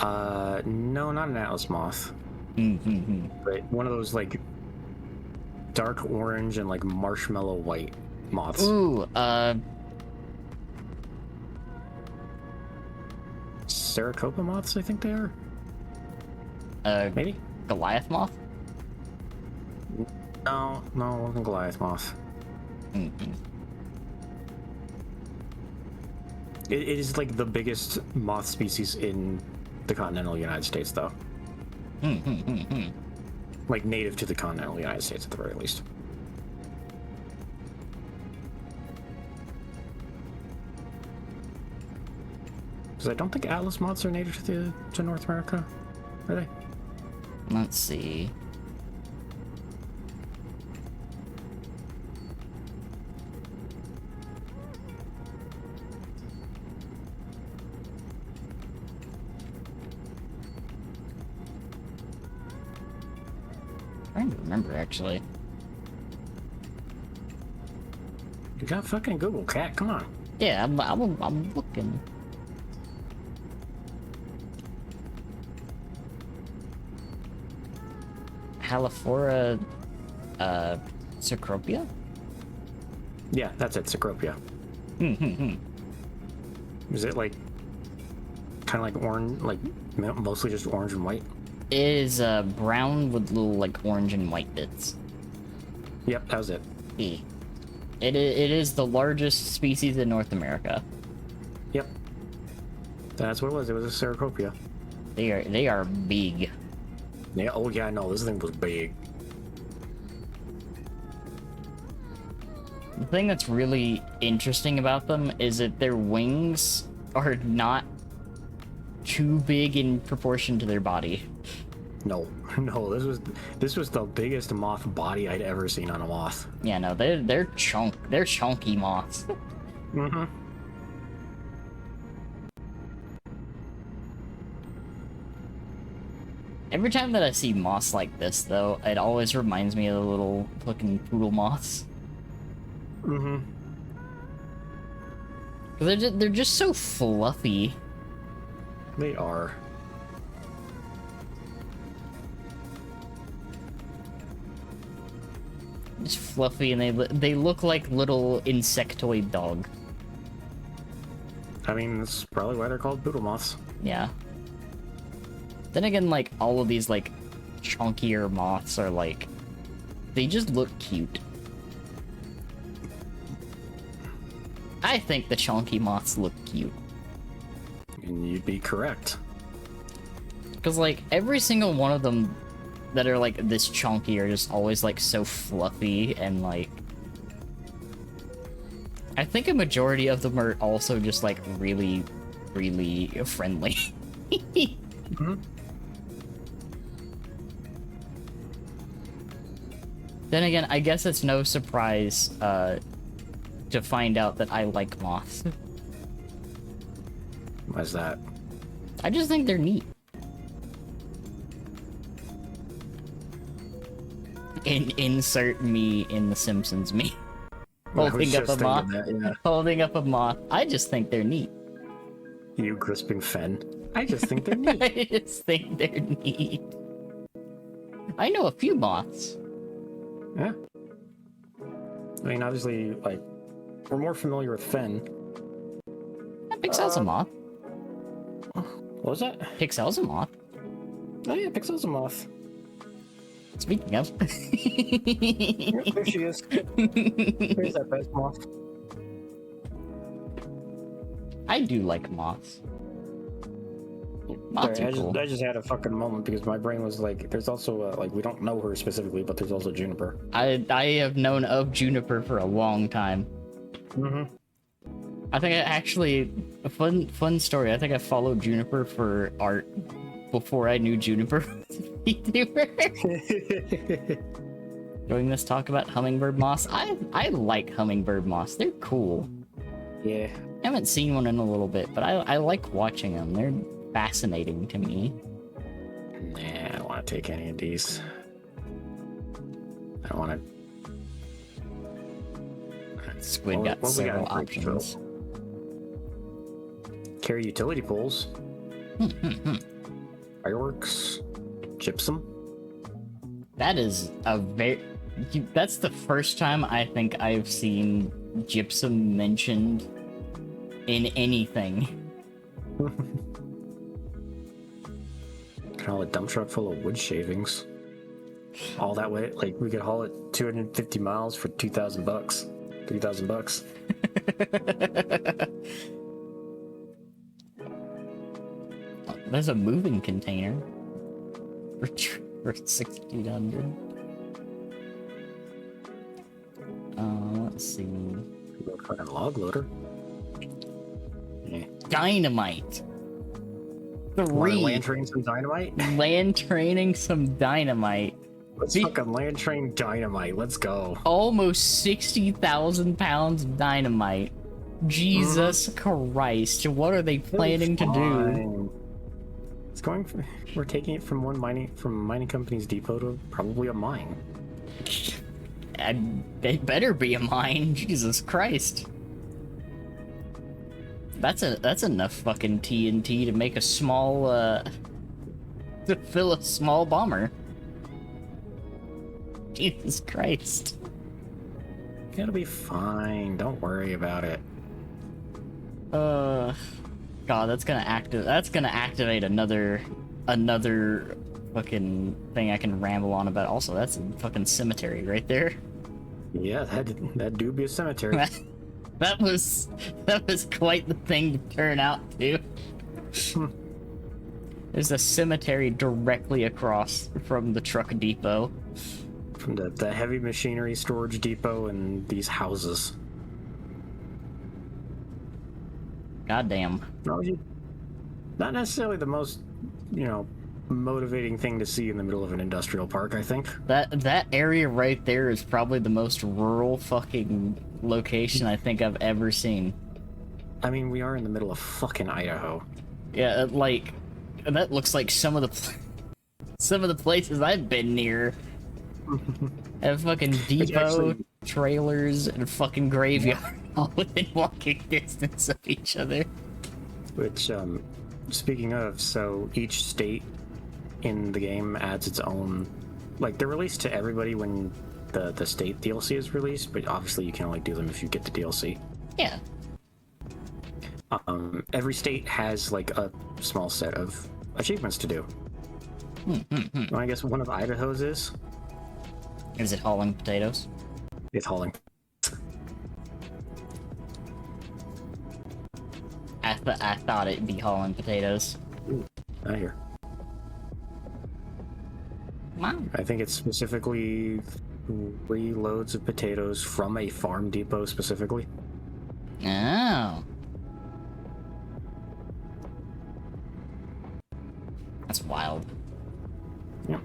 No, not an Atlas moth. Mm-hmm. But one of those like dark orange and like marshmallow white moths. Ooh, Saracopa moths, I think they are. Maybe? Goliath moth? No, it wasn't Goliath moth. Mm-hmm. It is like the biggest moth species in the continental United States, though. Like native to the continental United States, at the very least. Because I don't think Atlas moths are native to North America, are they? Let's see. I'm trying to remember, actually. You got fucking Google, cat. Come on. Yeah, I'm looking. Halophora, Cecropia? Yeah, that's it. Cecropia. Is it like kind of like orange, like mostly just orange and white? It is brown with little like orange and white bits. Yep, that was it. E. It is the largest species in North America. Yep, that's what it was. It was a Cecropia. They are big. Yeah. Oh yeah, no, this thing was big. The thing that's really interesting about them is that their wings are not too big in proportion to their body. No, this was the biggest moth body I'd ever seen on a moth. Yeah, no, they're chunky moths. Mm-hmm. Every time that I see moths like this, though, it always reminds me of the little fucking poodle moths. Mm-hmm. They're just so fluffy. They are. Just fluffy, and they look like little insectoid dog. I mean, that's probably why they're called poodle moths. Yeah. Then again, like, all of these, like, chunkier moths are, like... They just look cute. I think the chunky moths look cute. And you'd be correct. Because, like, every single one of them that are, like, this chunky are just always, like, so fluffy and, like... I think a majority of them are also just, like, really, really friendly. Mm-hmm. Then again, I guess it's no surprise, to find out that I like moths. Why's that? I just think they're neat. Insert me in the Simpsons me. Holding up a moth. Yeah. Holding up a moth. I just think they're neat. You crisping fen. I just think they're neat. I just think they're neat. I know a few moths. Yeah. I mean, obviously, like, we're more familiar with Fen. Pixel's a moth. What was that? Pixel's a moth. Oh yeah, Pixel's a moth. Speaking of. Yep, there she is. There's that best moth. I do like moths. Moths Sorry, are cool. I just had a fucking moment because my brain was like, there's also, like, we don't know her specifically, but there's also Juniper. I have known of Juniper for a long time. Mm-hmm. I think I actually, a fun story, I think I followed Juniper for art before I knew Juniper was a VTuber. Doing this talk about hummingbird moths, I like hummingbird moths. They're cool. Yeah. I haven't seen one in a little bit, but I like watching them. They're fascinating to me. Nah, I don't want to take any of these. I don't want to. Squid got several options. Carry utility poles. Fireworks. Gypsum. That is a very... That's the first time I think I've seen gypsum mentioned in anything. Can haul a dump truck full of wood shavings. All that way, like, we could haul it 250 miles for $2,000. $3,000. There's a moving container for 1,600. Let's see. Fucking log loader. Yeah. Dynamite. Wanna 3. land train some dynamite? Land training some dynamite. Let's fucking land train dynamite. Let's go. Almost 60,000 pounds of dynamite. Jesus Christ. What are they planning to do? It's going from, we're taking it from mining company's depot to probably a mine. And it better be a mine. Jesus Christ. That's enough fucking TNT to make a small to fill a small bomber. Jesus Christ. It'll be fine. Don't worry about it. God, that's gonna activate another fucking thing I can ramble on about. Also, that's a fucking cemetery right there. Yeah, that dubious cemetery. That was quite the thing to turn out to. There's a cemetery directly across from the truck depot. From the heavy machinery storage depot and these houses. Goddamn. Not necessarily the most, motivating thing to see in the middle of an industrial park, I think. That area right there is probably the most rural fucking location I think I've ever seen. I mean, we are in the middle of fucking Idaho. Yeah, like that looks like some of the places I've been near. Have fucking depot, trailers, and fucking graveyard all within walking distance of each other. Which, speaking of, so each state in the game adds its own, like, they're released to everybody when the state DLC is released, but obviously you can only do them if you get the DLC. Yeah. Every state has, like, a small set of achievements to do. Well, I guess one of Idaho's is it hauling potatoes? It's hauling. I thought it'd be hauling potatoes. Not here. Wow. I think it's specifically 3 loads of potatoes from a farm depot specifically. Oh. That's wild. Yeah.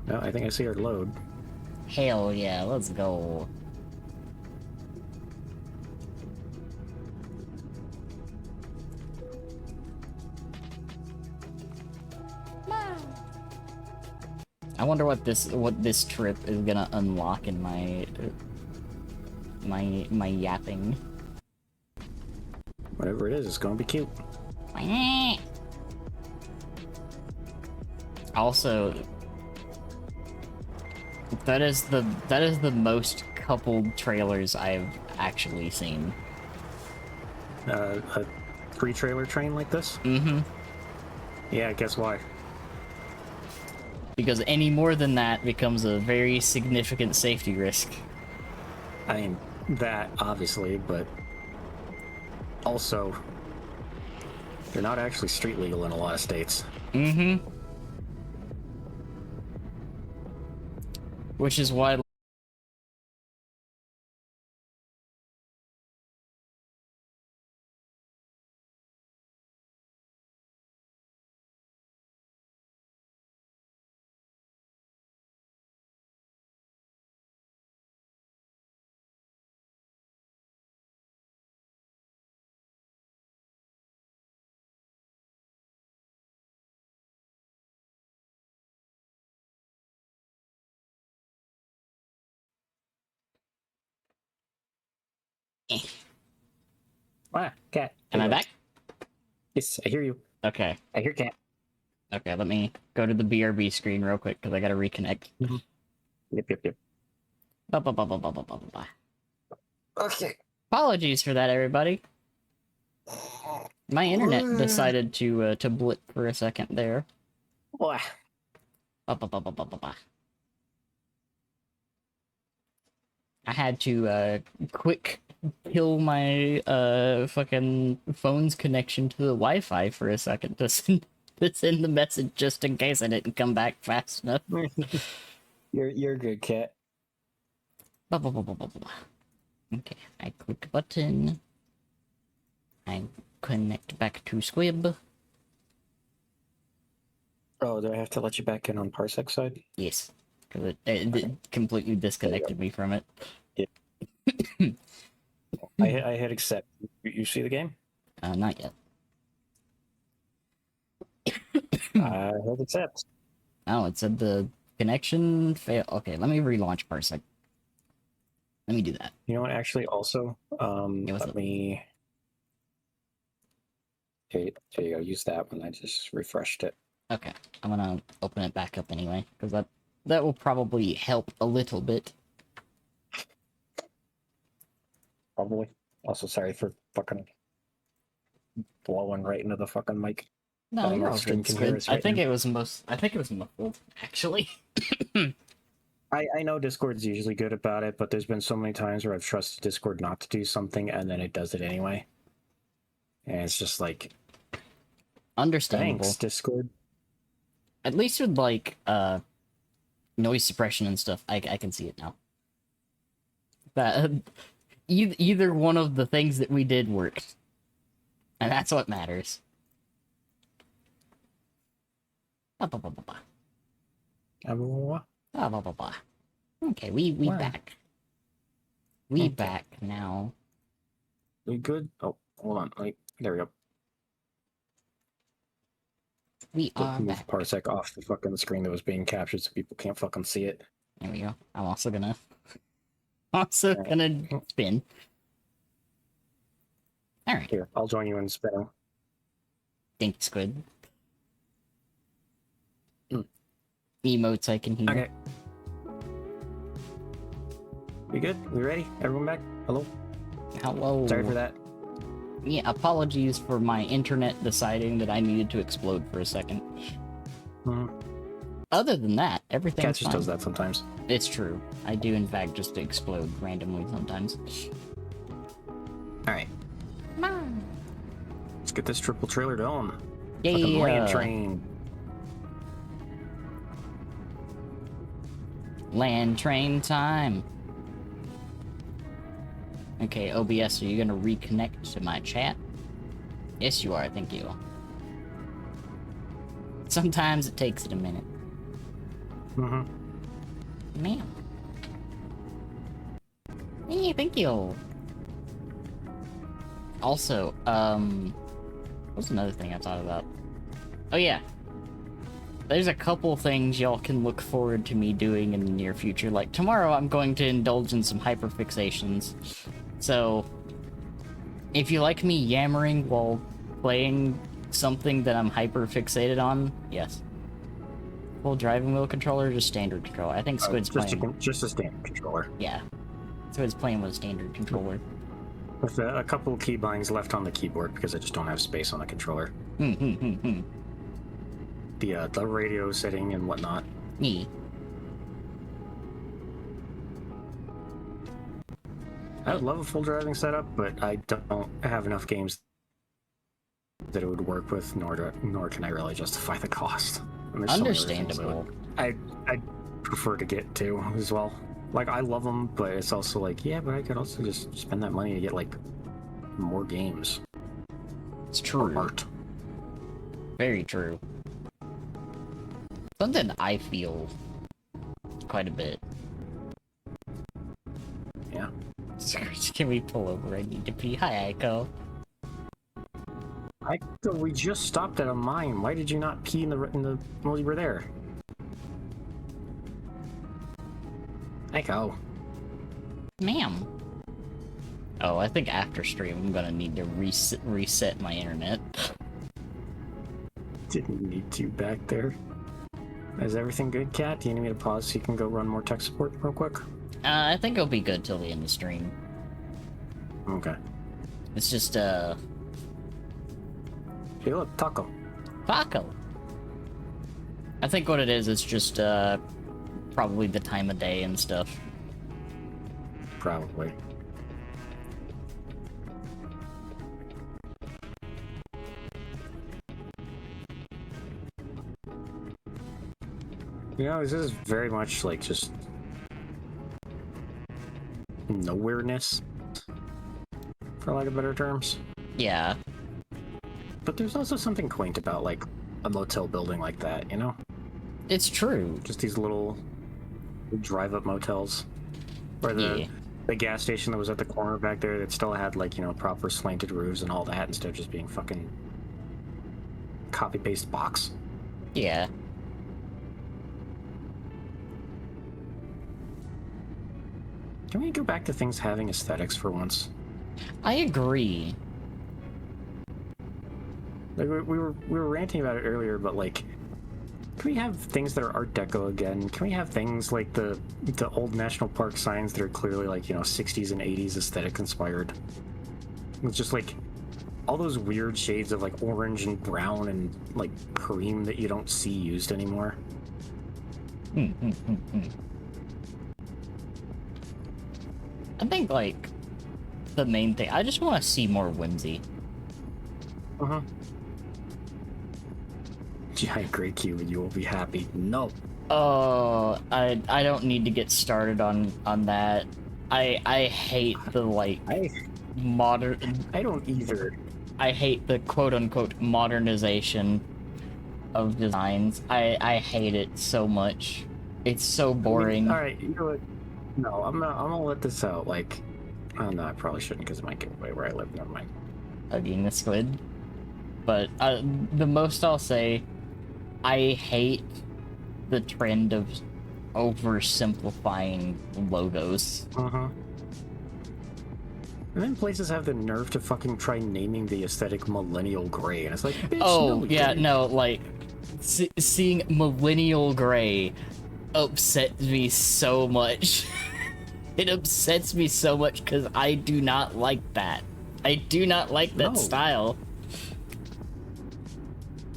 No, I think I see our load. Hell yeah, let's go. I wonder what this trip is gonna unlock in my yapping. Whatever it is, it's gonna be cute. Also, that is the most coupled trailers I've actually seen. A three-trailer train like this? Mm-hmm. Yeah, guess why? Because any more than that becomes a very significant safety risk. I mean, that, obviously, but also, they're not actually street legal in a lot of states. Mm-hmm. Which is why... Ah, cat. Am I back? Yes, I hear you. Okay. I hear cat. Okay, let me go to the BRB screen real quick, because I gotta reconnect. Yep. Ba, ba, ba, ba, ba, ba, ba, ba. Okay. Apologies for that, everybody. My internet decided to blip for a second there. Boy. Ba, ba, ba, ba, ba, ba, ba. I had to quick kill my fucking phone's connection to the Wi-Fi for a second to send the message just in case I didn't come back fast enough. You're good, cat. Ba, ba, ba, ba, ba, ba. Okay, I click button. I connect back to Squib. Oh, do I have to let you back in on Parsec side? Yes, because it completely disconnected me from it. I hit accept. You see the game? Not yet. I hit accept. Oh, it said the connection fail. Okay, let me relaunch Parsec. Let me do that. You know what? Actually, also, Yeah, what's let up? me. Okay, there you go. Use that one. I just refreshed it. Okay, I'm gonna open it back up anyway, because that will probably help a little bit. Probably. Also, sorry for fucking blowing right into the fucking mic. I No, don't know you're if all stream good, can hear Squid. us I right think now. it was muffled, actually. I know Discord's usually good about it, but there's been so many times where I've trusted Discord not to do something and then it does it anyway. And it's just like, Understandable. thanks, Discord. At least with like noise suppression and stuff, I can see it now. That either one of the things that we did worked, and that's what matters. Ba, ba, ba, ba, ba. What? Ba, ba, ba, ba. Okay, we Wow. back. We Okay. back now. We good? Oh, hold on. Wait, there we go. We To are move back. Parsec off the fucking screen that was being captured so people can't fucking see it. There we go. I'm also gonna spin. Alright. Here, I'll join you in spinning. Think Squid. Hmm. Emotes I can hear. Okay. We good? We ready? Everyone back? Hello? Hello. Sorry for that. Yeah, apologies for my internet deciding that I needed to explode for a second. Other than that, everything's Cat just fine. does that sometimes. It's true. I do, in fact, just explode randomly sometimes. Alright. Let's get this triple trailer done. Yeah. Fucking land train. Land train time. Okay, OBS, are you gonna reconnect to my chat? Yes, you are. Thank you. Sometimes it takes it a minute. Man. Hey, thank you. Also, what's another thing I thought about? Oh yeah. There's a couple things y'all can look forward to me doing in the near future. Like, tomorrow I'm going to indulge in some hyperfixations. So, if you like me yammering while playing something that I'm hyperfixated on, yes. full driving wheel controller or just standard controller? I think Squid's playing. Just a standard controller. Yeah. Squid's playing with a standard controller. With a couple key bindings left on the keyboard because I just don't have space on the controller. The radio setting and whatnot. Me. I would love a full driving setup, but I don't have enough games that it would work with, nor can I really justify the cost. And there's so many other things Understandable. I'd prefer to get to as well. Like, I love them, but it's also like, yeah, but I could also just spend that money to get, like, more games. It's true. Or art. Very true. Something I feel quite a bit. Yeah. Can we pull over? I need to pee. Hi, Aiko. Aiko, we just stopped at a mine. Why did you not pee in the while you were there? Aiko. Ma'am. Oh, I think after stream I'm gonna need to reset my internet. Didn't need to back there. Is everything good, Kat? Do you need me to pause so you can go run more tech support real quick? I think it'll be good till the end of stream. Okay. It's just, Hey, look, taco. Taco. I think what it is just, probably the time of day and stuff. Probably. You know, this is very much like just nowhereness, for lack of better terms. Yeah. But there's also something quaint about like a motel building like that, you know? It's true. Just these little drive-up motels. Or the gas station that was at the corner back there that still had like, you know, proper slanted roofs and all that instead of just being fucking copy-paste box. Yeah. Can we go back to things having aesthetics for once? I agree. Like we were ranting about it earlier, but like, can we have things that are Art Deco again? Can we have things like the old national park signs that are clearly like, you know, 60s and 80s aesthetic inspired? It's just like all those weird shades of like orange and brown and like cream that you don't see used anymore. I think, like, the main thing, I just want to see more whimsy. Uh-huh. Giant gray cube and you will be happy. No. Oh, I don't need to get started on that. I hate the, like, modern... I don't either. I hate the quote-unquote modernization of designs. I hate it so much. It's so boring. Alright, you know what? No, I'm gonna let this out. Like, oh no, I probably shouldn't because it might give away where I live. Never mind. Hugging the squid. But the most I'll say, I hate the trend of oversimplifying logos. Uh-huh. And then places have the nerve to fucking try naming the aesthetic millennial gray, and it's like, bitch, Oh, no, yeah, dude. no, like, seeing millennial gray upsets me so much. It upsets me so much because I do not like that. I do not like that style.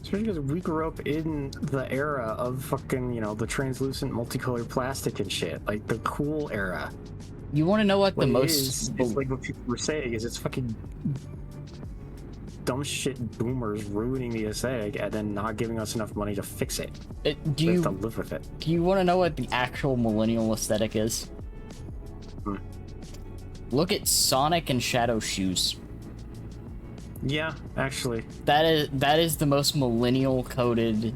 Especially because we grew up in the era of fucking, you know, the translucent multicolored plastic and shit. Like, the cool era. You want to know what the What it most... is like what people were saying is it's fucking dumb shit boomers ruining the aesthetic and then not giving us enough money to fix it. do We have you to live with it. do you want to know what the actual millennial aesthetic is? Look at Sonic and Shadow Shoes. Yeah, actually. That is the most millennial coded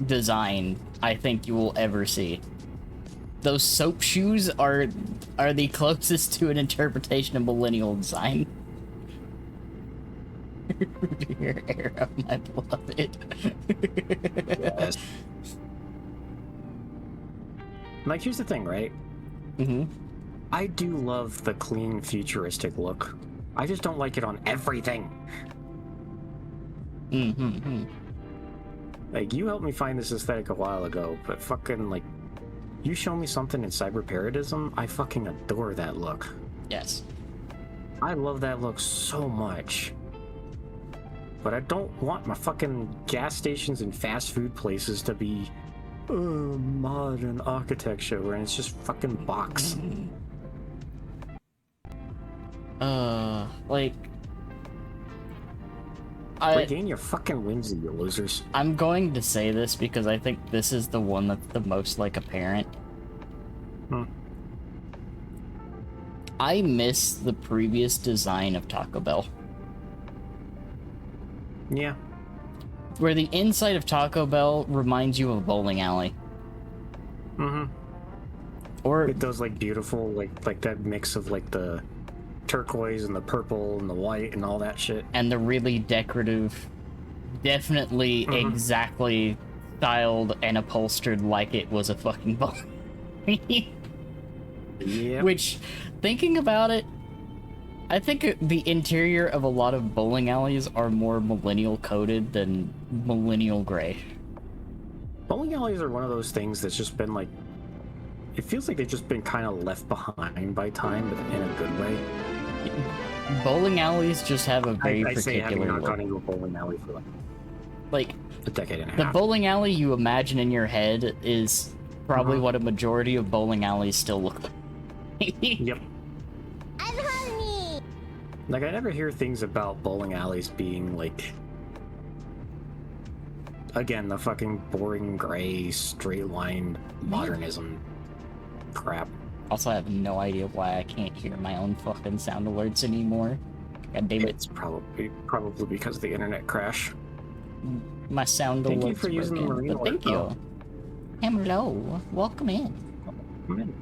design I think you will ever see. Those soap shoes are the closest to an interpretation of millennial design. Your era, my beloved. Yes. Like, here's the thing, right? Mm-hmm. I do love the clean, futuristic look. I just don't like it on everything. Mm-hmm. Like, you helped me find this aesthetic a while ago, but fucking, like, you show me something in cyber paradism, I fucking adore that look. Yes. I love that look so much. But I don't want my fucking gas stations and fast food places to be modern architecture where it's just fucking box. Like... Regain your fucking whimsy, you losers. I'm going to say this because I think this is the one that's the most, like, apparent. I miss the previous design of Taco Bell. Yeah. Where the inside of Taco Bell reminds you of a bowling alley. Mm-hmm. Or... With those, like, beautiful, like that mix of, like, the turquoise and the purple and the white and all that shit. And the really decorative, definitely exactly styled and upholstered like it was a fucking bowling. Yeah. Which, thinking about it, I think the interior of a lot of bowling alleys are more millennial coded than millennial gray. Bowling alleys are one of those things that's just been, like, it feels like they've just been kind of left behind by time, but in a good way. Bowling alleys just have a very I say having particular not look. gone into a bowling alley for Like a decade and a the half. bowling alley you imagine in your head is probably what a majority of bowling alleys still look like. Yep. I'm hungry. Like, I never hear things about bowling alleys being, like, again, the fucking boring gray, straight-lined modernism crap. Also, I have no idea why I can't hear my own fucking sound alerts anymore. God damn it. It's probably because of the internet crash. My sound Thank alerts you for using the broken, marine but thank alert, you. Hello. Welcome in. Come in.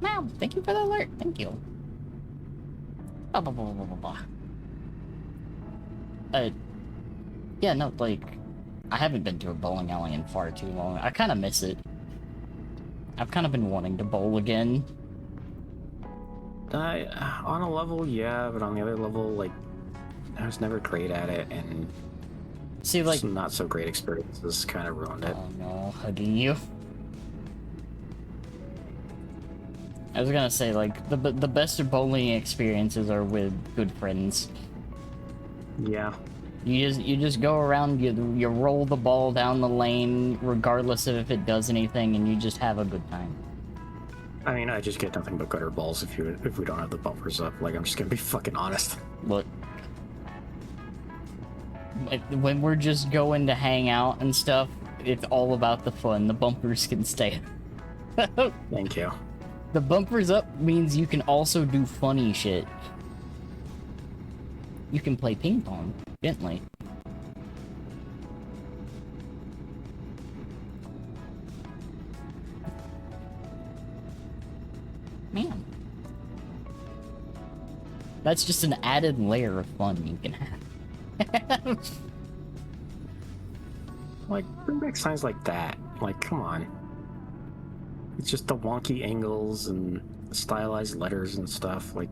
Wow, thank you for the alert. Thank you. Blah, blah, blah, blah, blah, blah. Yeah, no, like, I haven't been to a bowling alley in far too long. I kind of miss it. I've kind of been wanting to bowl again. On a level, yeah, but on the other level, like, I was never great at it, and See, like, some not so great experiences kind of ruined it. oh no, hugging you. I was gonna say, like, the best of bowling experiences are with good friends. Yeah. You just go around, you roll the ball down the lane, regardless of if it does anything, and you just have a good time. I mean, I just get nothing but gutter balls if we don't have the bumpers up. Like, I'm just gonna be fucking honest. Look, when we're just going to hang out and stuff, it's all about the fun. The bumpers can stay. Thank you. The bumpers up means you can also do funny shit. You can play ping pong gently. Man. That's just an added layer of fun you can have. Like, bring back signs like that. Like, come on. It's just the wonky angles and stylized letters and stuff. Like,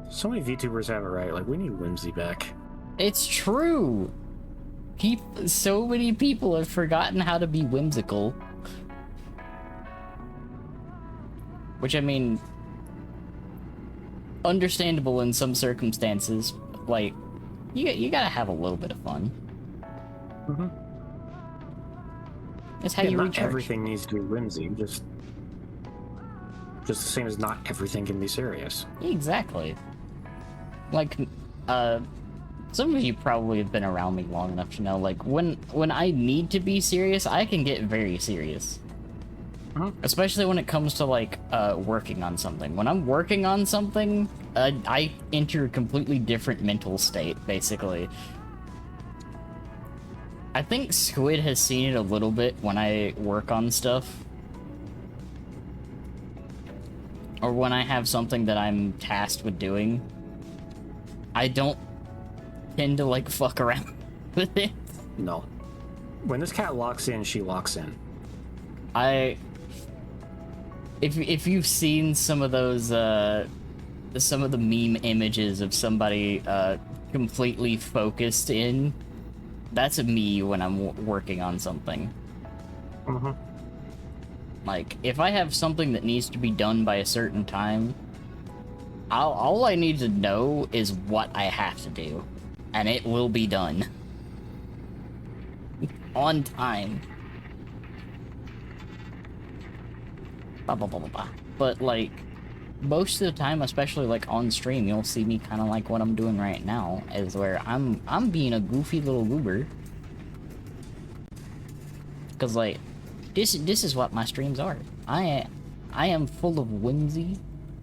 so many VTubers have it right. Like, we need whimsy back. It's true! So many people have forgotten how to be whimsical. Which, I mean, understandable in some circumstances. Like, you gotta have a little bit of fun. Mm-hmm. That's how Yeah, you not recharge. everything needs to be whimsy. Just the same as not everything can be serious. Exactly. Like, some of you probably have been around me long enough to know, like, when I need to be serious, I can get very serious. Especially when it comes to, like, working on something. When I'm working on something, I enter a completely different mental state, basically. I think Squid has seen it a little bit when I work on stuff. Or when I have something that I'm tasked with doing. I don't tend to, like, fuck around with it. No. When this cat locks in, she locks in. If you've seen some of those, some of the meme images of somebody, completely focused in. That's me when I'm working on something. Mm-hmm. Like, if I have something that needs to be done by a certain time, all I need to know is what I have to do, and it will be done. On time. Blah, blah, blah, blah, blah. But, like, most of the time, especially, like, on stream, you'll see me kind of like what I'm doing right now, is where I'm being a goofy little goober. Because, like, this is what my streams are. I am full of whimsy,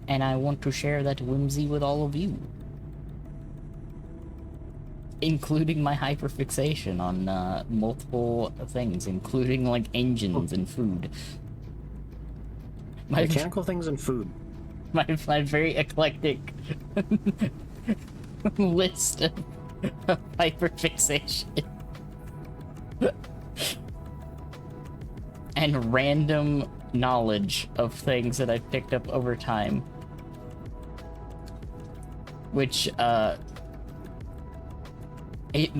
and I want to share that whimsy with all of you. Including my hyperfixation on multiple things, including, like, engines and food. Mechanical things and food. My very eclectic list of hyperfixation. And random knowledge of things that I've picked up over time. Which, it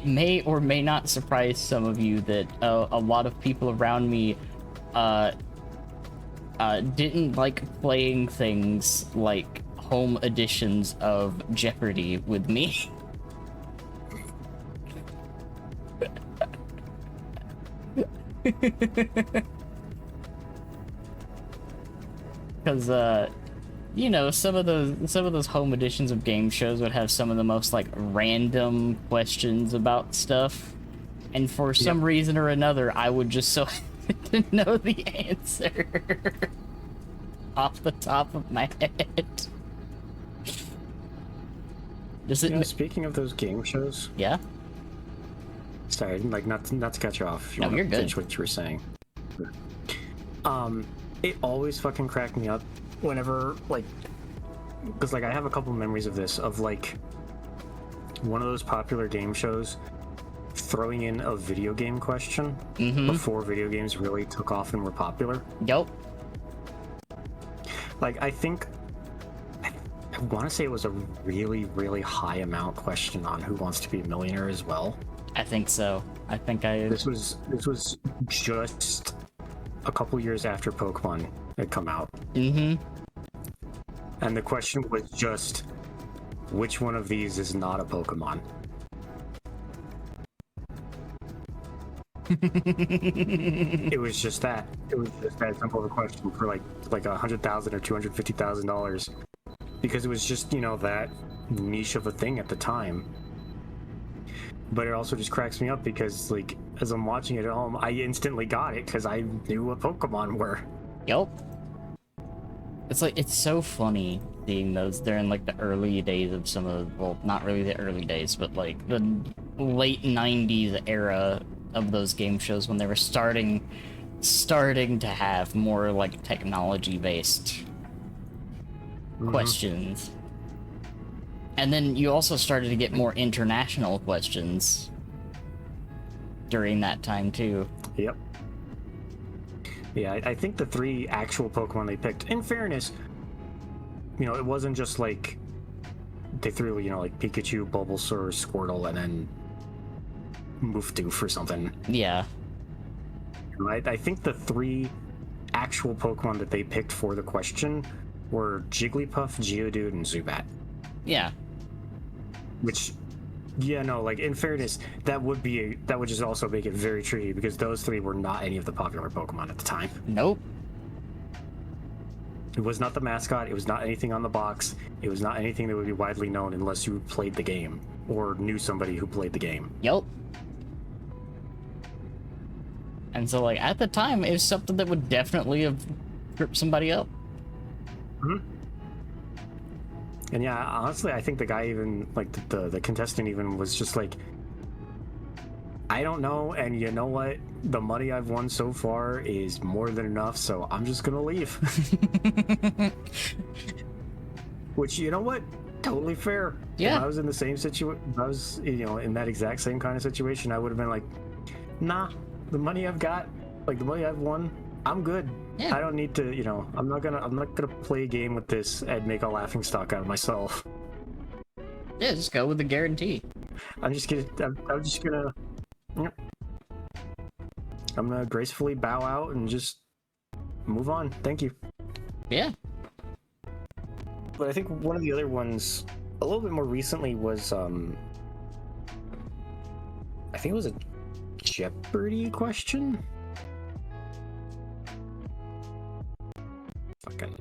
may or may not surprise some of you that a lot of people around me didn't like playing things like home editions of Jeopardy with me. Because you know, some of those home editions of game shows would have some of the most like random questions about stuff, and for some reason or another I would just so to know the answer off the top of my head. Does it? Speaking of those game shows, Yeah. sorry, like not to cut you off. If you No, want you're to good. finish what you were saying. It always fucking cracked me up whenever like, because like I have a couple memories of this of like one of those popular game shows throwing in a video game question before video games really took off and were popular. Yep. Like I think I want to say it was a really, really high amount question on Who Wants to Be a Millionaire as well. I think so. I think I. This was just a couple years after Pokemon had come out. Mm-hmm. And the question was just, which one of these is not a Pokemon? It was just that. It was just that simple of a question for like $100,000 or $250,000, because it was just, you know, that niche of a thing at the time. But it also just cracks me up because, like, as I'm watching it at home, I instantly got it because I knew what Pokemon were. Yep. It's like, it's so funny seeing those during like the early days of some of, well, not really the early days, but like the late 90s era of those game shows when they were starting to have more like technology based questions. And then you also started to get more international questions during that time too. Yep. Yeah, I think the 3 actual Pokemon they picked, in fairness, you know, it wasn't just like they threw, you know, like Pikachu, Bulbasaur, Squirtle, and then Moofdoof or something. Yeah. I think the 3 actual Pokemon that they picked for the question were Jigglypuff, Geodude, and Zubat. Yeah. Which, yeah, no, like, in fairness, that would just also make it very tricky because those 3 were not any of the popular Pokemon at the time. Nope. It was not the mascot, it was not anything on the box, it was not anything that would be widely known unless you played the game or knew somebody who played the game. Yep. And so, like, at the time, it was something that would definitely have tripped somebody up. And yeah, honestly, I think the guy even, like, the contestant even was just like, I don't know, and you know what? The money I've won so far is more than enough, so I'm just gonna leave. Which, you know what? Totally fair. Yeah. If I was in the same situation, if I was, you know, in that exact same kind of situation, I would have been like, nah, the money I've got, like the money I've won, I'm good. Yeah. I don't need to, you know, I'm not gonna play a game with this and make a laughing stock out of myself. Yeah, just go with the guarantee. I'm just gonna. Yep. I'm gonna gracefully bow out and just move on. Thank you. Yeah. But I think one of the other ones, a little bit more recently, was I think it was a Jeopardy question. Fucking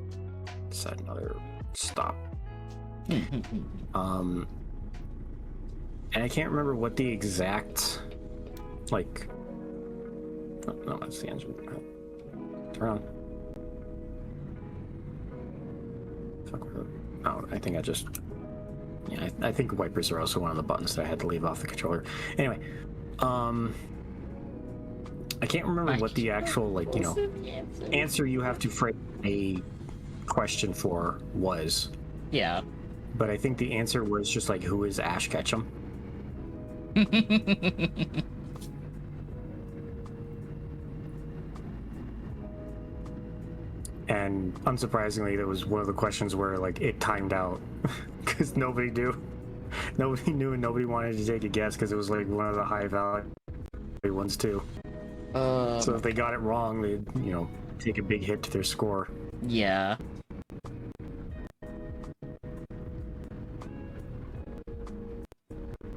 set another stop. And I can't remember what the exact like. Oh, no, that's the engine. Turn on. Fuck. Oh, I think I just. Yeah, I think wipers are also one of the buttons that I had to leave off the controller. Anyway, I can't remember what the actual, like, you know, answer you have to frame a question for was. Yeah. But I think the answer was just like, who is Ash Ketchum? And unsurprisingly, that was one of the questions where like it timed out because nobody knew, and nobody wanted to take a guess because it was like one of the high value ones too. So if they got it wrong, they'd take a big hit to their score. Yeah.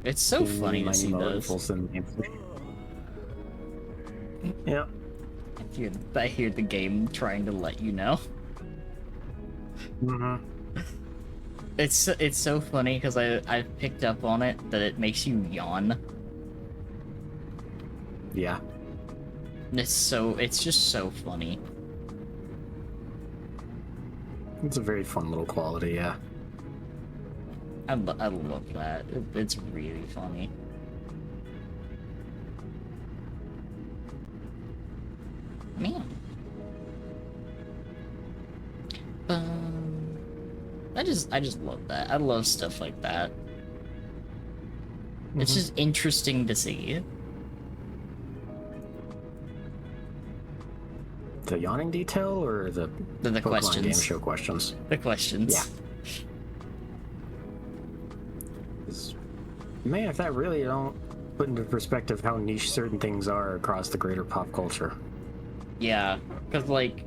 It's so funny to see those. Yep. I hear the game trying to let you know. Mm-hmm. It's so funny because I've picked up on it that it makes you yawn. Yeah. It's just so funny. It's a very fun little quality, yeah. I love that. It's really funny. Man. I just love that. I love stuff like that. It's just interesting to see. The yawning detail or the The Pokemon questions. Game Show questions? The questions. Yeah. Man, if that really don't put into perspective how niche certain things are across the greater pop culture. Yeah, because like,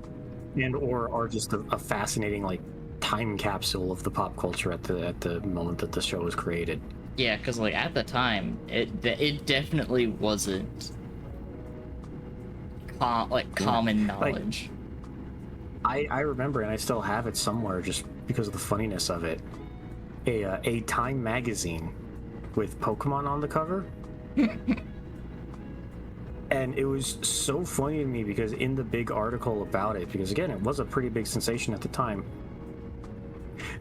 and or are just a fascinating like time capsule of the pop culture at the moment that the show was created. Yeah, because like at the time, it definitely wasn't common knowledge. Like, I remember, and I still have it somewhere, just because of the funniness of it. A Time magazine with Pokemon on the cover. And it was so funny to me because in the big article about it, because again, it was a pretty big sensation at the time,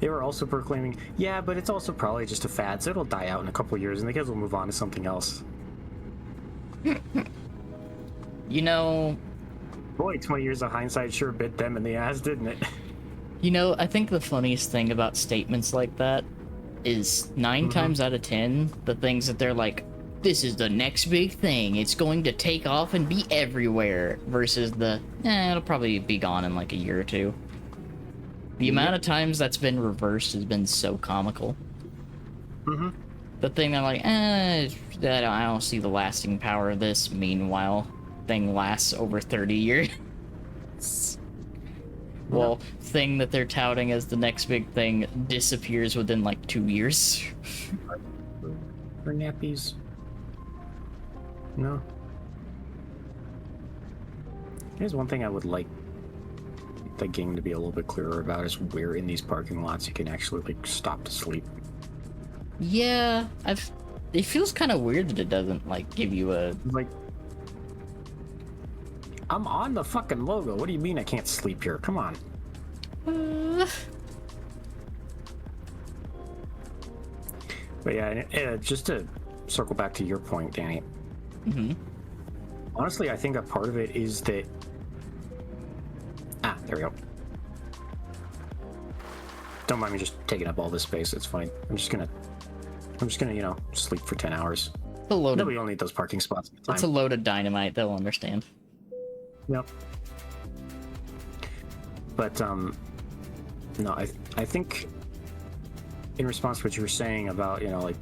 they were also proclaiming, yeah, but it's also probably just a fad, so it'll die out in a couple of years and the kids will move on to something else. You know... Boy, 20 years of hindsight sure bit them in the ass, didn't it? You know, I think the funniest thing about statements like that is 9 times out of 10, the things that they're like, this is the next big thing, it's going to take off and be everywhere, versus the, it'll probably be gone in like a year or two. The amount of times that's been reversed has been so comical. The thing they're like, I don't see the lasting power of this, meanwhile, thing lasts over 30 years. Well, thing that they're touting as the next big thing disappears within like 2 years. For nappies. No. Here's one thing I would like the game to be a little bit clearer about is where in these parking lots you can actually like stop to sleep. Yeah, it feels kind of weird that it doesn't like give you a like. I'm on the fucking logo. What do you mean I can't sleep here? Come on. But yeah, just to circle back to your point, Danny. Honestly, I think a part of it is that. There we go. Don't mind me just taking up all this space. It's fine. I'm just gonna, sleep for 10 hours. Nobody will need those parking spots at the time. It's a load of dynamite. They'll understand. Yep. But no, I think in response to what you were saying about, like,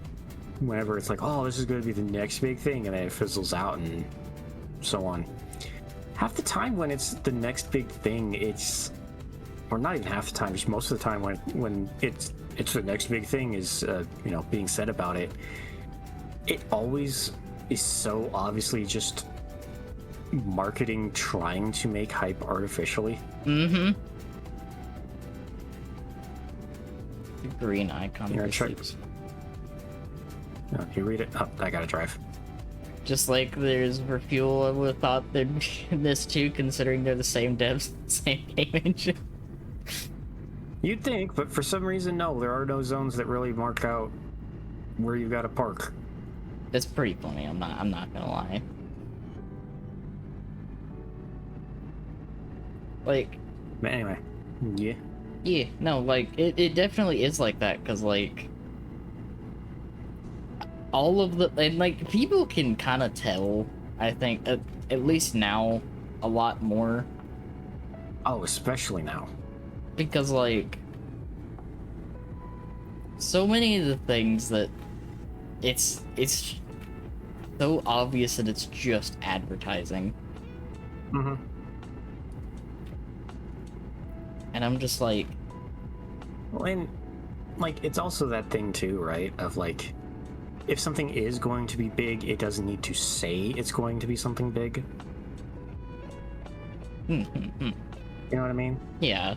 whenever it's like, oh, this is going to be the next big thing, and then it fizzles out and so on. Half the time when it's the next big thing, it's, or not even half the time, just most of the time when it's the next big thing is, being said about it, it always is so obviously just marketing trying to make hype artificially. Mm-hmm. Green icon. No, you read it. Oh, I gotta drive. Just like there's Refuel, I would have thought there'd be this too, considering they're the same devs, same game engine. You'd think, but for some reason, no. There are no zones that really mark out where you gotta park. That's pretty funny. I'm not gonna lie. Like. But anyway, yeah. Yeah, no, like it definitely is like that, because like all of the, and like people can kind of tell, I think, at least now, a lot more. Oh, especially now. Because like so many of the things that it's so obvious that it's just advertising. Mm-hmm. And I'm just like, Well, and like it's also that thing too, right? Of like, if something is going to be big, it doesn't need to say it's going to be something big. You know what I mean? yeah,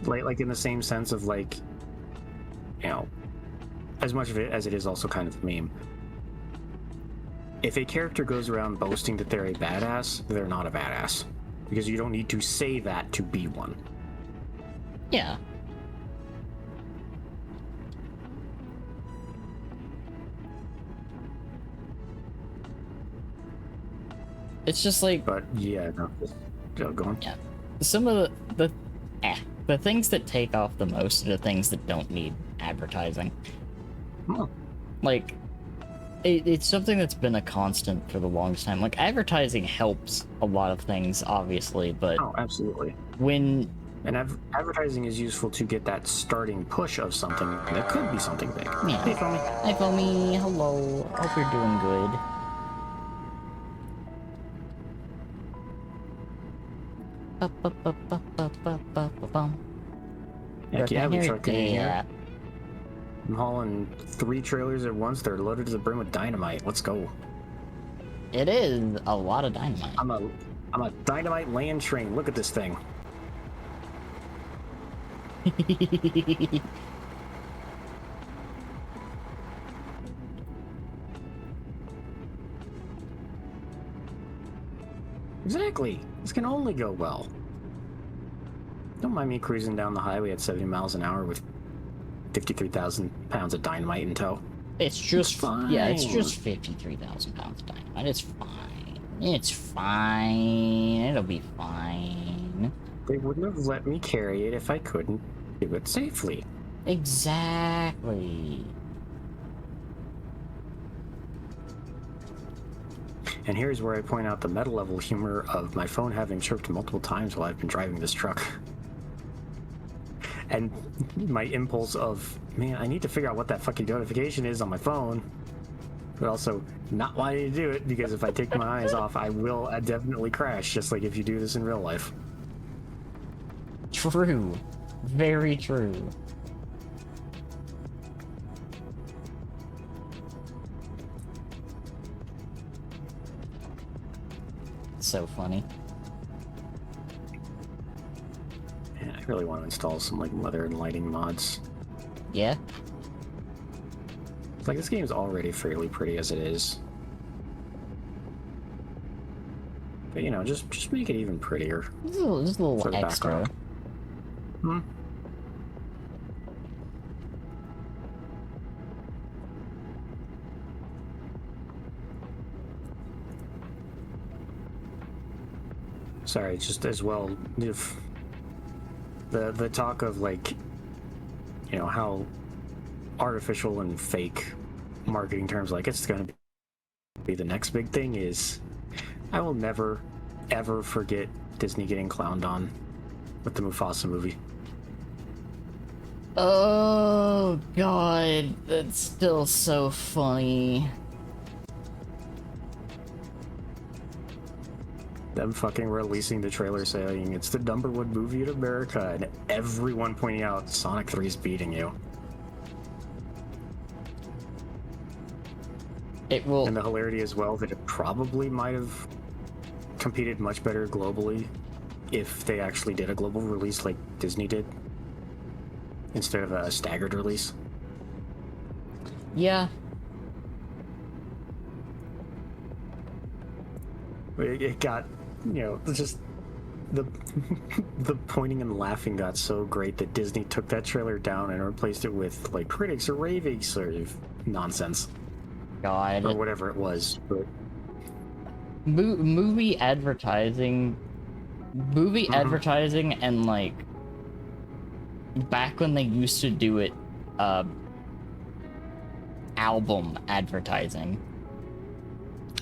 Like in the same sense of like, as much of it as it is also kind of a meme. If a character goes around boasting that they're a badass, they're not a badass. Because you don't need to say that to be one. yeah. It's just like, But yeah, no, just go on. yeah, some of the things that take off the most are the things that don't need advertising. Oh. Like, it's something that's been a constant for the longest time. Like, advertising helps a lot of things, obviously, but Oh, absolutely. when And advertising is useful to get that starting push of something that could be something big. Yeah. Hey, Foamy. Hi, Foamy. Hello. Hope you're doing good. Heck yeah, we Heck trucking in yeah. here. I'm hauling 3 trailers at once. They're loaded to the brim with dynamite. Let's go. It is a lot of dynamite. I'm a dynamite land train. Look at this thing. Exactly. This can only go well. Don't mind me cruising down the highway at 70 miles an hour with 53,000 pounds of dynamite in tow. It's just fine. Yeah, it's just 53,000 pounds of dynamite. It's fine. It's fine. It'll be fine. They wouldn't have let me carry it if I couldn't do it safely. Exactly. And here's where I point out the meta level humor of my phone having chirped multiple times while I've been driving this truck. And my impulse of, man, I need to figure out what that fucking notification is on my phone. But also not wanting to do it, because if I take my eyes off, I will definitely crash, just like if you do this in real life. True. Very true. So funny. Man, I really want to install some like weather and lighting mods. Yeah? Like, this game's already fairly pretty as it is. But you know, just make it even prettier. Just a little For the extra. background. Hmm? Sorry, just as well, if the talk of like, you know, how artificial and fake marketing terms like it's gonna be the next big thing is, I will never ever forget Disney getting clowned on with the Mufasa movie. Oh god, that's still so funny. Them fucking releasing the trailer saying it's the number one movie in America, and everyone pointing out Sonic 3 is beating you. It will. And the hilarity as well that it probably might have competed much better globally if they actually did a global release like Disney did instead of a staggered release. Yeah. It got, just the the pointing and laughing got so great that Disney took that trailer down and replaced it with like critics are raving sort of nonsense God. or whatever it was. But Movie advertising. Movie advertising and like back when they used to do it, album advertising.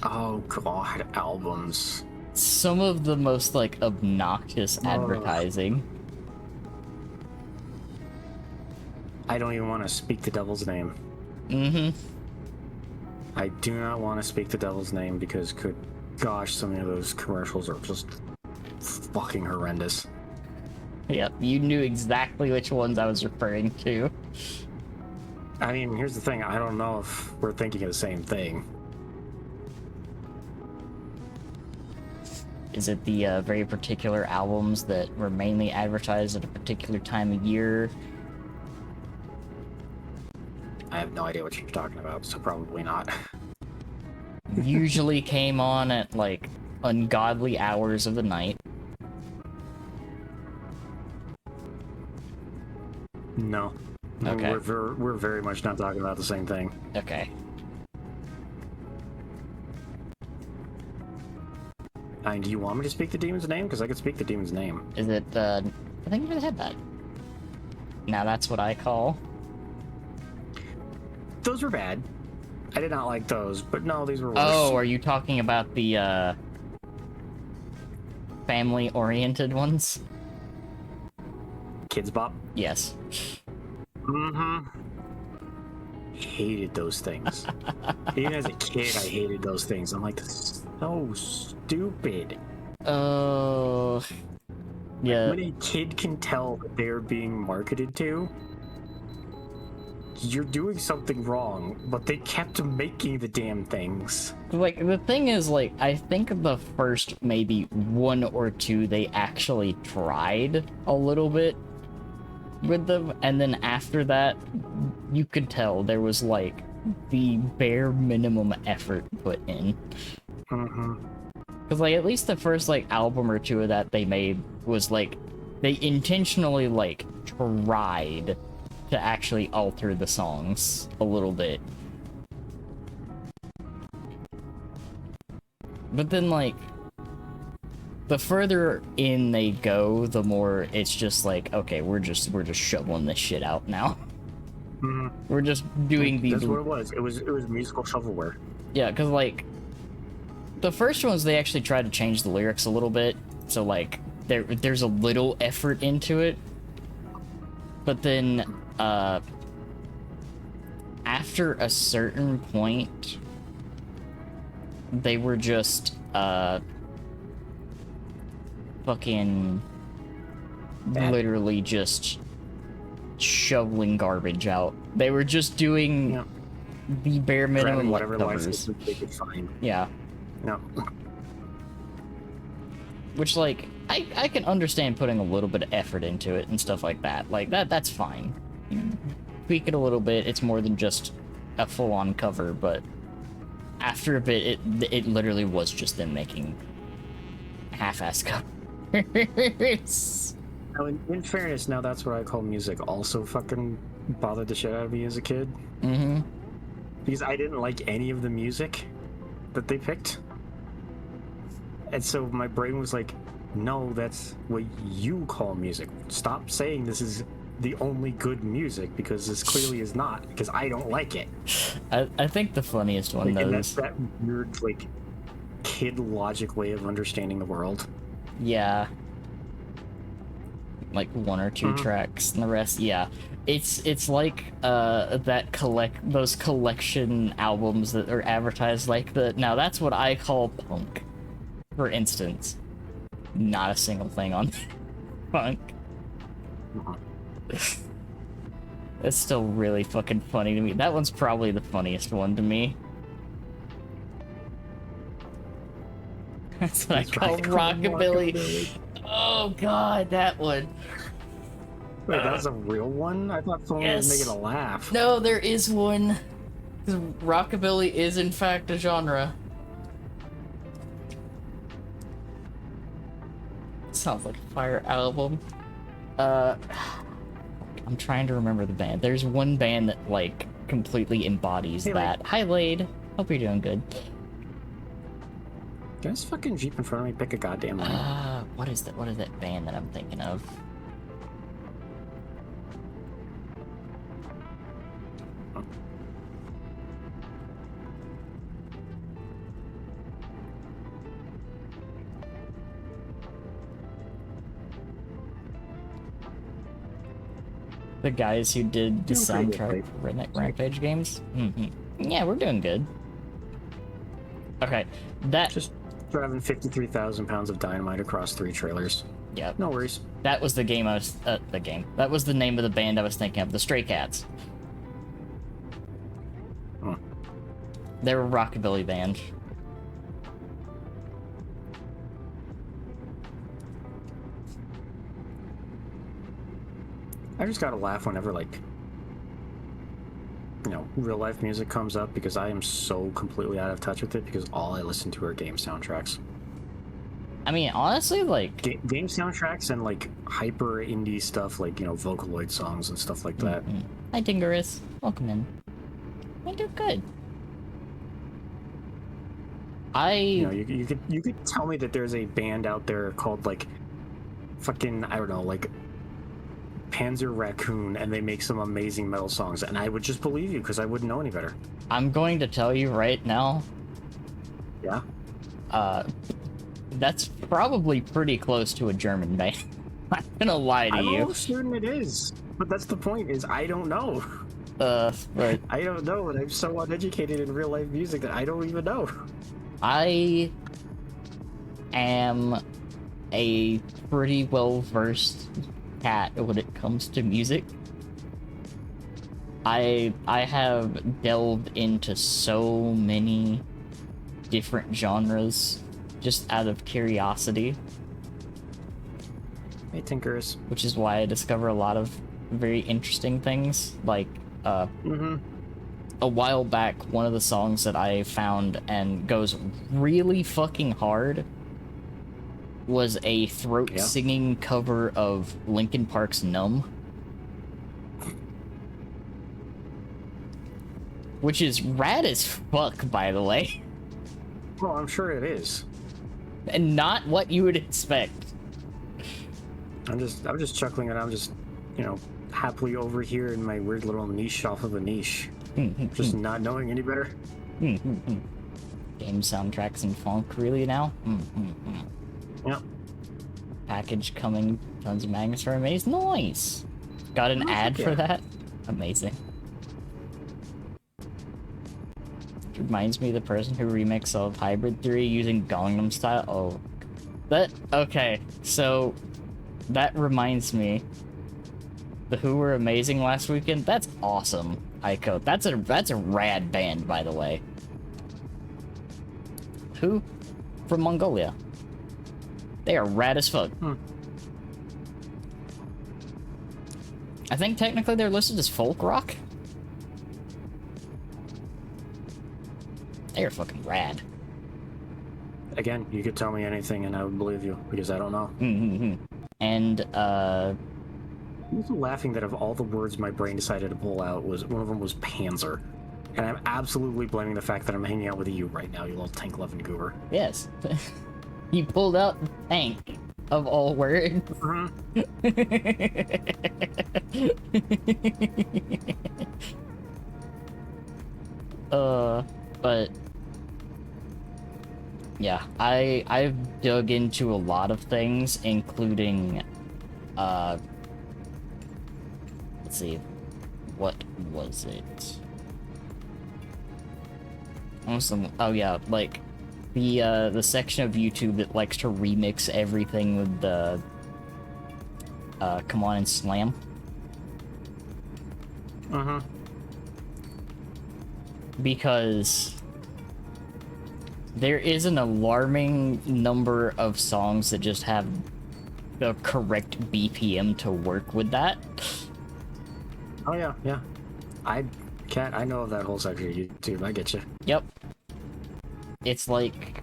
oh god, albums. Some of the most like obnoxious advertising. I don't even want to speak the devil's name. Mm-hmm. I do not want to speak the devil's name because, good gosh, some of those commercials are just fucking horrendous. Yep, you knew exactly which ones I was referring to. I mean, here's the thing. I don't know if we're thinking of the same thing. Is it the very particular albums that were mainly advertised at a particular time of year? I have no idea what you're talking about, so probably not. Usually came on at like ungodly hours of the night. No. Okay. We're very much not talking about the same thing. Okay. And do you want me to speak the demon's name? Because I could speak the demon's name. Is it, I think you had that. Now that's what I call. Those were bad. I did not like those, but no, these were worse. Oh, are you talking about the, family-oriented ones? Kids Bop? Yes. Mm-hmm. Hated those things. Even as a kid, I hated those things. I'm like, this is so stupid. Oh... Yeah. When a kid can tell that they're being marketed to, you're doing something wrong, but they kept making the damn things. Like, the thing is, like, I think the first maybe one or two they actually tried a little bit with them, and then after that, you could tell there was, like, the bare minimum effort put in. Mm-hmm. Because, like, at least the first, like, album or two of that they made was, like, they intentionally, like, tried to actually alter the songs a little bit. But then, like, the further in they go, the more it's just like, okay, we're just shoveling this shit out now. Mm-hmm. We're just doing these. That's what it was. It was musical shovelware. Yeah, because like the first ones, they actually tried to change the lyrics a little bit, so like there's a little effort into it. But then after a certain point, they were just fucking literally just shoveling garbage out. They were just doing the bare minimum, grabbing whatever covers. license they could find. Yeah. No. Which, like, I can understand putting a little bit of effort into it and stuff like that. Like, that's fine. You know, tweak it a little bit. It's more than just a full-on cover, but after a bit, it literally was just them making half-ass covers. Now, in fairness, now that's what I call music. Also fucking bothered the shit out of me as a kid. Mm-hmm. Because I didn't like any of the music that they picked. And so my brain was like, no, that's what you call music. Stop saying this is the only good music, because this clearly is not, because I don't like it. I think the funniest one, Like, though, and that's is... that weird, like, kid logic way of understanding the world. Yeah. like one or two Mhm. tracks, and the rest, yeah. It's like those collection albums that are advertised like the now that's what I call punk, for instance. Not a single thing on punk. Mhm. It's still really fucking funny to me. That one's probably the funniest one to me. That's what I call rockabilly. Oh god, that one. Wait, that was a real one? I thought someone was Yes. making a laugh. No, there is one. 'Cause rockabilly is in fact a genre. Sounds like a fire album. I'm trying to remember the band. There's one band that like completely embodies Hey, that. Hi, Lade. Hope you're doing good. Can this fucking Jeep in front of me pick a goddamn line? What is that? What is that band that I'm thinking of? The guys who did the Doing pretty good, soundtrack Blake. for Redneck Rampage games? Yeah, we're doing good. Okay, that Just driving 53,000 pounds of dynamite across 3 trailers. yeah, No worries. that was the game I was the game. That was the name of the band I was thinking of, the Stray Cats. Hmm. They were a rockabilly band. I just gotta laugh whenever, like, you know, real life music comes up because I am so completely out of touch with it because all I listen to are game soundtracks. I mean, honestly, like Game soundtracks and, like, hyper indie stuff like, you know, Vocaloid songs and stuff like that. Hi, Dingerus. Welcome in. I do good. You know, you could tell me that there's a band out there called, like, fucking, I don't know, like, Panzer Raccoon, and they make some amazing metal songs, and I would just believe you because I wouldn't know any better. I'm going to tell you right now, Yeah? that's probably pretty close to a German band. I'm gonna lie to I'm you. almost certain it is, but that's the point, is I don't know. But I don't know, and I'm so uneducated in real life music that I don't even know. I am a pretty well versed cat when it comes to music. I have delved into so many different genres just out of curiosity, Hey, Tinkers. which is why I discover a lot of very interesting things. Like Mm-hmm. a while back, one of the songs that I found and goes really fucking hard was a throat Yeah. singing cover of Linkin Park's Numb. Which is rad as fuck, by the way. Well, I'm sure it is. And not what you would expect. I'm just chuckling, and I'm just, you know, happily over here in my weird little niche off of a niche. Just not knowing any better. Game soundtracks and funk, really now? Yep. Package coming, tons of magnets for Amaze. Nice! Got an ad for yeah. that? Amazing. Reminds me of the person who remixed of Hybrid Theory using Gangnam Style. Oh, okay. So that reminds me, the Who were amazing last weekend. That's awesome, Aiko. That's a rad band, by the way. Who? From Mongolia. They are rad as fuck. I think technically they're listed as folk rock. They are fucking rad. Again, you could tell me anything and I would believe you because I don't know. And I'm also laughing that of all the words my brain decided to pull out, was one of them was Panzer. And I'm absolutely blaming the fact that I'm hanging out with you right now, you little tank-loving goober. yes, he pulled out the tank of all words. But yeah, I've dug into a lot of things, including uh, let's see, what was it? Oh yeah, like the section of YouTube that likes to remix everything with the Come On and Slam. Because there is an alarming number of songs that just have the correct BPM to work with that. Oh yeah, yeah. I know of that whole section of YouTube. I get you. Yep. It's like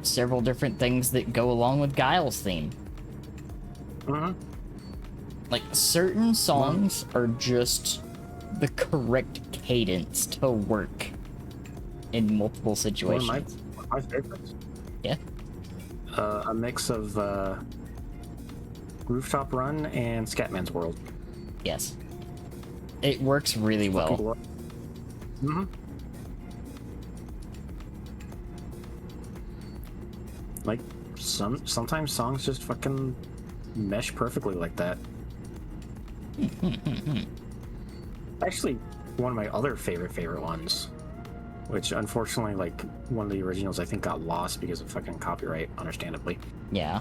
several different things that go along with Guile's theme. Like, certain songs are just the correct cadence to work in multiple situations. One of my favorites. Yeah. A mix of Rooftop Run and Scatman's World. Yes. It works really well. Like, sometimes songs just fucking mesh perfectly like that. Actually, one of my other favorite ones, which unfortunately, like, one of the originals I think got lost because of fucking copyright, understandably. Yeah.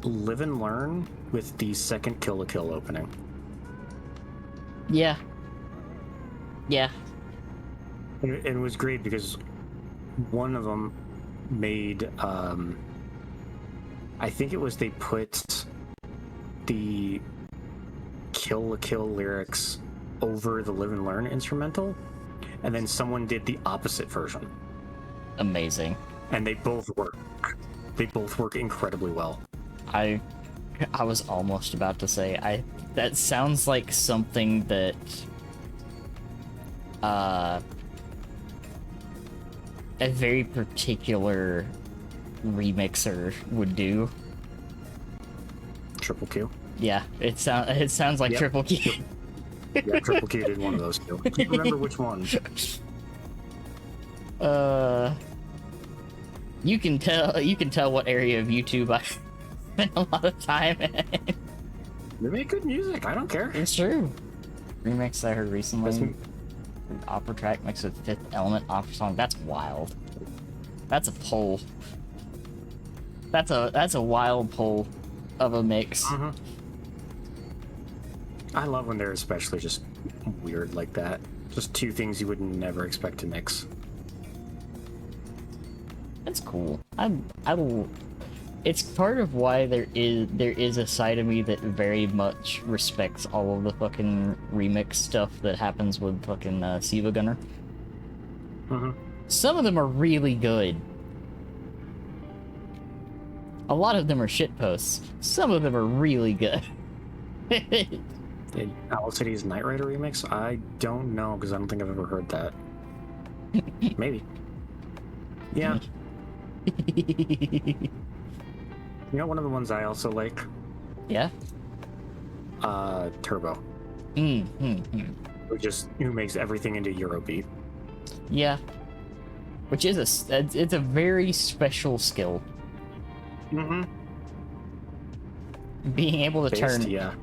Live and Learn with the second Kill la Kill opening. Yeah. Yeah. And it was great because one of them made, I think it was they put the Kill la Kill lyrics over the Live and Learn instrumental, and then someone did the opposite version. Amazing. And they both work. They both work incredibly well. I was almost about to say, that sounds like something that a very particular remixer would do. Triple Q. Yeah, it sounds like Yep. Triple Q. Yeah, Triple Q did one of those too. I can't remember which one. You can tell what area of YouTube I spent a lot of time in. They make good music. I don't care. It's true. Remix I heard recently. That's- An opera track mixed with Fifth Element opera song. That's wild. That's a pull. That's a wild pull of a mix. I love when they're especially just weird like that. Just two things you would never expect to mix. That's cool. It's part of why there is a side of me that very much respects all of the fucking remix stuff that happens with fucking Siva Gunner. Some of them are really good. A lot of them are shitposts. Some of them are really good. Owl City's Knight Rider remix? I don't know, because I don't think I've ever heard that. Maybe. Yeah. You know, one of the ones I also like? Yeah? Turbo. Who makes everything into Eurobeat. Yeah. Which is it's a very special skill. Being able to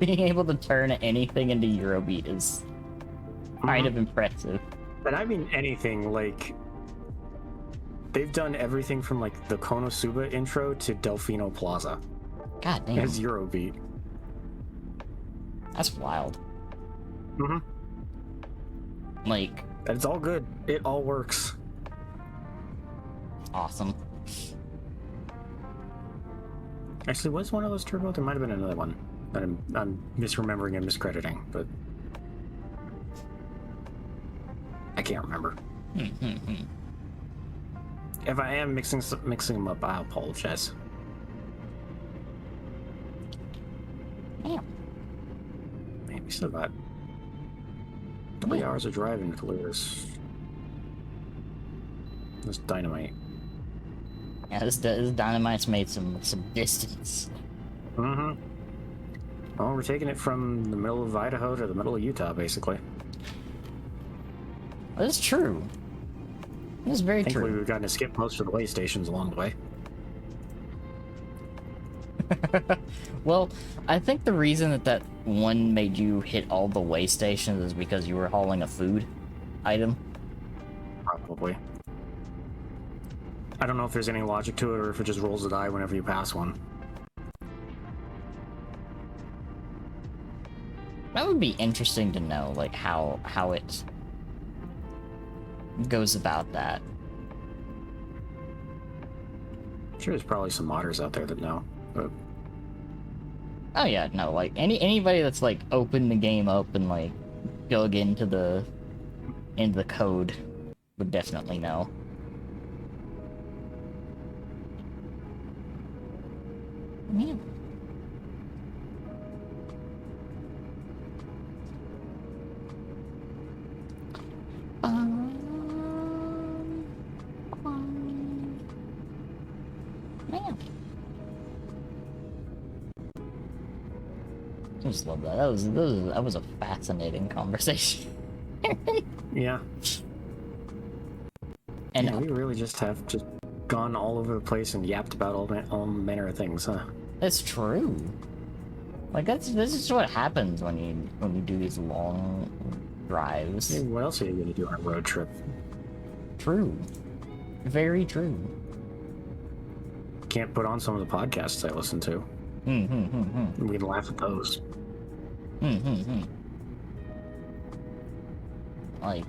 being able to turn anything into Eurobeat is kind of impressive. And I mean anything, like, they've done everything from, like, the Konosuba intro to Delfino Plaza. God damn. As Eurobeat. That's wild. Like, And it's all good. It all works. awesome. Actually, was one of those Turbo? There might have been another one that I'm misremembering and miscrediting, but I can't remember. If I am mixing them up, I apologize. Damn. Man, we still got 3 hours of driving to clear this dynamite. Yeah, this Dynamite's made some distance. Well, we're taking it from the middle of Idaho to the middle of Utah, basically. That's true. That's very Thankfully, true. we've gotten to skip most of the way stations along the way. Well, I think the reason that one made you hit all the way stations is because you were hauling a food item. Probably. I don't know if there's any logic to it or if it just rolls a die whenever you pass one. That would be interesting to know, like, how it goes about that. I'm sure there's probably some modders out there that know. But Oh yeah, no, like, anybody that's, like, opened the game up and, like, dug into the code would definitely know. Man. Man. I just love that. That was a fascinating conversation. yeah. And Yeah, we really just have just gone all over the place and yapped about all manner of things, huh? it's true. Like this is what happens when you do these long drives. Hey, what else are you gonna do on a road trip? True. Very true. Can't put on some of the podcasts I listen to. We can laugh at those. Like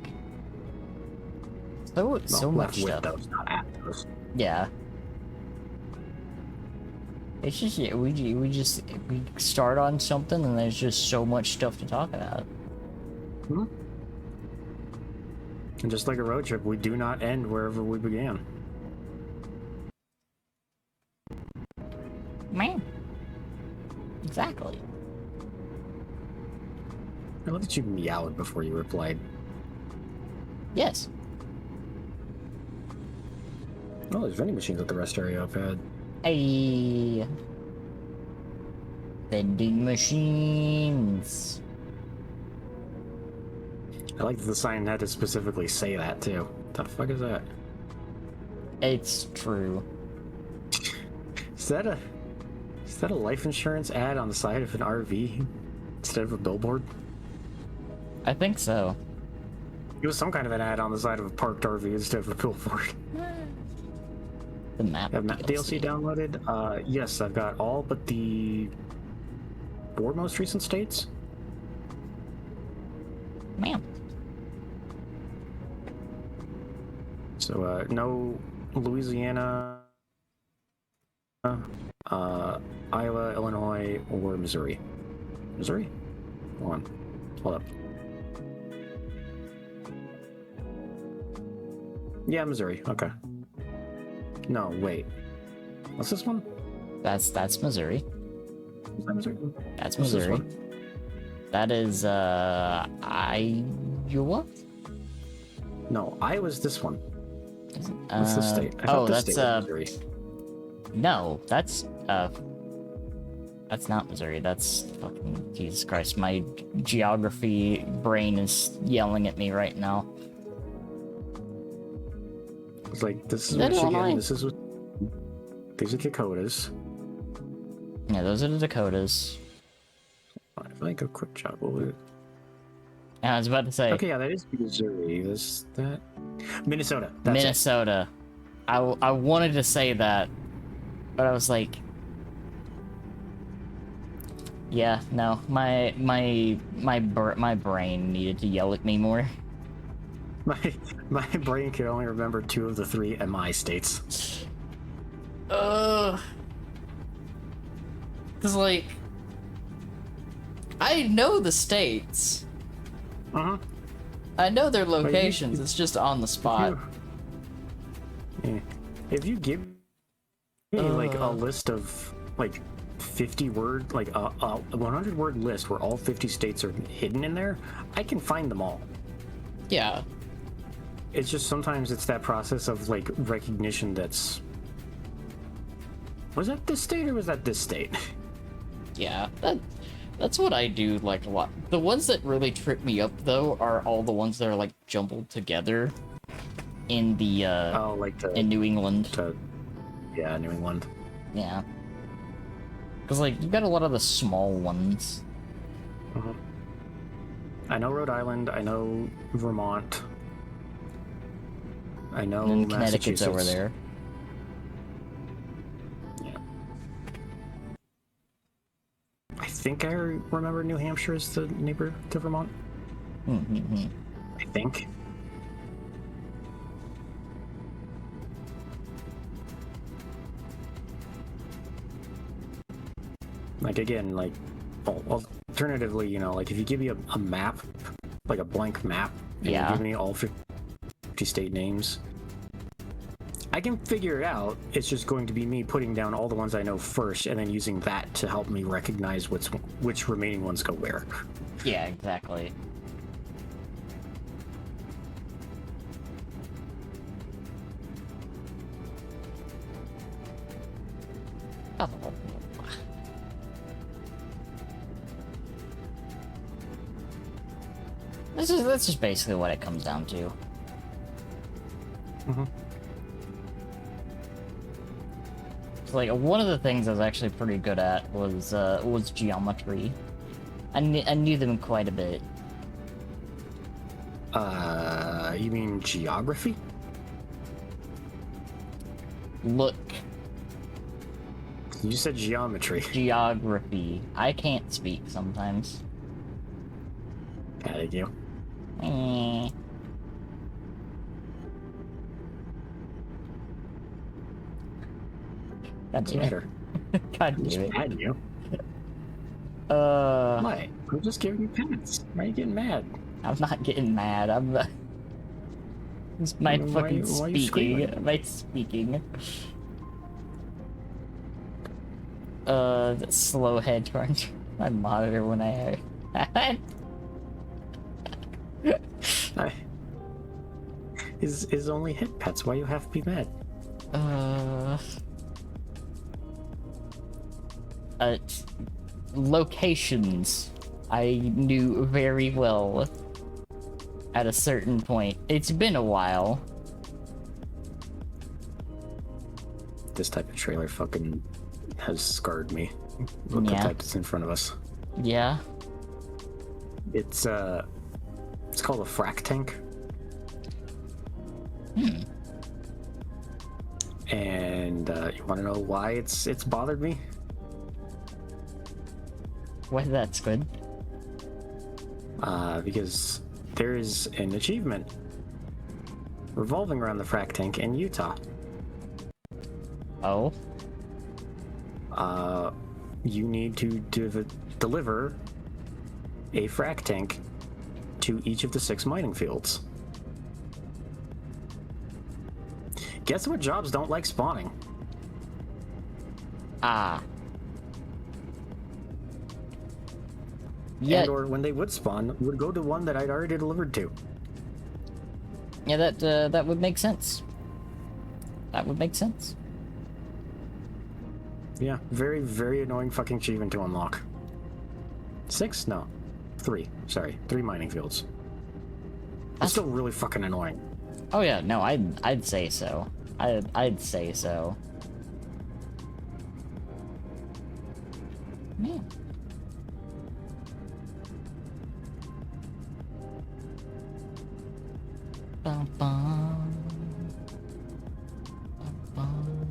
so Laugh much with stuff. those, not at those. Yeah. It's just we start on something and there's just so much stuff to talk about. Hmm? And just like a road trip, we do not end wherever we began. Man. Exactly. I love that you meowed before you replied. Yes. Oh, there's vending machines at the rest area I've had. Hey. Vending machines. I like that the sign had to specifically say that too. What the fuck is that? It's true. Is that a life insurance ad on the side of an RV instead of a billboard? I think so. It was some kind of an ad on the side of a parked RV instead of a billboard. The map. Have map DLC downloaded? Yes, I've got all but the 4 most recent states. Man. So, no Louisiana, Iowa, Illinois, or Missouri. Missouri? Hold up. Yeah, Missouri. Okay. No, wait. What's this one? That's Missouri. Is that Missouri? That's What's this Missouri. one? That is Iowa? No, Iowa's this one. Is it? What's the state? I thought this that's state was Missouri. no, that's not Missouri. That's fucking Jesus Christ. My geography brain is yelling at me right now. It's like, this is Is that Michigan, Illinois? this is... These are Dakotas. Yeah, those are the Dakotas. If I go quick job, will it... And I was about to say Okay, yeah, that is Missouri. Minnesota. That's Minnesota. I wanted to say that, but I was like, yeah, no, my brain needed to yell at me more. it. My brain could only remember 2 of the 3 MI states. Cause like, I know the states. Uh-huh. I know their locations. It's just on the spot. Yeah. If you give me like a list of like 50 word, like a 100 word list where all 50 states are hidden in there, I can find them all. Yeah. It's just sometimes it's that process of like recognition that's... Was that this state or was that this state? Yeah, that's what I do like a lot. The ones that really trip me up though are all the ones that are like jumbled together in the Oh, like the... in New England. Yeah, New England. Yeah. Because, like, you've got a lot of the small ones. Mhm. I know Rhode Island. I know Vermont. I know And then Connecticut's Massachusetts. over there. Yeah. I think I remember New Hampshire is the neighbor to Vermont. Mm-hmm. I think. Like, again, like, alternatively, you know, like, if you give me a map, like a blank map, and Yeah. you give me all 50 state names, I can figure it out. It's just going to be me putting down all the ones I know first, and then using that to help me recognize which remaining ones go where. Yeah, exactly. Oh. That's just basically what it comes down to. Mm-hmm. So, like, one of the things I was actually pretty good at was geometry. I knew them quite a bit. You mean geography? Look, You said geometry. geography. I can't speak sometimes. Thank you. Eh. God What's the damn it. matter? God I'm just damn it. mad at you. Why? I'm just giving you pats. Why are you getting mad? I'm not getting mad. I'm not. It's my Then fucking why are you speaking. screaming? My speaking. The slow head turn my monitor when I. I... Is only hit pets. Why you have to be mad? Uh, locations I knew very well at a certain point. It's been a while. This type of trailer fucking has scarred me. Look the Yeah. type that's in front of us. Yeah. It's called a frac tank. And you want to know why it's bothered me? Well, that's good. Because there is an achievement revolving around the frac tank in Utah. Oh. You need to deliver a frac tank to each of the 6 mining fields. Guess what jobs don't like spawning? Ah. Yeah. And or when they would spawn, would go to one that I'd already delivered to. Yeah, that would make sense. That would make sense. Yeah, very, very annoying fucking achievement to unlock. 6? No. 3. Sorry, 3 mining fields. That's still really fucking annoying. Oh yeah, no, I'd say so. I'd say so. Man. Bum, bum. Bum, bum.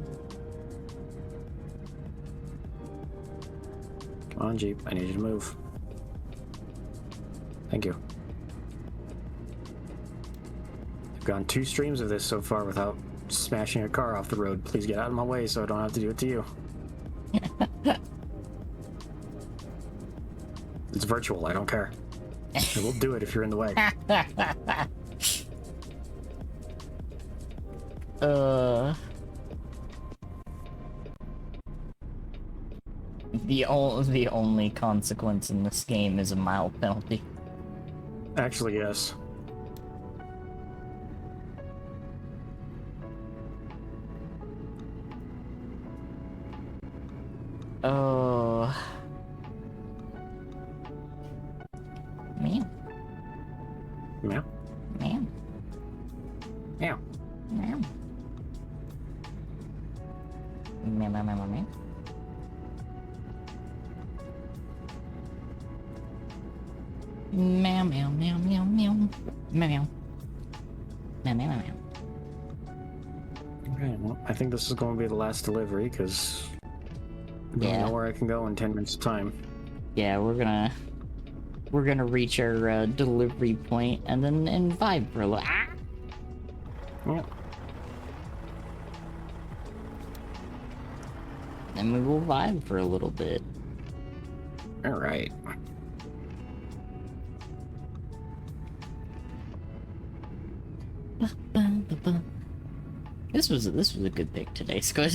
Come on, Jeep. I need you to move. Thank you. I've gone 2 streams of this so far without smashing a car off the road. Please get out of my way so I don't have to do it to you. It's virtual. I don't care. I will do it if you're in the way. The only consequence in this game is a mild penalty. Actually, yes. Oh. Man. Yeah. Man. Yeah. Man. Man, man, man, man, man. Meow meow meow meow. Meow meow. Meow meow meow meow. Okay, well, I think this is going to be the last delivery because I don't know where I can go in 10 minutes time. Yeah, we're gonna reach our delivery point and then vibe for a little. Ah! Yeah. Then we will vibe for a little bit. All right. This was a good pick today, Scud.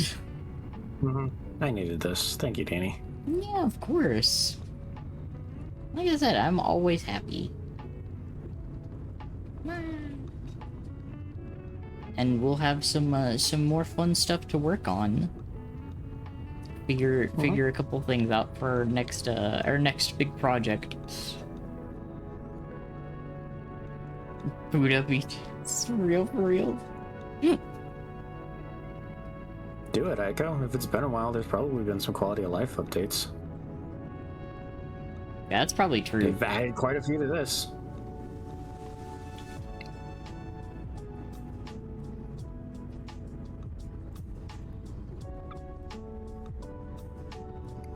I needed this. Thank you, Danny. Yeah, of course. Like I said, I'm always happy. And we'll have some more fun stuff to work on. Figure a couple things out for our next big project. Food up each. It's for real. Do it, Aiko. If it's been a while, there's probably been some quality of life updates. Yeah, that's probably true. They've added quite a few to this.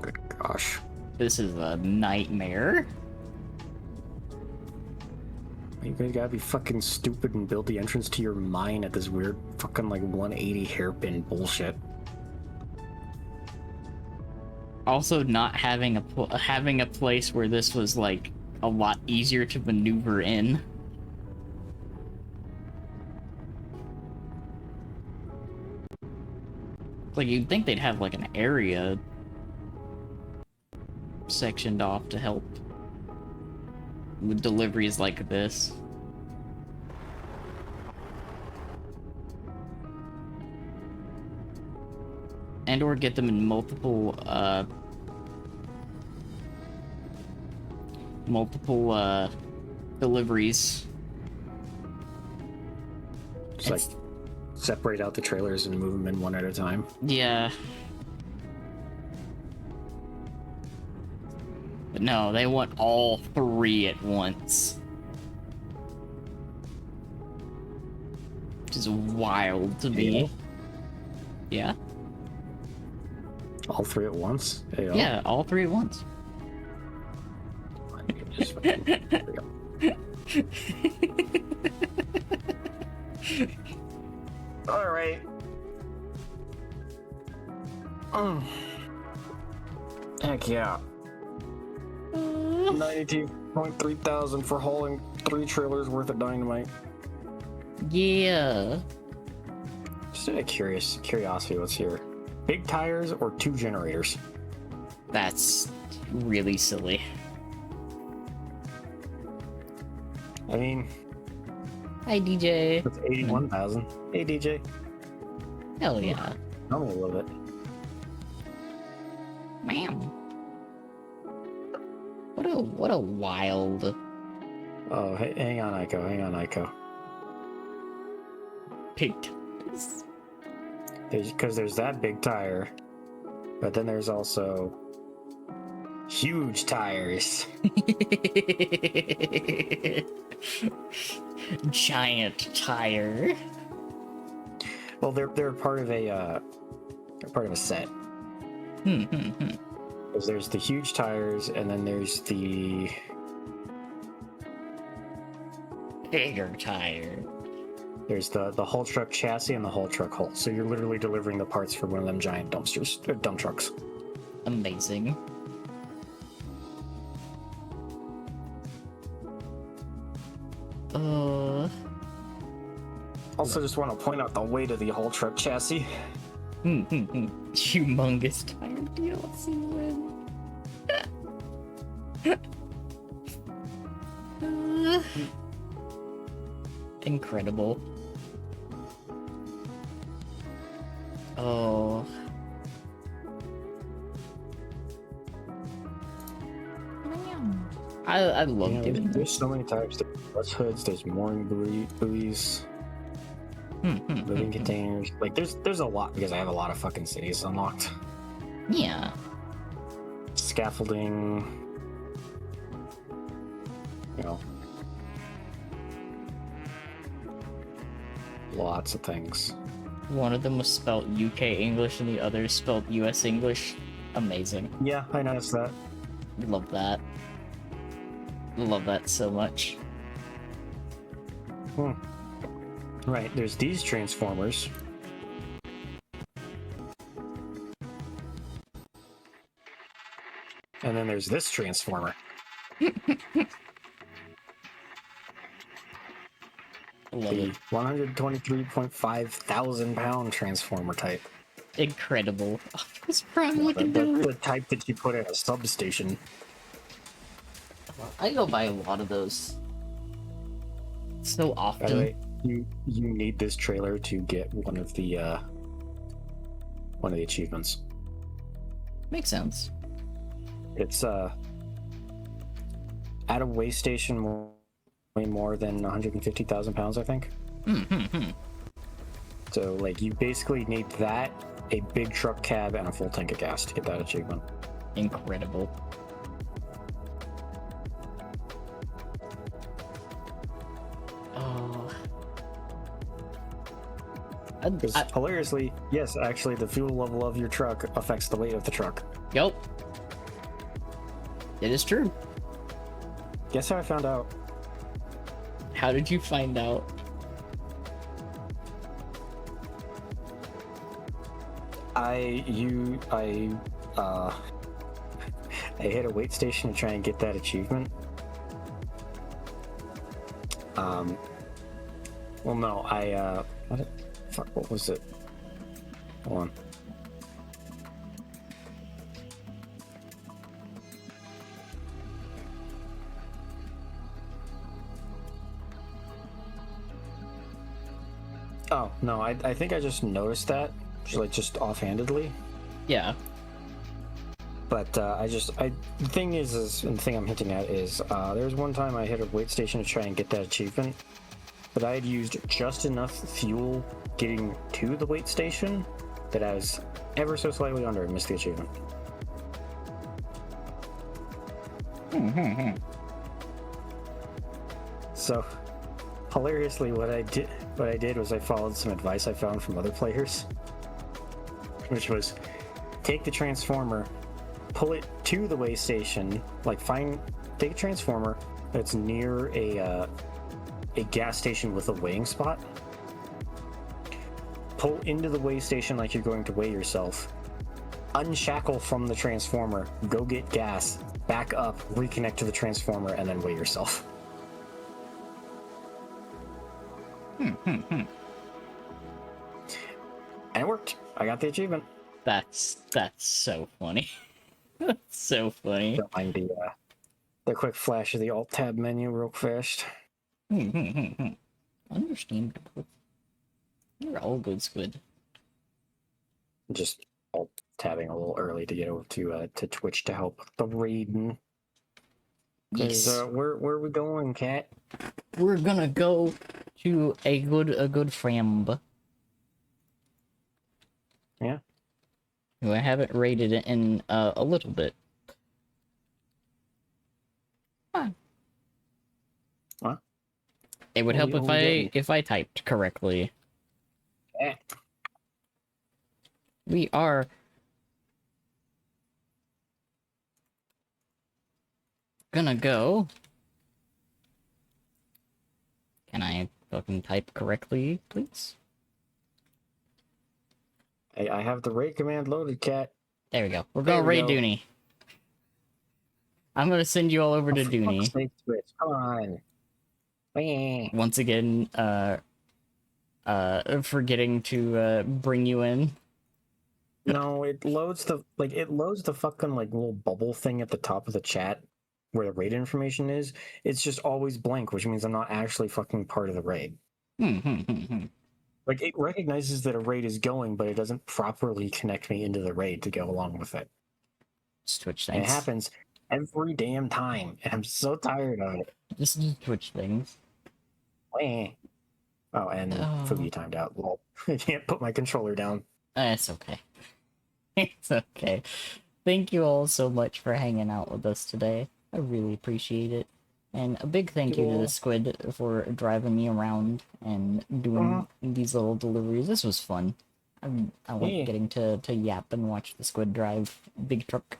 Good gosh. This is a nightmare. You guys gotta be fucking stupid and build the entrance to your mine at this weird fucking like 180 hairpin bullshit. Also, not having a place where this was like a lot easier to maneuver in. Like you'd think they'd have like an area sectioned off to help with deliveries like this. And or get them in multiple deliveries. Just like separate out the trailers and move them in one at a time. Yeah. But no, they want all three at once. Which is wild to me. Yeah? All three at once? Hey, Yeah, all three at once. All right. Heck yeah. 92.3 thousand for hauling 3 trailers worth of dynamite. Yeah. Just out of curiosity, what's here? Big tires or 2 generators? That's really silly. I mean, Hi, DJ. that's 81,000. Hey, DJ. Hell yeah. Tell me a little bit. Man. What a wild Oh, hey, hang on, Aiko. picked. Because there's that big tire, but then there's also huge tires. Giant tire. Well, they're part of a set. Because there's the huge tires, and then there's the Bigger tire. there's the haul truck chassis and the haul truck hull. So you're literally delivering the parts for one of them giant dumpsters or dump trucks. Amazing. Also, just want to point out the weight of the haul truck chassis. Humongous tire DLC win. Incredible. Oh. I love doing There's so many types. There's bus hoods. There's mooring buoys. Living containers. Like there's a lot because I have a lot of fucking cities unlocked. Yeah. Scaffolding. You know, lots of things. One of them was spelled UK English and the other spelled US English. Amazing. Yeah, I noticed that. Love that. Love that so much. Right, there's these transformers. And then there's this transformer. Love The it. 123.5 thousand pound transformer type. Incredible. What's wrong The, looking the, dude? the type that you put in a substation. I go by a lot of those. So By the often. way, you need this trailer to get one of the achievements. Makes sense. It's at a weigh station way more than 150,000 pounds, I think. So like you basically need that, a big truck cab, and a full tank of gas to get that achievement. Incredible. Oh. Because hilariously, yes, actually, the fuel level of your truck affects the weight of the truck. Yep. It is true. Guess how I found out? How did you find out? I hit a weight station to try and get that achievement. Well, no, what was it? Hold on. Oh, no, I think I just noticed that, just offhandedly. Yeah. But the thing is, and the thing I'm hinting at is, there was one time I hit a weight station to try and get that achievement, but I had used just enough fuel getting to the weight station that I was ever so slightly under and missed the achievement. So, hilariously, what I did was I followed some advice I found from other players, which was take the transformer, pull it to the way station, take a transformer that's near a gas station with a weighing spot, pull into the weigh station like you're going to weigh yourself, unshackle from the transformer, go get gas, back up, reconnect to the transformer, and then weigh yourself. And it worked. I got the achievement. That's so funny. That's so funny. Don't mind the quick flash of the alt tab menu real fast. Understandable. You're all good, Squid. Just alt tabbing a little early to get over to Twitch to help with the raiding. Yes. Where are we going, Cat? We're gonna go to a good friend. Yeah. Who I haven't rated it in a little bit. Huh. What? It would help if I typed correctly. Yeah. We are gonna go. Can I fucking type correctly, please? I have the raid command loaded, Cat. There we go. We're There going we raid go. Dooney. I'm gonna send you all over to For Dooney. fuck's sake, Twitch, come on. Meh. Once again, forgetting to bring you in. No, it loads the fucking little bubble thing at the top of the chat where the raid information is. It's just always blank, which means I'm not actually fucking part of the raid. Like, it recognizes that a raid is going, but it doesn't properly connect me into the raid to go along with it. Just Twitch And it things. happens every damn time, and I'm so tired of it. Just Twitch things. Meh. Oh, and Fugi timed out. Well, I can't put my controller down. It's okay. It's okay. Thank you all so much for hanging out with us today. I really appreciate it. And a big thank you to the squid for driving me around and doing these little deliveries. This was fun. I like getting to yap and watch the squid drive big truck.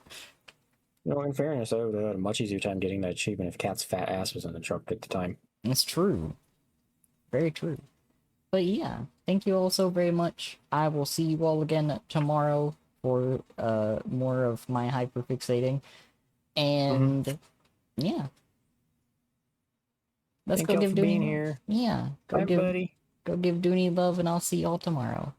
No, in fairness, I would have had a much easier time getting that achievement if Cat's fat ass was in the truck at the time. It's true. Very true. But yeah, thank you all so very much. I will see you all again tomorrow for more of my hyperfixating. And yeah. Let's Thank go y'all give for being Dooney. here. Yeah. Bye, buddy. Go give Dooney love, and I'll see y'all tomorrow.